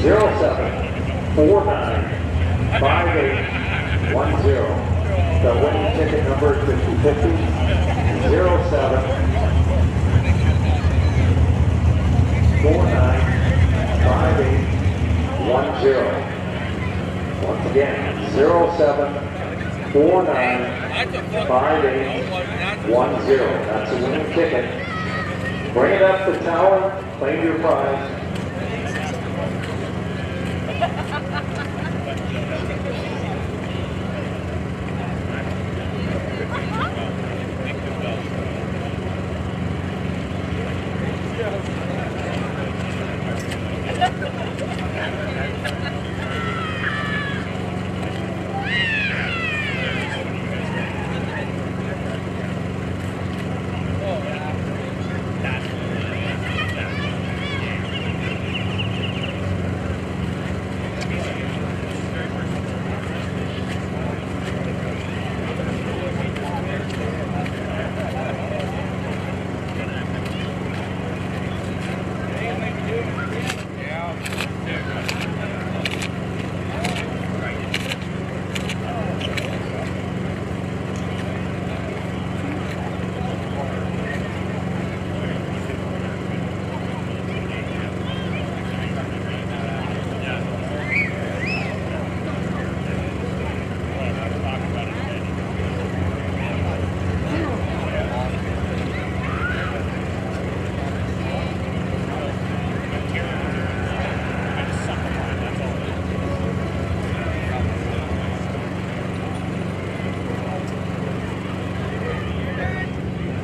07. 495810. The winning ticket number is 5050 07 495810. Once again, 07495810. That's a winning ticket. Bring it up to the tower, claim your prize.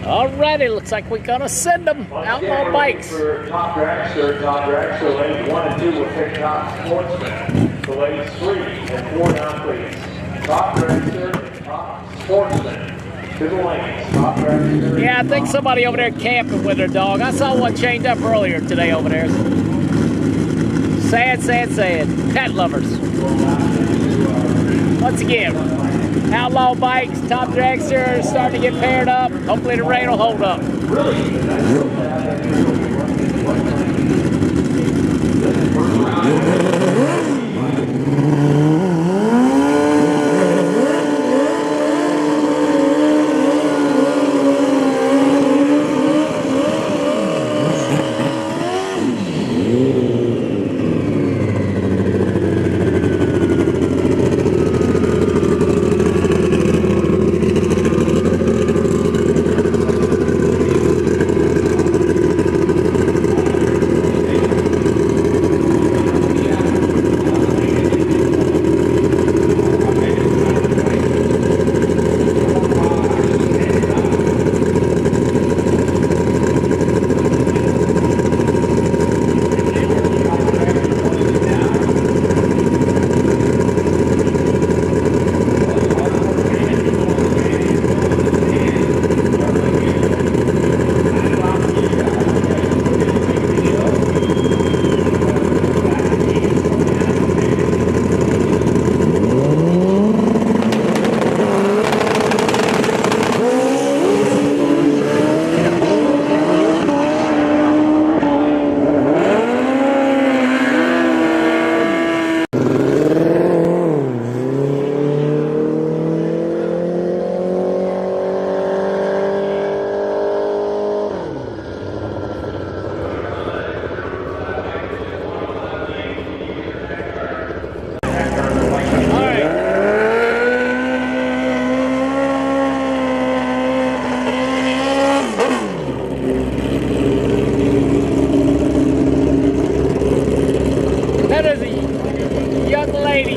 Alrighty, looks like we're gonna send them outlaw bikes. For top dragster, lanes 1 and 2 will pick top sportsman. The lanes 3 and 4 down, please. Top dragster and top sportsman. To the lanes, top dragster. Yeah, I think somebody over there camping with their dog. I saw one chained up earlier today over there. Sad, sad, sad. Pet lovers. Once again, outlaw bikes, top dragster starting to get paired up. Hopefully the rain will hold up.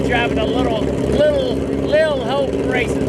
Driving a little Hope racing.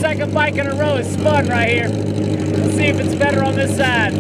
second bike in a row is spun right here. Let's see if it's better on this side.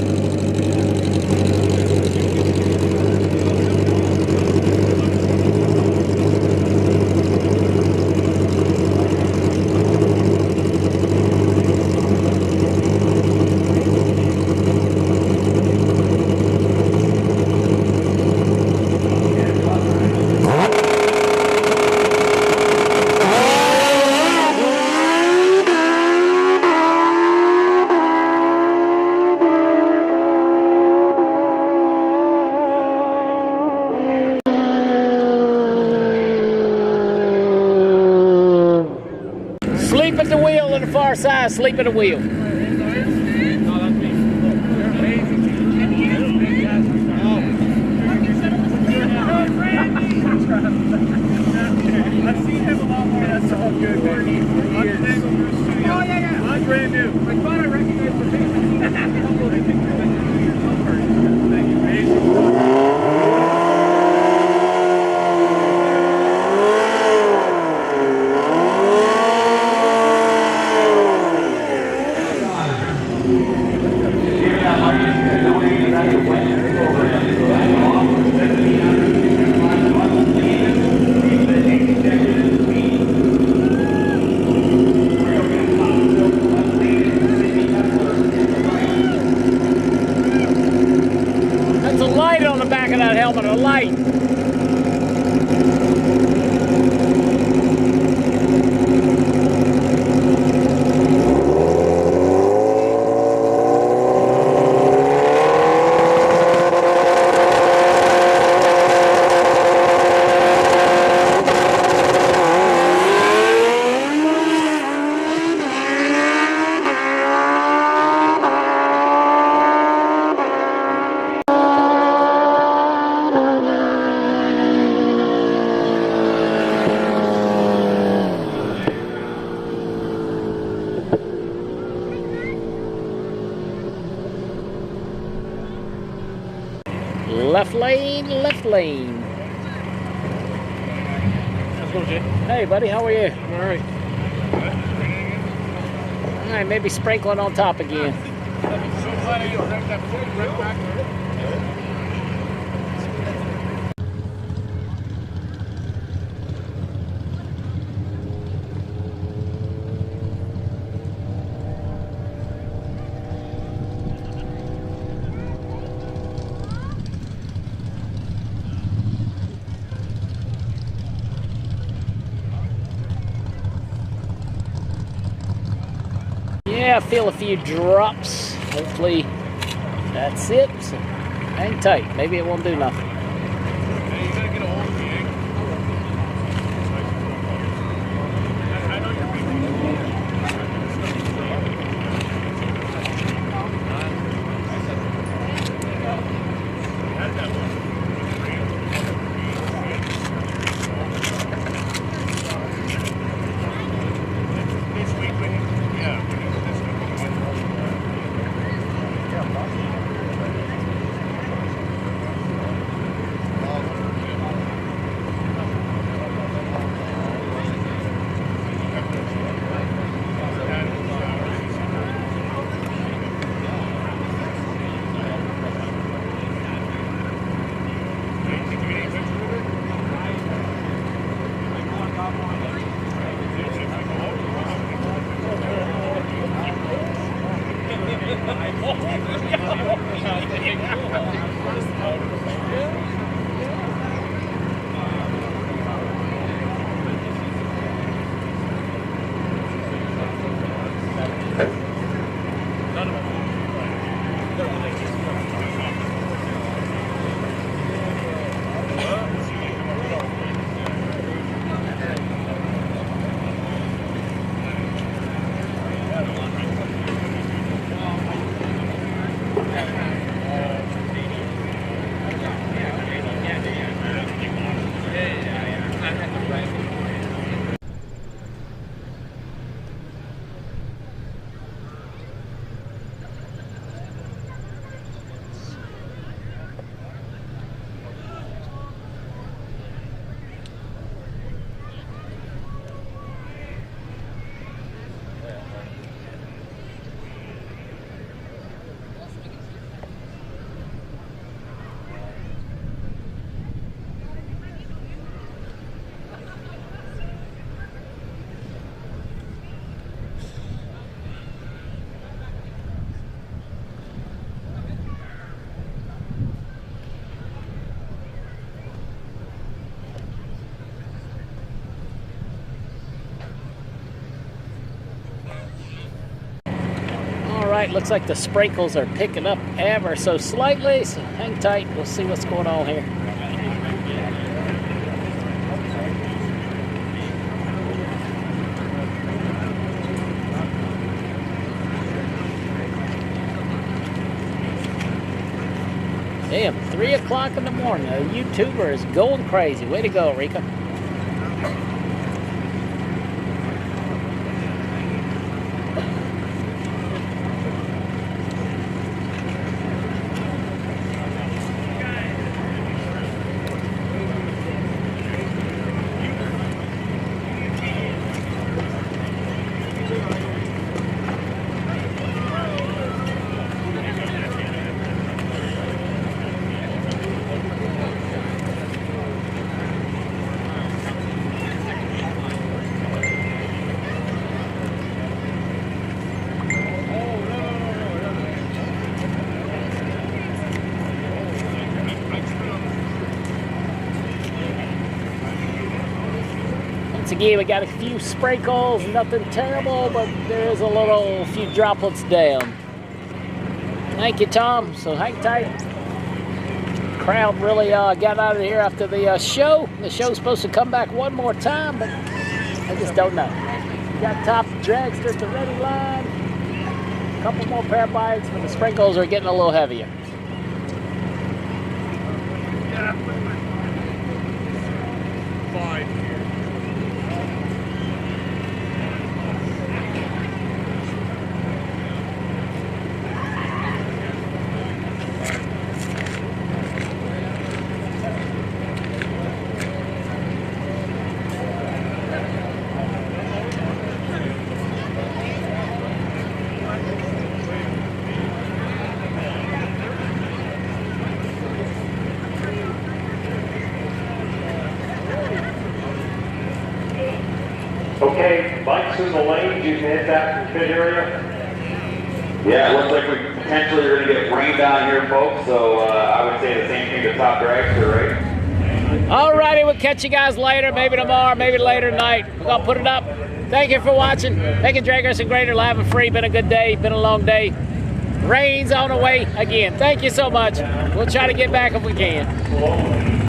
Sleep at the wheel on the far side, sleep at the wheel. I've seen him a lot more. That's all good, man. Oh, yeah. I'm brand new. I thought I recognized the face. Thank you, amazing. That's a light on the back of that helmet, a light. Left lane, left lane. Let's go, Jay. Hey, buddy, how are you? All right. All right, maybe sprinkling on top again. Yeah, I feel a few drops. Hopefully that's it. So hang tight. Maybe it won't do nothing. right, looks like the sprinkles are picking up ever so slightly, so hang tight. We'll see what's going on here. Damn, 3 o'clock in the morning. A YouTuber is going crazy. Way to go, Rika. Once again, we got a few sprinkles, nothing terrible, but there is a few droplets down. Thank you, Tom. So hang tight. Crowd really got out of here after the show. The show's supposed to come back one more time, but I just don't know. We got top dragster at the ready line. A couple more pair bikes, but the sprinkles are getting a little heavier. Okay, bikes in the lanes, you can hit that pit area. Yeah, it looks like we potentially are going to get rain down here, folks, so I would say the same thing to top dragster, right? Alrighty, we'll catch you guys later, maybe tomorrow, maybe later tonight. We're gonna put it up. Thank you for watching. Making Drag Racing Greater live and free. Been a good day, been a long day. Rain's on the way again. Thank you so much. We'll try to get back if we can.